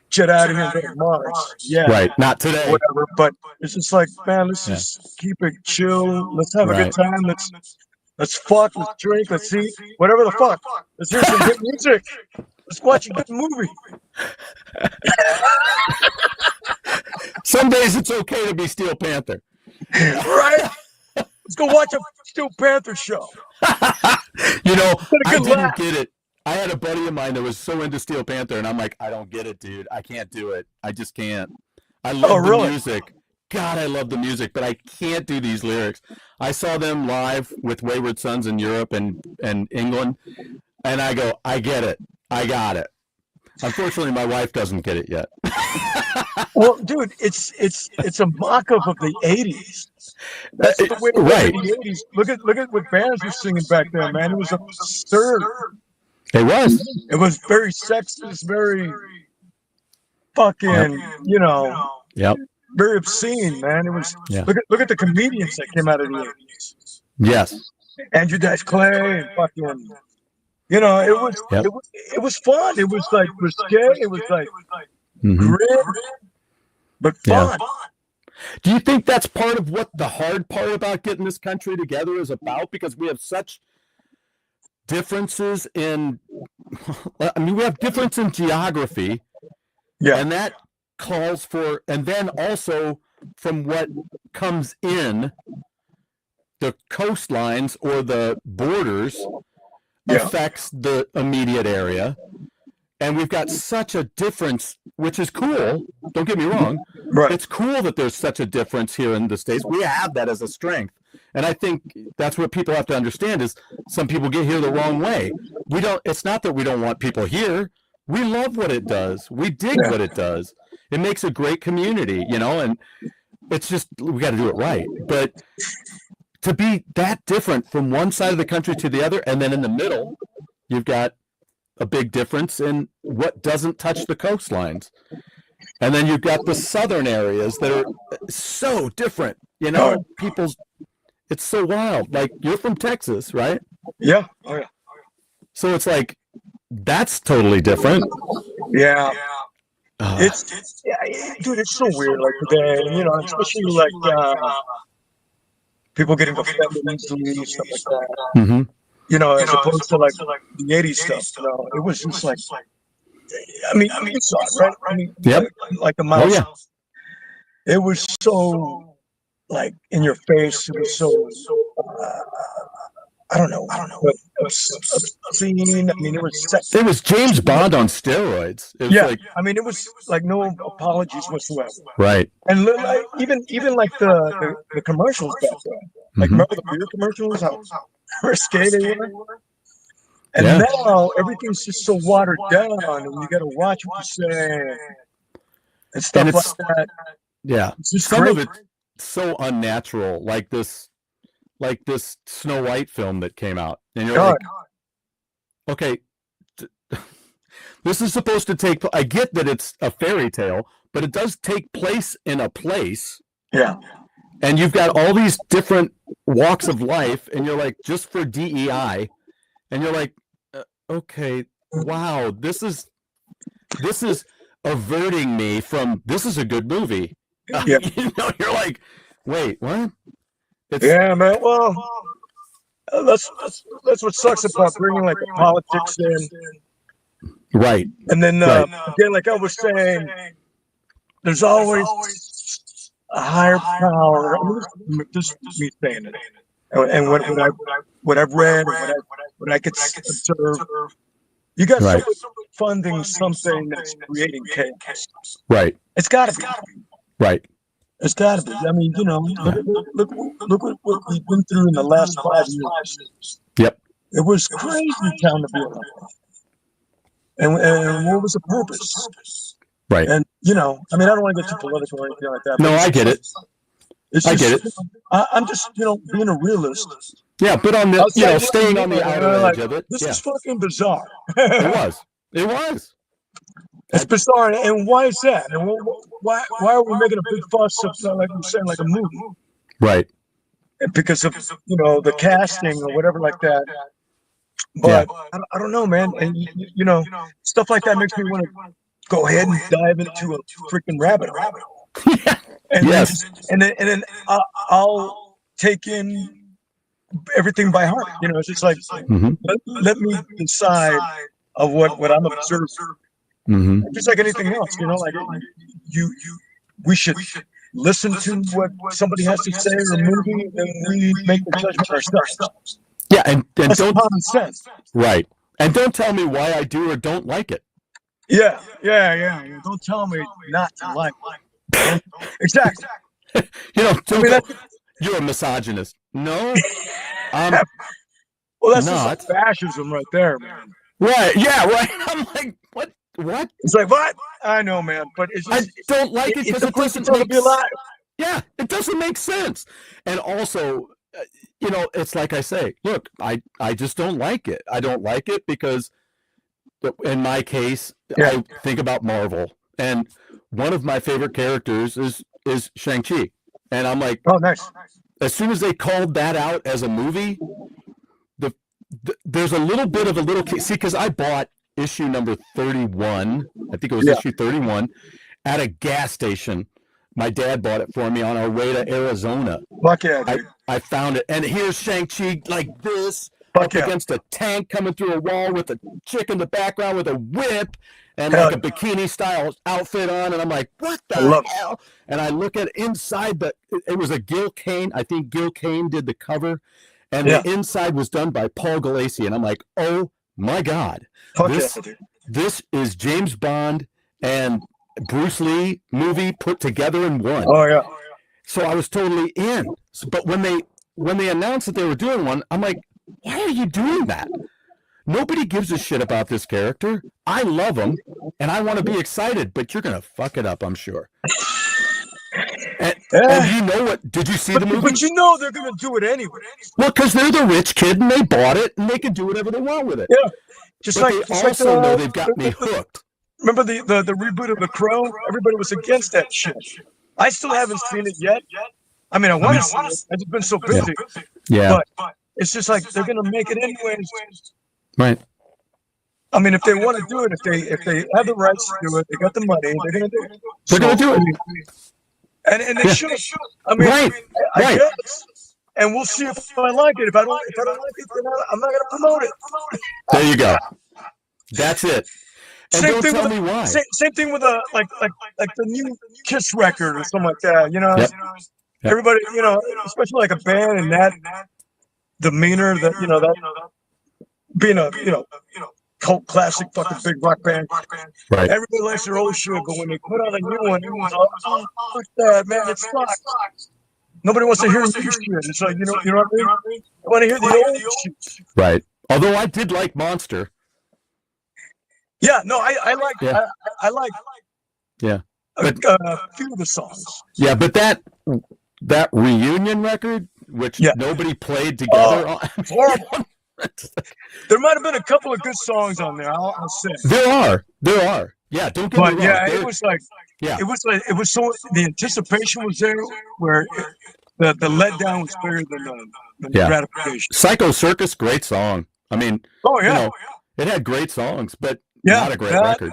jet out of here and go to Mars. Yeah. Right. Not today. Whatever. But it's just like, man, let's just keep it chill. Let's have a good time. Let's fuck. Let's drink. Let's eat. Whatever the fuck. Let's hear some good music. Let's watch a good movie. Some days it's okay to be Steel Panther. Right? Let's go watch a Steel Panther show. I didn't get it. I had a buddy of mine that was so into Steel Panther, and I'm like, I don't get it, dude. I can't do it. I just can't. I love the music. God, I love the music, but I can't do these lyrics. I saw them live with Wayward Sons in Europe and England, and I go, I get it. I got it. Unfortunately, my wife doesn't get it yet. Well, dude, it's a mock-up of the 80s. That's the way right. The 80s. Look at what bands were singing back then, man. It was absurd. It was. It was very sexist, very fucking, Yep. very obscene, man. It was. Yeah. Look at the comedians that came out of the 80s. Yes. Andrew Dice Clay and fucking. It was fun. It was like risque. It was like grit, but fun. Yeah. Do you think that's part of what the hard part about getting this country together is about? Because we have such differences we have difference in geography. Yeah. And that calls for, and then also from what comes in the coastlines or the borders affects the immediate area. And we've got such a difference, which is cool. Don't get me wrong. Right. It's cool that there's such a difference here in the States. We have that as a strength. And I think that's what people have to understand is some people get here the wrong way. It's not that we don't want people here. We love what it does. We dig what it does. It makes a great community, and it's just, we got to do it right. But to be that different from one side of the country to the other, and then in the middle, you've got a big difference in what doesn't touch the coastlines. And then you've got the southern areas that are so different. You know, it's so wild. Like, you're from Texas, right? Yeah. Oh, yeah. So it's like, that's totally different. Yeah. It's dude, it's so weird. Like today, you know, especially like people getting offended easily, stuff like that. Mm-hmm. You know, as opposed to like the '80s stuff. You know, it was just like, I mean, you saw it, right? I mean, like the mouse. Oh, yeah. It was so like in your face. It was so. I don't know. Obscene. I mean, it was sexy. It was James Bond on steroids. It was like, I mean, it was like no apologies whatsoever. right. And like, even like the commercials back then. Like, remember the beer commercials? How risque they were. And now everything's just so watered down, and you got to watch what you say and stuff like that. Yeah, some of it so unnatural, like this Snow White film that came out, and you're like, okay, this is supposed to take. I get that it's a fairy tale, but it does take place in a place. Yeah, and you've got all these different walks of life, and you're like, just for DEI, and you're like, okay, wow, this is averting me from. This is a good movie. Yeah. You know, you're like, wait, what? Yeah, man. Well, that's what sucks about bringing like the politics in, right? And then again, like I was saying, there's always a higher power. I mean, this is me saying it, and what I've read, and what I could observe, you got someone funding something that's creating chaos. Right. It's got to be. Right. It's got to be. I mean, you know, look what we've been through in the last 5 years. Yep. It was crazy time to be alive. And what was the purpose? Right. And, you know, I mean, I don't want to get too political or anything like that. No, I get it. I get it. I'm just, you know, being a realist. Yeah, but on the, you know, staying on the outer edge of it. This is fucking bizarre. It was. It was. It's bizarre, and why is that? And why are we making a big fuss of, like you're saying, like a movie? Right. Because of, you know, the casting or whatever like that. But I don't know, man. And you know, stuff like that makes me want to go ahead and dive into a freaking rabbit hole. And then I'll take in everything by heart. You know, it's just like let me decide of what I'm observing. Just like anything else, you know, like we should listen to what somebody has to say in a movie, and we make the judgment ourselves. Yeah, and that's don't common sense. Right. And don't tell me why I do or don't like it. Yeah. Don't tell me not to like it. Exactly. You know, you're a misogynist. No, well, that's not. just like fascism right there, man. Right. Yeah. Right. I'm like, what? What? It's like, what? I know, man, but it's just, I don't like it because it doesn't make be alive. Yeah, it doesn't make sense. And also, you know, it's like I say, look, I just don't like it. I don't like it because, in my case, I think about Marvel, and one of my favorite characters is Shang-Chi, and I'm like, oh, nice. As soon as they called that out as a movie, there's a little bit of see, because I bought issue number 31, I think it was issue 31, at a gas station. My dad bought it for me on our way to Arizona. Fuck yeah, dude. I found it, and here's Shang-Chi like this, against a tank coming through a wall with a chick in the background with a whip and like a bikini style outfit on, and I'm like, what the hell? And I look at inside it was a Gil Kane. I think Gil Kane did the cover, and the inside was done by Paul Galassi, and I'm like, oh my God, this is James Bond and Bruce Lee movie put together in one. Oh yeah. So I was totally in. But when they announced that they were doing one, I'm like, why are you doing that? Nobody gives a shit about this character. I love him, and I want to be excited, but you're gonna fuck it up, I'm sure. And you know what? Did you see the movie? But you know they're gonna do it anyway. Well, because they're the rich kid, and they bought it, and they can do whatever they want with it. Yeah. Just But like, they just also like know they've got me hooked. remember the reboot of The Crow? Everybody was against that shit. I still haven't seen it yet. I mean, I want to see it. I've just been so busy. Yeah. But it's just like they're gonna make it anyways. Right. I mean, if they want to do it, if they have the rights to do it, they got the money, they're gonna do it. They're gonna do it. And they should. I mean, Right. I guess. And we'll see if I like it. If I don't like it, then I'm not gonna promote it. There you go. That's it. And Same don't thing tell with me why. Same thing with like the new Kiss record or something like that. You know, Yep. everybody, you know, especially like a band and that demeanor, that you know, that being a cult classic fucking big rock band. Right. Everybody likes their old shit, but when they put out a new one, everyone's like, oh, fuck that, man, it sucks. Nobody wants to hear new shit. It's like, you know what I mean? I want to hear the old shit. Right. Although I did like Monster. Yeah, no, I like, Yeah. I like Yeah. a few of the songs. Yeah, but that reunion record, which nobody played together on. Horrible. There might have been a couple of good songs on there. I'll say There are. Yeah, don't get me wrong. Yeah, it was like, it was so, the anticipation was there where the letdown was bigger than the gratification. Psycho Circus, great song. I mean, it had great songs, but not a great record.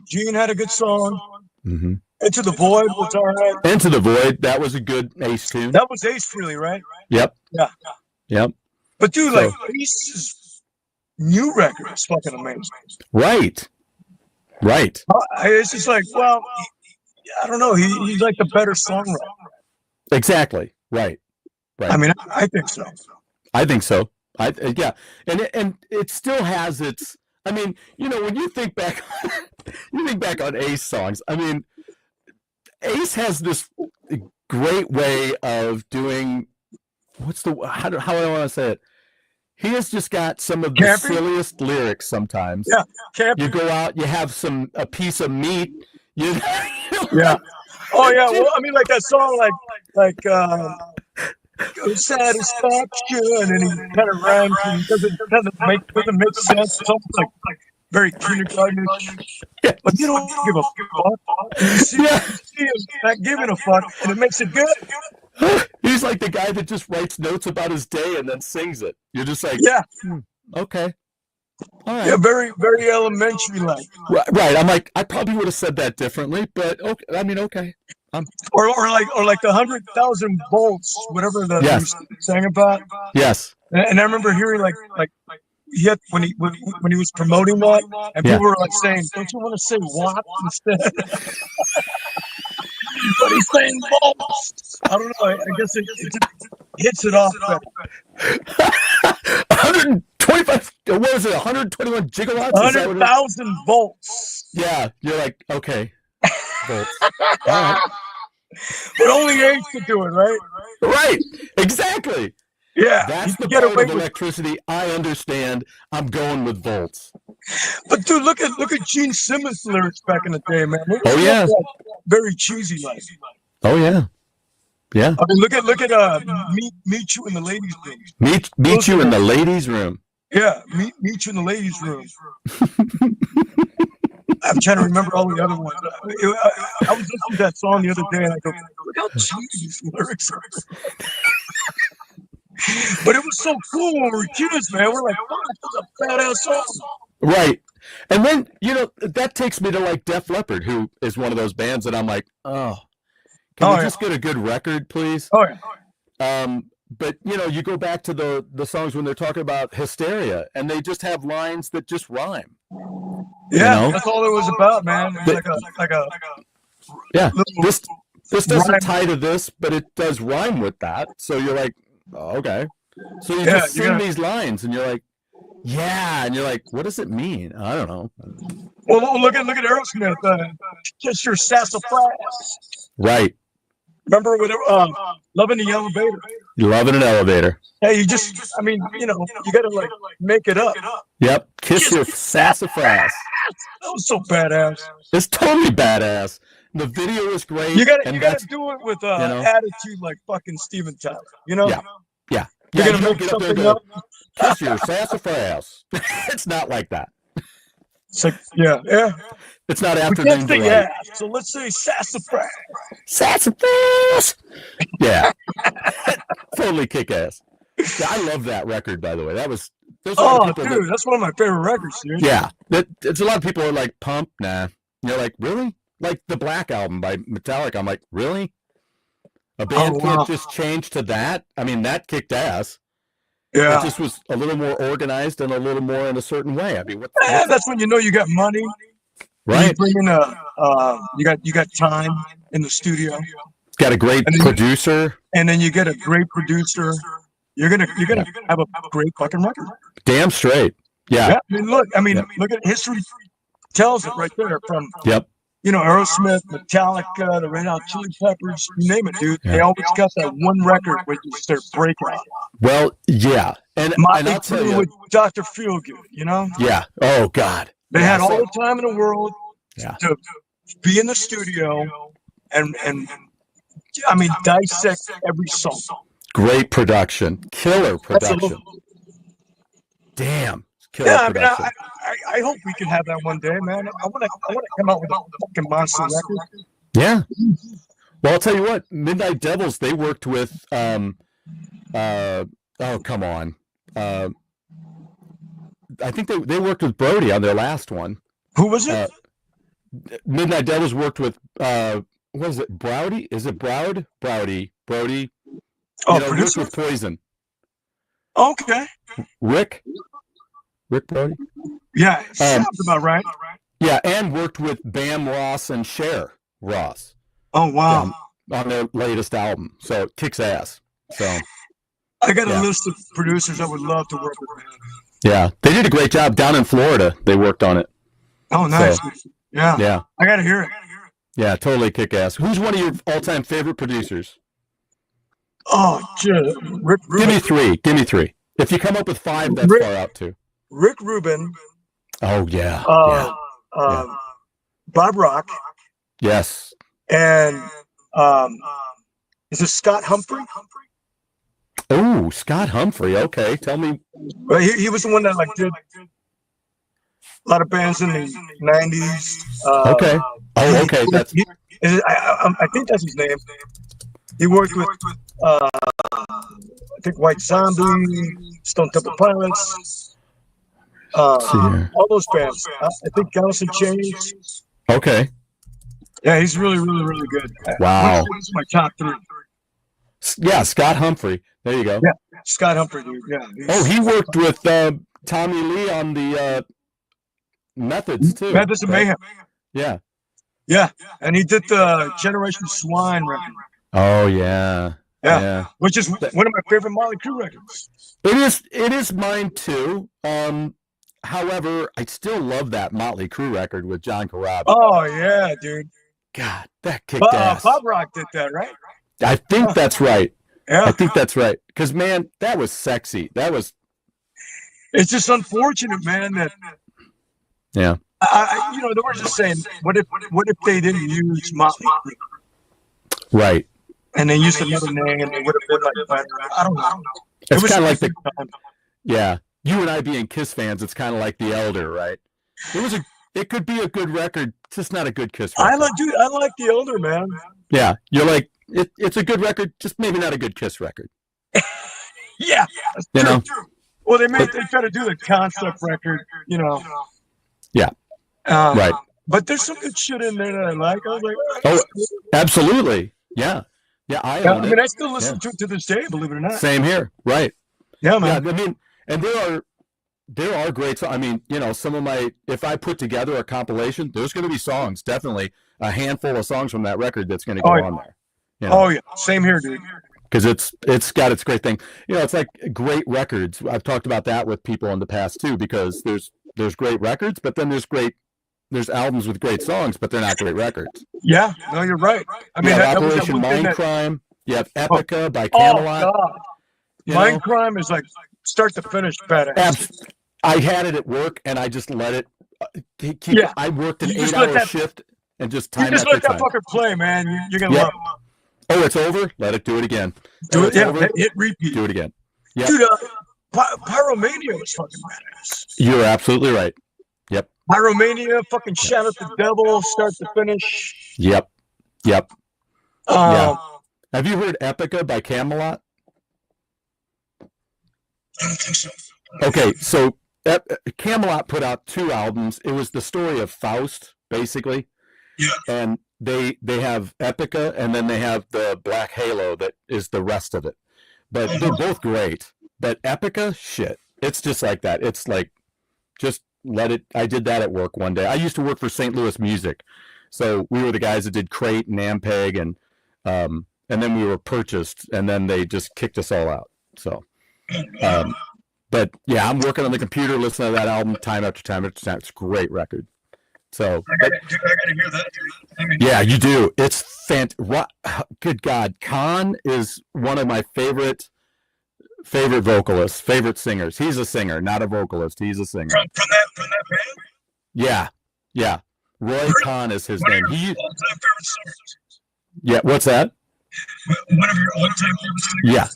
Gene had a good song. Mm-hmm. Into the Void was all right. Into the Void, that was a good Ace tune. That was Ace Frehley, right? Yep. Yeah. Yep. But dude, like Ace's new record is fucking amazing. Right. It's just like, well, I don't know. He's like the better songwriter. Exactly. Right. I mean, I think so. I think so. Yeah, and it still has its. I mean, you know, when you think back, on Ace songs. I mean, Ace has this great way of doing. How do I want to say it? He has just got some of the silliest lyrics sometimes. Yeah, campy. You go out, you have a piece of meat. Yeah. Oh yeah. Well, I mean, like that song, like satisfaction, and he kind of rhymes and doesn't make sense. It's almost like very kindergartenish. But you don't give a fuck. You see him not giving a fuck, and it makes it good. He's like the guy that just writes notes about his day and then sings it. You're just like, okay. All right. Yeah, very, very elementary like. Right. I'm like, I probably would have said that differently, but okay. I mean, okay. Or like the 100,000 volts, whatever the he sang about. Yes. And I remember hearing like he had when he was promoting that, and people were like saying, "Don't you want to say watt instead?" But he's saying volts. I don't know. I guess it hits it off better. 125. What was it? 121 gigawatts. 100,000 volts. Yeah. You're like, okay. Volts. All right. But only Ace could do it, right? Right. Exactly. Yeah. That's the part of electricity I understand. I'm going with volts. But dude, look at Gene Simmons' lyrics back in the day, man. Oh yeah. Very cheesy like. Oh yeah. Yeah. I mean, look at meet you in the ladies' room. Meet you in the ladies' room. Yeah, meet you in the ladies' room. I'm trying to remember all the other ones. I was listening to that song the other day, and I go, look how cheesy these lyrics are. But it was so cool when we were kids, man. We're like, oh, that's a badass song. Right. And then, that takes me to like Def Leppard, who is one of those bands that I'm like, can we just get a good record, please? Oh, yeah. But, you go back to the songs when they're talking about hysteria, and they just have lines that just rhyme. Yeah, that's all it was about, man. It was like a this doesn't tie to this, but it does rhyme with that. So you're like, oh, okay. So you just sing these lines, and you're like, yeah, and you're like, what does it mean? I don't know. Well, look at Aerosmith. Just your sassafras. Right. Remember with Loving the Elevator? Loving an Elevator. Hey, you gotta like make it up. Yep. Kiss your sassafras. That was so badass. It's totally badass. The video is great. You gotta do it with attitude like fucking Steven Tyler. Yeah. You're you gonna don't make get up there and something go, up. kiss your sassafras. It's not like that. It's like, yeah. It's not We afternoon can't say delight. so let's say sassafras. Sassafras. Yeah. Totally kick ass. Yeah, I love that record, by the way. There's a lot of people Dude, that's one of my favorite records, dude. yeah. It's a lot of people are like, Pump, nah. And you're like, really? Like the Black Album by Metallica. I'm like, really? A band can't just change to that? I mean, that kicked ass. Yeah. It just was a little more organized and a little more in a certain way. I mean, That's when you know you got money. right? You bring in you got time in the studio, Got a great producer. and then you get a great producer. You're gonna have a great fucking record. Damn straight. Yeah. I mean, look at history tells it right there from Yep. Aerosmith, Metallica, the Red Hot Chili Peppers, you name it, dude. They always got that one record where you start breaking out. Well, yeah. And Motley I'll tell Crue you. with Dr. Feelgood, Yeah. Oh, God. They Yeah, had all the time in the world Yeah. to be in the studio and I mean, dissect every song. Great production. Killer production. Absolutely. Damn. Killer Yeah, I mean, production. I hope we can have that one day, man. I want to come out with a fucking monster record. Yeah. Well, I'll tell you what. Midnight Devils, they worked with oh, come on. I think they worked with Brody on their last one. Who was it? Midnight Devils worked with what is it? Browdy? Is it Browd? Brody. Oh, worked producer? with Poison. Okay. Rick Brody? Yeah, sounds about right. Yeah, and worked with Bam Ross and Cher Ross. Oh, wow. On their latest album. So it kicks ass. So I got a list of producers I would love to work with, man. yeah, they did a great job down in Florida. They worked on it. Oh, nice. So, Yeah. yeah, I got to hear it. yeah, totally kick ass. Who's one of your all-time favorite producers? Oh, shit. Rick Rubin. Give me three. If you come up with five, that's far out too. Rick Rubin. Oh yeah. Bob Rock. Yes. And is it Scott Humphrey? Oh, Scott Humphrey. Okay, tell me. Well, he was the one that did a lot of bands in the 90s. Okay. Oh, okay. I think that's his name. He worked with I think White Zombie, Stone Temple Pilots, all those bands. I think Alice in Chains. Okay. Yeah, he's really, really, really good. Wow. He's my top three. Yeah, Scott Humphrey. There you go. Yeah, Scott Humphrey, dude. Yeah. Oh, he worked with Tommy Lee on the Methods too. Methods of Mayhem. Yeah. Yeah, and he did the Generation Swine record. Oh yeah. Yeah. Which is one of my favorite Motley Crue records. It is mine too. However, I still love that Motley Crue record with John Corabi. Oh yeah, dude. God, that kicked ass. Bob Rock did that, right? I think that's right. Yeah. I think that's right. Because man, that was sexy. That was. It's just unfortunate, man, that. Yeah. They were just saying, what if they didn't use Motley Crue? Right. And they used another name, and they would have been better. I don't know. It's kind of like yeah. You and I being Kiss fans, it's kind of like The Elder, right? It could be a good record, just not a good Kiss record. I like The Elder, man. Yeah, you're like it's a good record, just maybe not a good Kiss record. Yeah, that's true. Well, they try to do the concept record, Yeah. Right. But there's some good shit in there that I like. I was like, oh, absolutely. Yeah. Yeah, I mean, I still listen to it to this day, believe it or not. Same here. Right. Yeah, man. Yeah, I mean, and there are great songs. I mean, some of my, if I put together a compilation, there's going to be songs, definitely a handful of songs from that record that's going to go on there. Oh yeah, same here, dude. Because it's got its great thing. It's like great records. I've talked about that with people in the past too, because there's great records, but then there's albums with great songs, but they're not great records. Yeah, no, you're right. I mean, Operation Mindcrime. You have Epica by Camelot. Oh God, Mindcrime is like start to finish badass. I had it at work, and I just let it. I worked an 8-hour shift and just time. You just let that fucker play, man. You're gonna love it. Oh, it's over. Let it do it again. Do it. Yeah, hit repeat. Do it again. Yep. Dude, Pyromania was fucking badass. You're absolutely right. Yep. Pyromania, fucking shout at the devil, start to finish. Yep. Yep. Yeah. Have you heard Epica by Camelot? I don't think so. Okay, so Camelot put out 2 albums. It was the story of Faust, basically. Yeah. And they have Epica, and then they have the Black Halo that is the rest of it. But they're both great. But Epica, shit, it's just like that. It's like, just let it. I did that at work one day. I used to work for St. Louis Music, so we were the guys that did Crate and Ampeg, and then we were purchased, and then they just kicked us all out. So, but yeah, I'm working on the computer, listening to that album time after time after time. It's a great record. So, I gotta hear that. I mean, yeah, you do. It's good God, Khan is one of my favorite vocalists, favorite singers. He's a singer, not a vocalist. He's a singer. From that band? Yeah. Roy Khan is his name. All-time favorite singers? Yeah, what's that? One of your all-time favorite singers?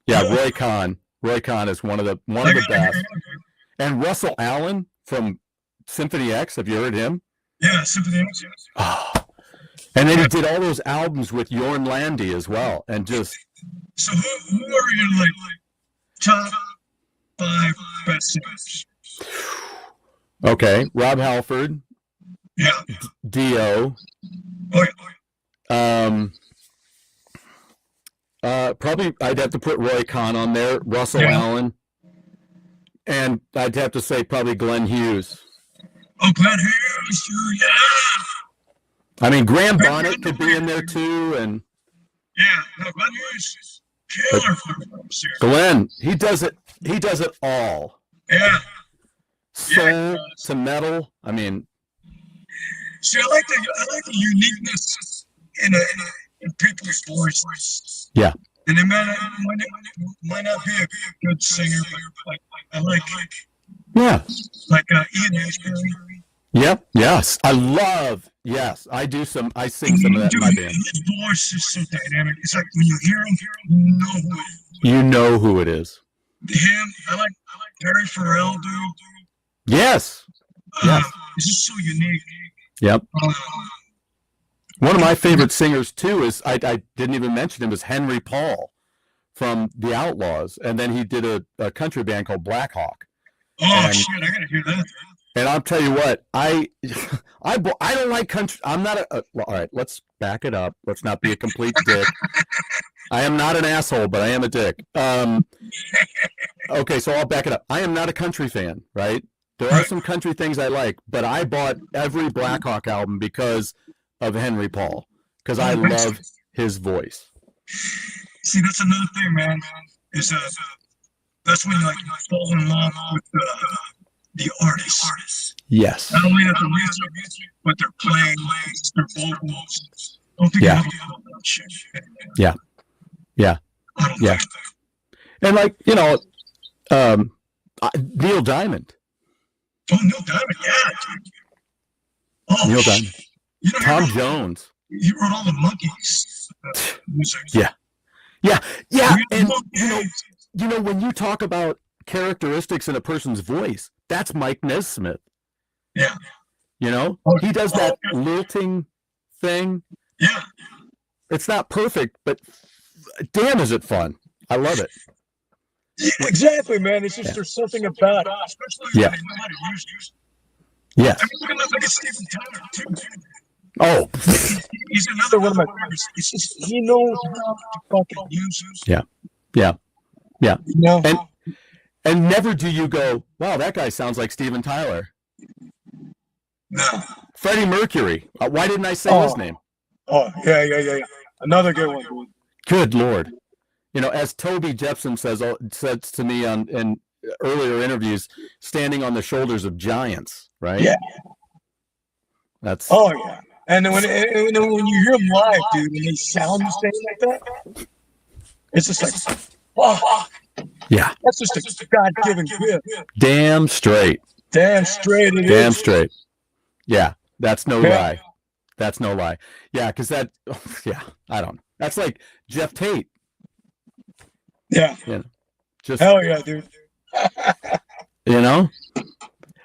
Yeah. Roy Khan. Roy Khan is one of the best. And Russell Allen from Symphony X. Have you heard him? Yeah, Symphony X. Oh. And then he did all those albums with Jorn Lande as well, and just. So who are your like top 5 best singers? Okay, Rob Halford. Yeah. Dio. Oh, yeah. Probably I'd have to put Roy Khan on there, Russell Allen, and I'd have to say probably Glenn Hughes. Oh, Glenn Hughes, yeah. I mean, Graham Bonnet could be in there too, and yeah, no, Glenn Hughes, killer. Glenn, he does it all. Yeah. Soul to metal. I mean, see, I like the uniqueness in people's voices. Yeah. And they might not be a good singer, but I like Ian Ashbury. Yep. Yes. I sing some of that in my band. His voice is so dynamic. It's like when you hear him, you know who it is. Him, I like Terry Farrell, dude. Yes. It's just so unique. Yep. One of my favorite singers too is I didn't even mention him, is Henry Paul from the Outlaws, and then he did a country band called Black Hawk. Oh shit! I gotta hear that. And I'll tell you what, I don't like country. I'm not all right, let's back it up. Let's not be a complete dick. I am not an asshole, but I am a dick. Okay, so I'll back it up. I am not a country fan, right? There are some country things I like, but I bought every Black Hawk album because of Henry Paul, because I love his voice. See, that's another thing, man. Is that's when you fall in love with the artist. Yes. Not only at the music, but they're playing, their vocals. Don't think about that shit. Yeah. And Neil Diamond. Oh, Neil Diamond, yeah, dude. Oh, Neil Diamond. Tom Jones. He wrote all the Monkeys music. Yeah. And when you talk about characteristics in a person's voice, that's Mike Nesmith. Yeah. He does that lilting thing. Yeah. It's not perfect, but damn, is it fun. I love it. Yeah, exactly, man. It's just there's something about it, especially when they know how to use it. Yes. I mean, look at Steven Tyler, too. Oh. He's another one of my favorites. It's just, he knows how to fucking use it. Yeah. And never do you go, wow, that guy sounds like Steven Tyler. No. Freddie Mercury. Why didn't I say his name? Oh, yeah. Another good one, dude. Good Lord. As Toby Jepson said to me in earlier interviews, standing on the shoulders of giants, right? Yeah. That's. Oh, yeah. And then when you hear them live, dude, and they sound the same like that, it's just like, fuck. Yeah. That's just a God-given gift. Damn straight. Damn straight it is. Damn straight. Yeah. That's no lie. That's no lie. Yeah, because I don't. That's like Jeff Tate. Yeah. Just, Hell yeah, dude. you know?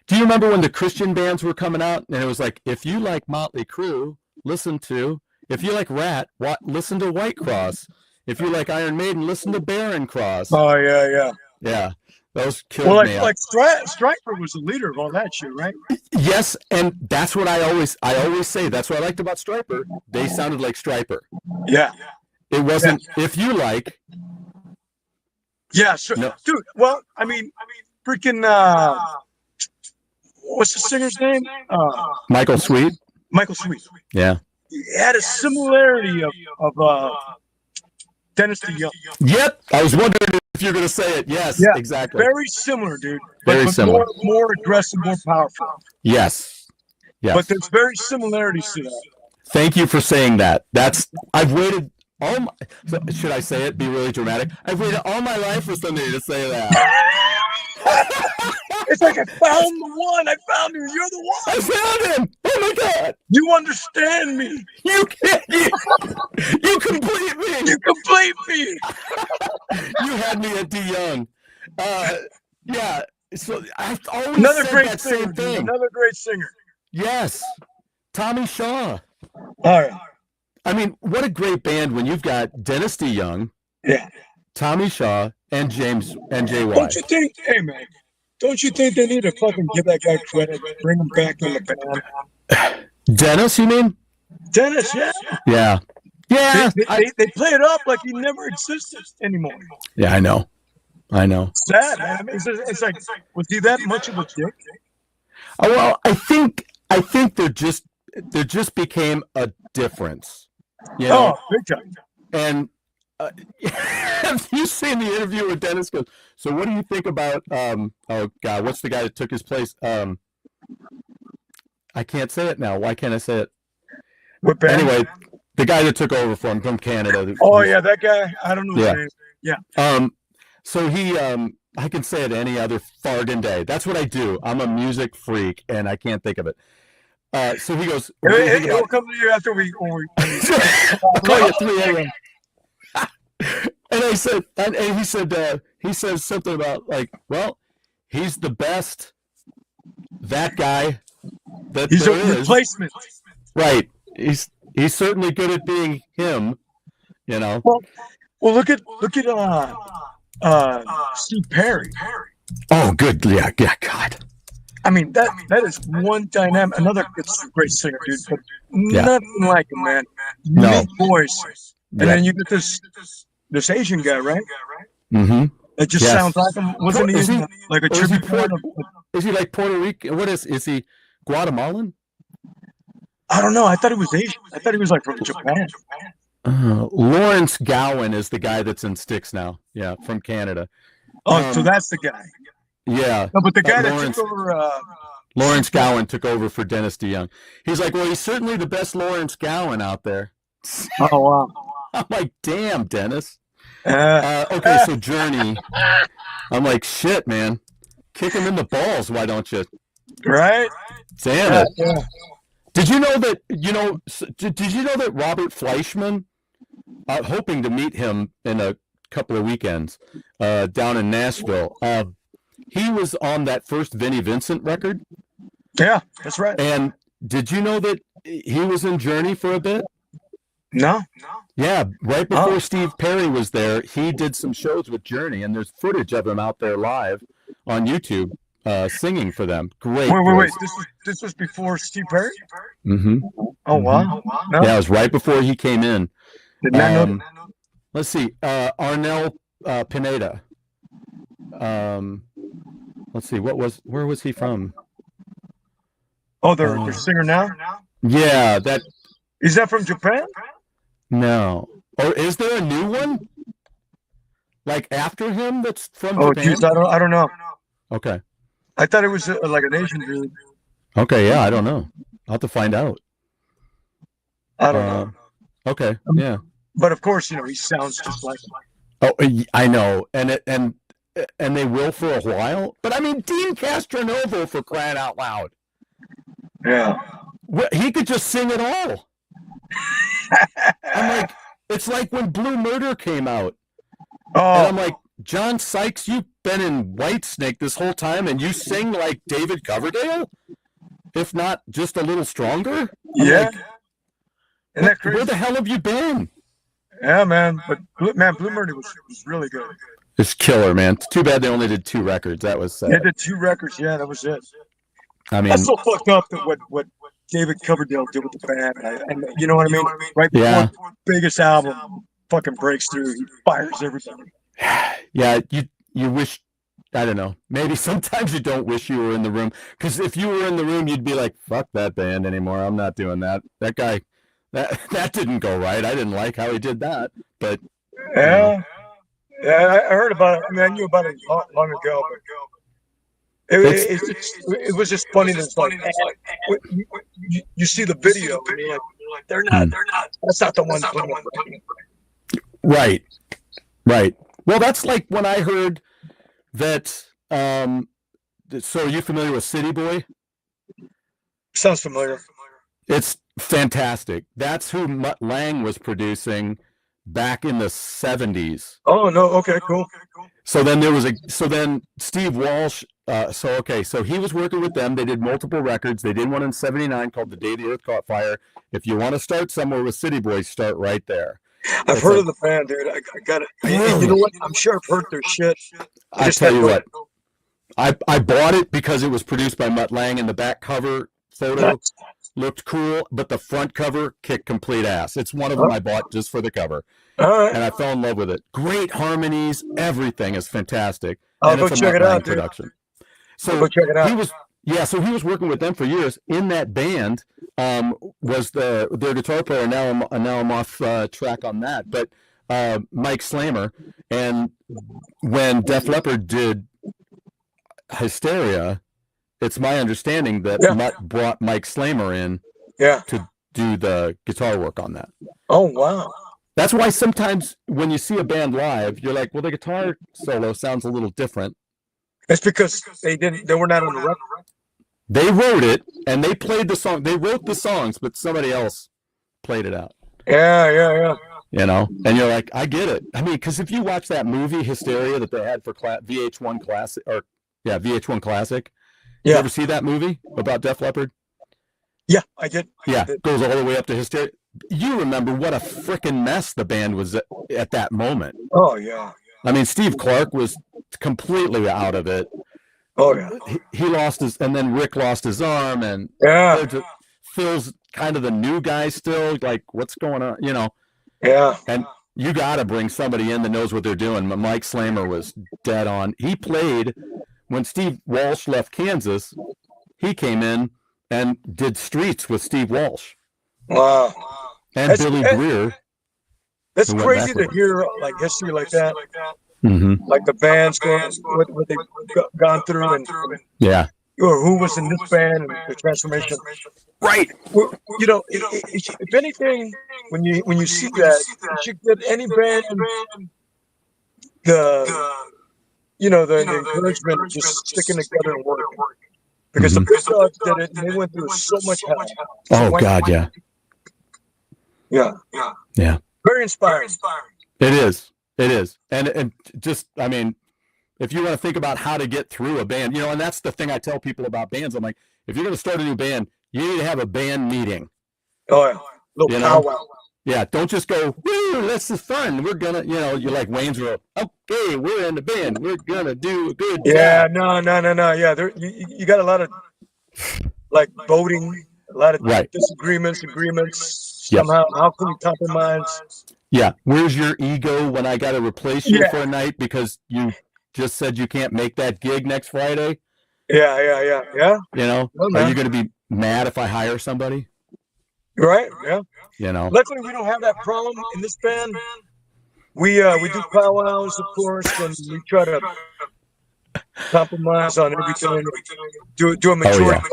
Do you remember when the Christian bands were coming out? And it was like, if you like Motley Crue, listen to. If you like Rat, listen to White Cross. If you like Iron Maiden, listen to Barren Cross. Oh, yeah. Yeah. Those killed me. Like Stryper was the leader of all that shit, right? Yes, and that's what I always say. That's what I liked about Stryper. They sounded like Stryper. Yeah. It wasn't if you like. Yeah, sure. No. Dude, well, I mean, freaking, what's the singer's name? Michael Sweet. Michael Sweet. Yeah. He had a similarity of Dennis DeYoung. Yep. I was wondering if you're going to say it. Yes, Yeah, exactly. very similar, dude. Very similar. More aggressive, more powerful. Yes. Yes. But there's very similarities to that. Thank you for saying that. I've waited should I say it? Be really dramatic. I've waited all my life for somebody to say that. It's like I found the one. I found you. You're the one. I found him. Oh my God. You understand me. You complete me. You complete me. You had me at DeYoung. Yeah. So I've always Another said great that singer, same thing. Another great singer. Yes. Tommy Shaw. All right. I mean, what a great band when you've got Dennis DeYoung, Yeah. Tommy Shaw, and James and JY. Don't you think, hey man, don't you think they need to fucking give that guy credit, bring him back in the band? Dennis, you mean? Dennis, yeah. Yeah. Yeah. They play it up like he never existed anymore. Yeah, I know. Sad, man. I mean, it's like, was he that much of a dick? Oh, well, I think there just became a difference. You know? Oh, big time. And have you seen the interview with Dennis? Goes, so what do you think about oh God, what's the guy that took his place? I can't say it now. Why can't I say it? What band? Anyway, the guy that took over from Canada. Oh yeah, that guy. I don't know his name. Yeah. So he I can say it any other farting day. That's what I do. I'm a music freak and I can't think of it. So he goes, It'll come to you after we I'll call you at 3 a.m. And I said, and he said, he says something about like, well, he's the best. That guy. He's a replacement. Right. He's certainly good at being him. You know. Well, look at Steve Perry. Oh, good. Yeah. God. I mean, that is one dynamic. Another great singer, dude, but nothing like him, man. Unique voice. And then you get this Asian guy, right? Mm-hmm. It just sounds like him. Wasn't he like a tribute band? Is he like Puerto Rican? What is he Guatemalan? I don't know. I thought he was Asian. I thought he was like from Japan. Lawrence Gowan is the guy that's in Styx now. Yeah, from Canada. Oh, so that's the guy. Yeah. No, but the guy that took over... Lawrence Gowan took over for Dennis DeYoung. He's like, well, he's certainly the best Lawrence Gowan out there. Oh, wow. I'm like, damn, Dennis. Okay, so Journey. I'm like, shit, man. Kick him in the balls, why don't you? Right? Damn it. Yeah. Did you know that, did you know that Robert Fleischman, hoping to meet him in a couple of weekends down in Nashville, he was on that first Vinnie Vincent record? Yeah, that's right. And did you know that he was in Journey for a bit? No. Yeah, right before Steve Perry was there, he did some shows with Journey, and there's footage of him out there live on YouTube singing for them. Great. Wait. This was before Steve Perry? Mm-hmm. Oh, wow. No? Yeah, it was right before he came in. Did not know. Let's see. Arnel Pineda. Let's see. Where was he from? Oh, the singer now? Yeah, is that from Japan? No. Or is there a new one? Like after him that's from Japan? Oh, geez, I don't know. Okay. I thought it was like an Asian dude. Okay, yeah, I don't know. I'll have to find out. I don't know. Okay, yeah. But of course, he sounds just like him. Oh, I know. And they will for a while. But I mean, Dean Castronovo, for crying out loud. Yeah. He could just sing it all. I'm like, it's like when Blue Murder came out. Oh, and I'm like, John Sykes, you've been in Whitesnake this whole time, and you sing like David Coverdale, if not just a little stronger. Yeah. Like, Isn't that crazy? where the hell have you been? Yeah, man. But Blue Murder was really good. It's killer, man. It's too bad they only did 2 records. That was sad. They did 2 records. Yeah, that was it. I mean, That's so fucked up that what David Coverdale did with the band, and you know what I mean? Right before Yeah. the biggest album fucking breaks through, he fires everybody. yeah, you wish, I don't know, maybe sometimes you don't wish you were in the room, because if you were in the room, you'd be like, fuck that band anymore. I'm not doing that. That guy, that didn't go right. I didn't like how he did that. But Yeah, yeah, I heard about it. I mean, I knew about it long ago, but it was just funny that it's like, you see the video, and you're like, they're not, that's not the one. right. Well, that's like when I heard that. So, are you familiar with City Boy? Sounds familiar. It's fantastic. That's who Mutt Lange was producing back in the 70s. Oh no, okay, cool. So then Steve Walsh. So he was working with them. They did multiple records. They did one in '79 called "The Day the Earth Caught Fire." If you want to start somewhere with City Boys, start right there. I've heard of the band, dude. I got it. You know what? I'm sure I've heard their shit. I tell you what, I bought it because it was produced by Mutt Lange, and the back cover photo looked cool, but the front cover kicked complete ass. It's one of them I bought just for the cover. All right. And I fell in love with it. Great harmonies, everything is fantastic. I'll and go it's a check Mutt it Lange out, dude. production. So go check it out. he was working with them for years. In that band was their guitar player. Now I'm off track on that. But Mike Slammer. And when Def Leppard did Hysteria, it's my understanding that Mutt brought Mike Slammer in to do the guitar work on that. Oh wow. That's why sometimes when you see a band live, you're like, well, the guitar solo sounds a little different. It's because they were not on the record. They wrote it and they played the song. They wrote the songs, but somebody else played it out. Yeah. You know, and you're like, I get it. I mean, because if you watch that movie Hysteria that they had for VH1 Classic, VH1 Classic. You ever see that movie about Def Leppard? Yeah, I did. It goes all the way up to Hysteria. You remember what a freaking mess the band was at that moment. Oh yeah. I mean, Steve Clark was completely out of it. Oh yeah. He lost his, and then Rick lost his arm, and Phil's kind of the new guy still. Like, what's going on? You know. Yeah. And you got to bring somebody in that knows what they're doing. Mike Slammer was dead on. He played when Steve Walsh left Kansas. He came in and did Streets with Steve Walsh. Wow. And Billy Greer. That's crazy to hear like history like that. Mm-hmm. Like the bands going, what they've gone through, and or who was in this band and the transformation. Right. You know, if anything, when you see that, you should get any band the encouragement of just sticking together and working. Because the big dogs did it, and they went through so much hell. Oh God, yeah. Yeah. Very inspiring. It is. And just, I mean, if you want to think about how to get through a band, you know, and that's the thing I tell people about bands. I'm like, if you're going to start a new band, you need to have a band meeting. Oh yeah. Little powwow. Yeah, don't just go, woo, this is fun. We're gonna, you know, you're like Wayne's World. Okay, we're in the band. We're gonna do a good job. Yeah, no. Yeah, you got a lot of like voting, a lot of disagreements, agreements. Somehow, how can we compromise? Yeah, where's your ego when I got to replace you for a night because you just said you can't make that gig next Friday? Yeah. You know, are you going to be mad if I hire somebody? Right. Yeah. You know. Luckily, we don't have that problem in this band. We do powwows, of course, and we try to compromise on everything. Do a majority.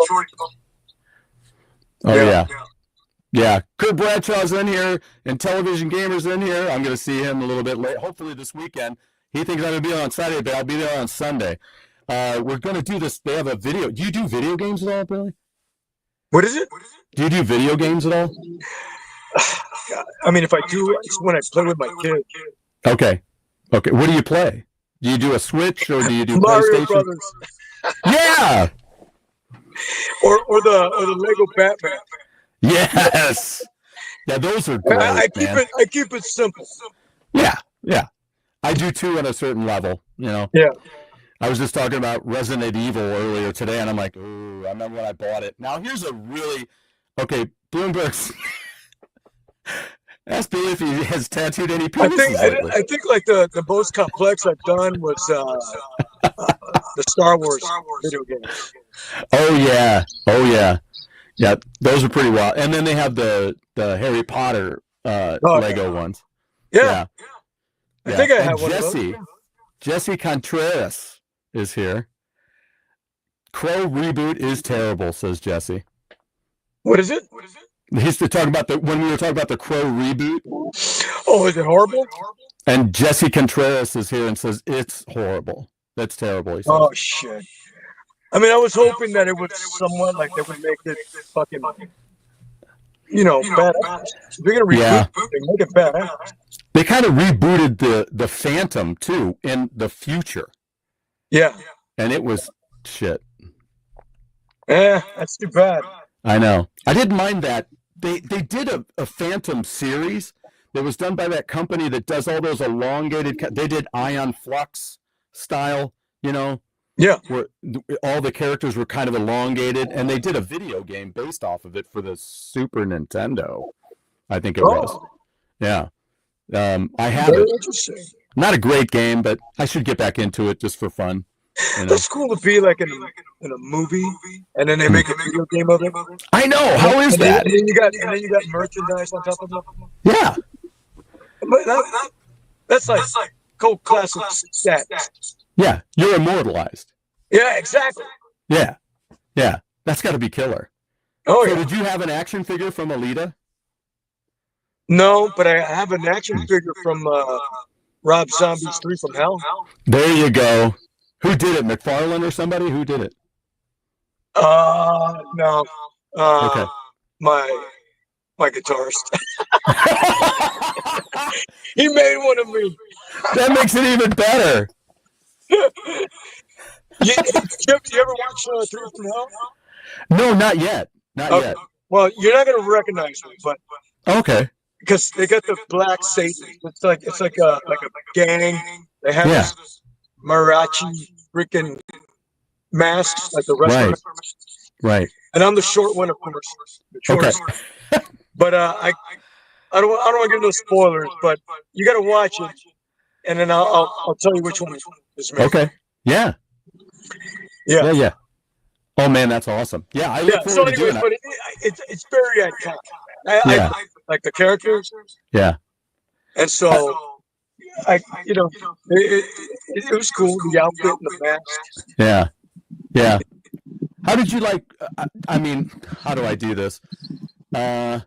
Yeah. Kurt Bradshaw's in here, and Television Gamer's in here. I'm going to see him a little bit late, hopefully this weekend. He thinks I'm going to be on Saturday, but I'll be there on Sunday. We're going to do this. They have a video. Do you do video games at all, Billy? What is it? Do you do video games at all? I mean, if I do, it's when I play with my kids. Okay. What do you play? Do you do a Switch or do you do Mario PlayStation? Brothers. Yeah. Or the Lego Batman. Yes. Yeah, those are great, I man. keep it simple. Yeah. I do too on a certain level, Yeah. I was just talking about Resident Evil earlier today, and I'm like, ooh, I remember when I bought it. Now, here's a really... Okay, Bloomberg's... Ask Billy if he has tattooed any penises lately. I think like the most complex I've done was the Star Wars video games. Oh, yeah. Yeah, those are pretty wild. And then they have the Harry Potter Lego ones. Yeah. I think I have one of those. Jesse Contreras is here. Crow reboot is terrible, says Jesse. What is it? He's talking about when we were talking about the Crow reboot. Oh, is it horrible? And Jesse Contreras is here and says it's horrible. That's terrible. He says. Oh shit! I mean, I was hoping that it would somewhat like they would make it fucking, badass. If they're gonna reboot, they make it badass. They kind of rebooted the Phantom too in the future. Yeah. And it was shit. Yeah, that's too bad. I know. I didn't mind that. They did a Phantom series that was done by that company that does all those elongated. They did Ion Flux style, Yeah. Where all the characters were kind of elongated, and they did a video game based off of it for the Super Nintendo. I think it was. Yeah. I have Very it. interesting. Not a great game, but I should get back into it just for fun. That's cool to be like in a movie, and then they make a video game of it. I know. How is that? And then you got merchandise on top of it. Yeah. But that's like cult classic stats. Yeah, you're immortalized. Yeah, exactly. Yeah. That's got to be killer. Oh so yeah. Did you have an action figure from Alita? No, but I have an action figure from Rob Zombie's 3 from Hell. There you go. Who did it? McFarlane or somebody? Who did it? No. Okay. My guitarist. He made one of me. That makes it even better. You ever watch 3 from Hell? No, not yet. Not yet. Well, you're not gonna recognize me, but okay. Because they got the Black Satan. It's like a gang. They have this mariachi freaking masks, like the restaurant. Right. And I'm the short one, of course. The shortest. Okay. But I don't want to give no spoilers, but you got to watch it, and then I'll tell you which one is me. Okay. Yeah. Oh man, that's awesome. Yeah, I look forward to doing that. But it's very iconic. I like the characters. Yeah. And so it was cool, the outfit and the mask. Yeah. How did you like? I mean, how do I do this? How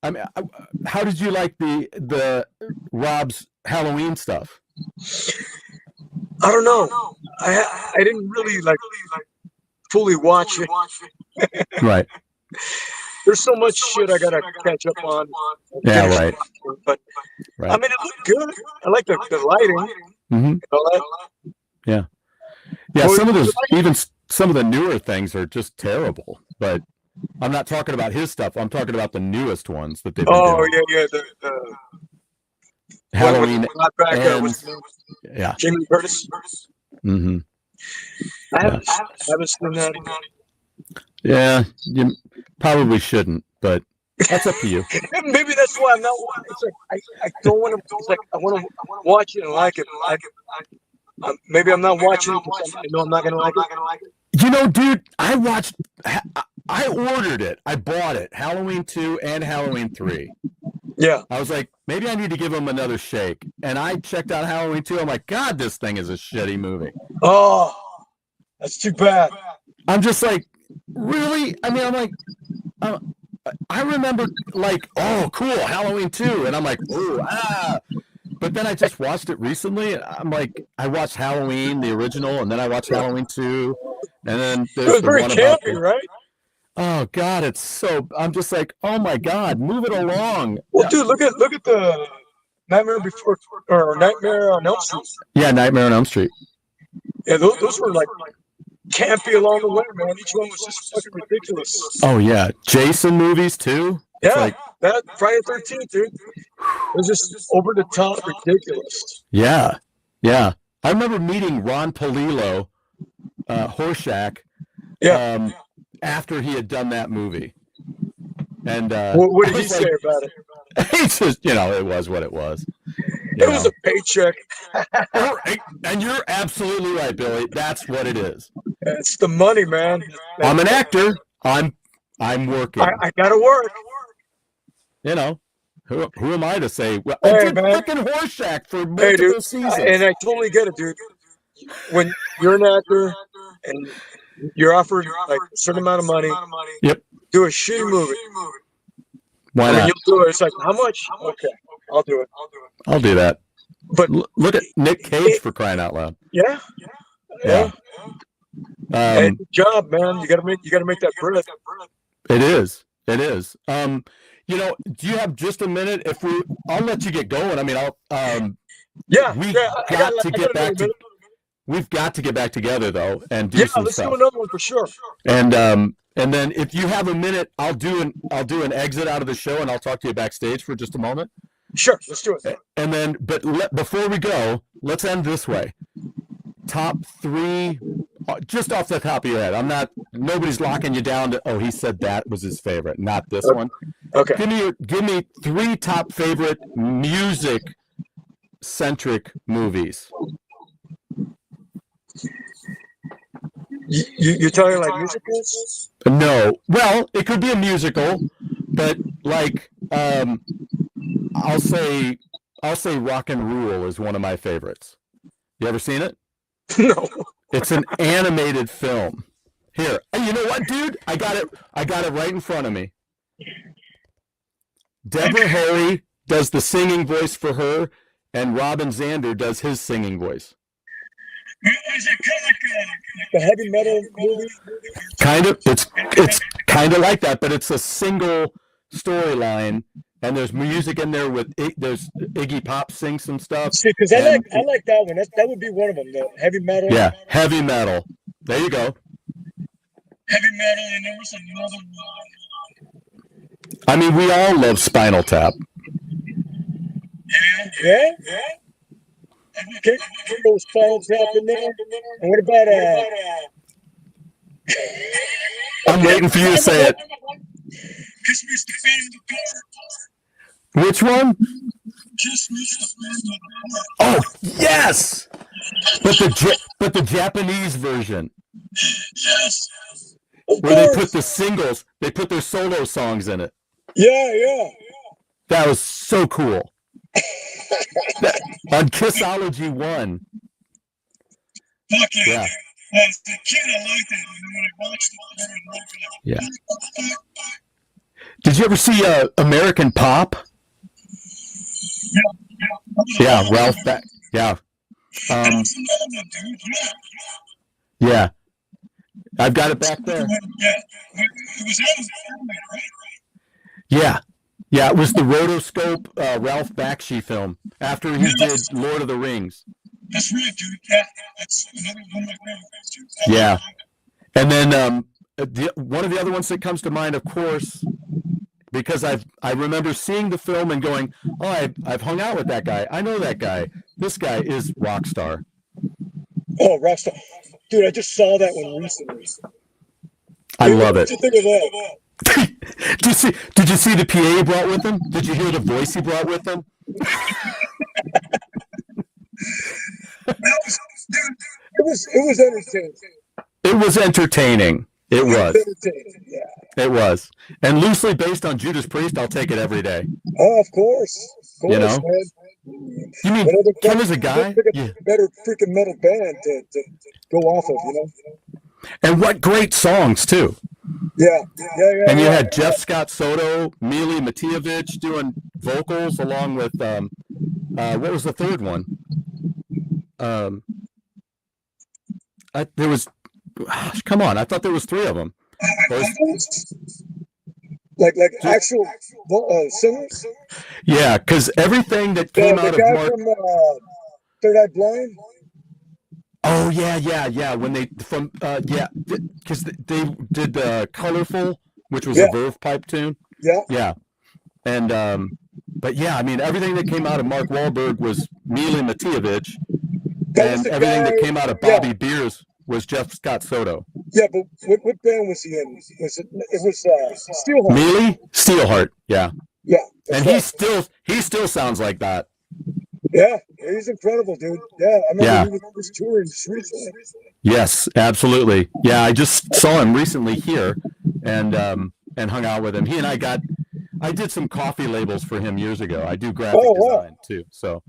did you like the Rob's Halloween stuff? I don't know. I didn't really fully watch it. Right. There's so much shit I gotta catch up on. Yeah, right. But I mean, it looked good. I like the lighting. Mm-hmm. All that. Yeah. Well, some of the newer things are just terrible. But I'm not talking about his stuff. I'm talking about the newest ones that they've been doing. Yeah. The Halloween ends. Yeah. Jamie Curtis. Mm-hmm. I haven't seen that. Yeah, you probably shouldn't, but that's up to you. Maybe that's why I'm not. It's like I don't want to. It's like I want to watch it and like it. Maybe I'm not watching it because I know I'm not going to like it. Dude, I ordered it. I bought it. Halloween 2 and Halloween 3. Yeah. I was like, maybe I need to give them another shake. And I checked out Halloween 2. I'm like, God, this thing is a shitty movie. Oh, that's too bad. I'm just like, really? I mean, I'm like, I remember like, oh, cool, Halloween 2. And I'm like, But then I just watched it recently. And I'm like, I watched Halloween, the original, and then I watched Halloween 2. And then there's it was very campy, right? Oh God, it's so. I'm just like, oh my God, move it along. Well, dude, look at the Nightmare Before or Nightmare on Elm Street. Yeah, Nightmare on Elm Street. Yeah, those were like campy along the way, man. Each one was just fucking ridiculous. Oh yeah, Jason movies too. It's Yeah, like, that Friday the 13th, dude. It was just over the top ridiculous. yeah. I remember meeting Ron Polillo, Horshack, after he had done that movie. And What did he say about it? It's just, it was what it was. It was a paycheck. And you're absolutely right, Billy. That's what it is. It's the money, man. I'm an actor. I'm working. I gotta work. Who am I to say? Well, Hey, I did man. freaking Horseshack for multiple seasons. And I totally get it, dude. When you're an actor and you're offered like a certain amount of money, Yep. do a shitty movie. Why I mean, not? you'll do it. It's like, how much? Okay, I'll do it. I'll do that. But Look at Nick Cage, for crying out loud. yeah. Hey, good job, man. You gotta make that bread. It is. Do you have just a minute? I'll let you get going. I mean, we've got to get back together though and do some let's stuff. do another one for sure. And then if you have a minute, I'll do an exit out of the show and I'll talk to you backstage for just a moment. Sure, let's do it. And then, before we go, let's end this way. Top 3, just off the top of your head. Nobody's locking you down to, he said that was his favorite, not this one. Okay. Give me 3 top favorite music-centric movies. You're talking like musicals? No. Well, it could be a musical, but like, I'll say Rock and Rule is one of my favorites. You ever seen it? No. It's an animated film. Here, you know what, dude? I got it right in front of me. Deborah Harry does the singing voice for her, and Robin Zander does his singing voice. Is it kind of like the heavy metal movie? Kind of. It's kind of like that, but it's a single storyline, and there's music in there there's Iggy Pop sings some stuff. See, because I like that one. That would be one of them. The heavy metal. Yeah, heavy metal. There you go. Heavy metal, and there was another one. I mean, we all love Spinal Tap. Yeah. Okay, those Spinal Tap in there. And what about I'm waiting for you to say it. Kiss Me the Fan Which one? Kiss Me the Fan. Oh, yes! But the Japanese version. Yes. Where they put the singles, they put their solo songs in it. Yeah. That was so cool. On Kissology 1. Yeah. As a kid, I liked it. When I watched it, I liked it. Yeah. Did you ever see American Pop? Yeah, Ralph. Yeah. Yeah. I've got it back there. Yeah. Yeah, it was the rotoscope Ralph Bakshi film after he did Lord of the Rings. That's right, dude. Yeah, that's another one of my favorites, too. Yeah. And then one of the other ones that comes to mind, of course, because I remember seeing the film and going, I've hung out with that guy. I know that guy. This guy is Rockstar. Oh, Rockstar. Dude, I just saw that one recently. I love it. What did you think of that? Did you see the PA he brought with him? Did you hear the voice he brought with him? It was entertaining. It was entertaining. It was. Entertaining, yeah. It was. And loosely based on Judas Priest, I'll take it every day. Oh, of course. You know? Man. You mean Kim is a guy? Yeah. Better freaking metal band to go off of, you know? And what great songs, too. Yeah. And you had Jeff Scott Soto, Mili Matijevic doing vocals along with, what was the third one? There was, come on, I thought there was 3 of them. Like actual singers. Yeah, because everything that came out The of guy Mark. from Third Eye Blind. Oh yeah. When they because they did "Colorful," which was a Verve pipe tune. Yeah, and but yeah, I mean everything that came out of Mark Wahlberg was Mila Matijevic, and everything that came out of Bobby Beers was Jeff Scott Soto. Yeah, but what band was he in? It was Steelheart. Mealy Steelheart. Yeah. Yeah, and right. he still sounds like that. Yeah, he's incredible, dude. Yeah, I remember he was touring just recently. Yes, absolutely. Yeah, I just saw him recently here, and hung out with him. He and I did some coffee labels for him years ago. I do graphic design too, so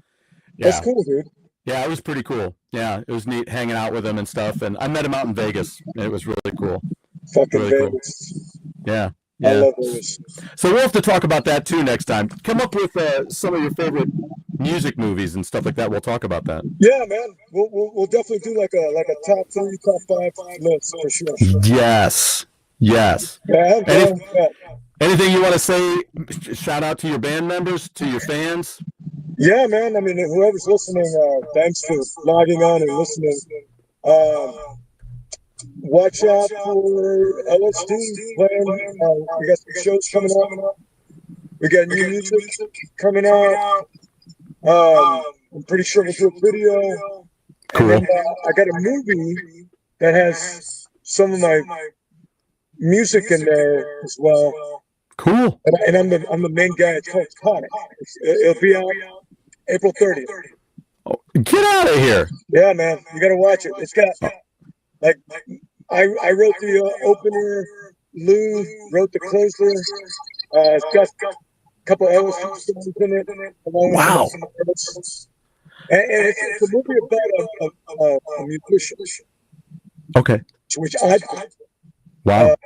yeah. That's cool, dude. Yeah, it was pretty cool. Yeah, it was neat hanging out with him and stuff. And I met him out in Vegas, and it was really cool. Fucking really Vegas. Cool. Yeah. I love Vegas. So we'll have to talk about that too next time. Come up with some of your favorite music movies and stuff like that. We'll talk about that. Yeah, man. We'll definitely do like a top 3, top 5 list for sure. Yes. Yeah. Anything you want to say? Shout out to your band members, to your fans. Yeah, man. I mean, whoever's listening, thanks for logging on and listening. Watch out for LSD playing. We got some shows coming up. We got new music coming out. I'm pretty sure we'll do a video. Cool. And then, I got a movie that has some of my music in there as well. Cool. And I'm the main guy. It's called Tonic. It'll be out April 30th. Oh, get out of here. Yeah, man. You got to watch it. It's got, like, I wrote the opener. Lou wrote the closer. It's got a couple of LSD songs in it. Wow. And it's a movie about a musician. Okay. Which I wow.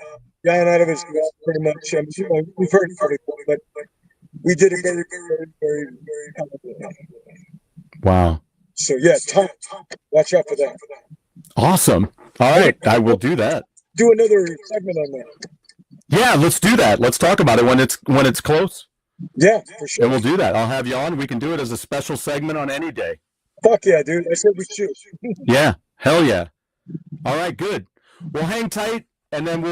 Down out of his mouth, pretty much. I mean, we've heard it pretty cool, but we did it very, very, very, very confidently. Wow. So yeah, watch out for that. Awesome. All right, I will do that. Do another segment on that. Yeah, let's do that. Let's talk about it when it's close. Yeah, for sure. And we'll do that. I'll have you on. We can do it as a special segment on any day. Fuck yeah, dude. I said we should. Yeah, hell yeah. All right, good. Well, hang tight, and then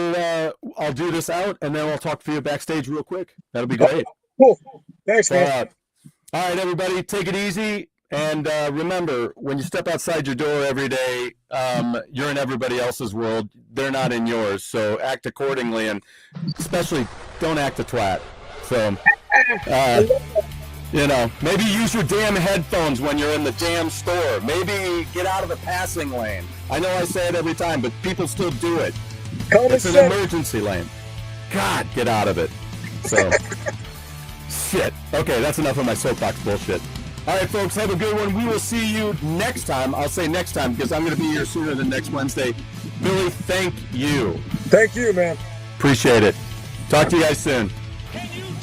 I'll do this out, and then I'll talk to you backstage real quick. That'll be great. Cool. Thanks, man. All right, everybody, take it easy. And remember, when you step outside your door every day, you're in everybody else's world. They're not in yours. So act accordingly, and especially don't act a twat. So, maybe use your damn headphones when you're in the damn store. Maybe get out of the passing lane. I know I say it every time, but people still do it. It's an emergency lane. God, get out of it. So, shit. Okay, that's enough of my soapbox bullshit. All right, folks, have a good one. We will see you next time. I'll say next time because I'm going to be here sooner than next Wednesday. Billy, thank you. Thank you, man. Appreciate it. Talk to you guys soon. Can you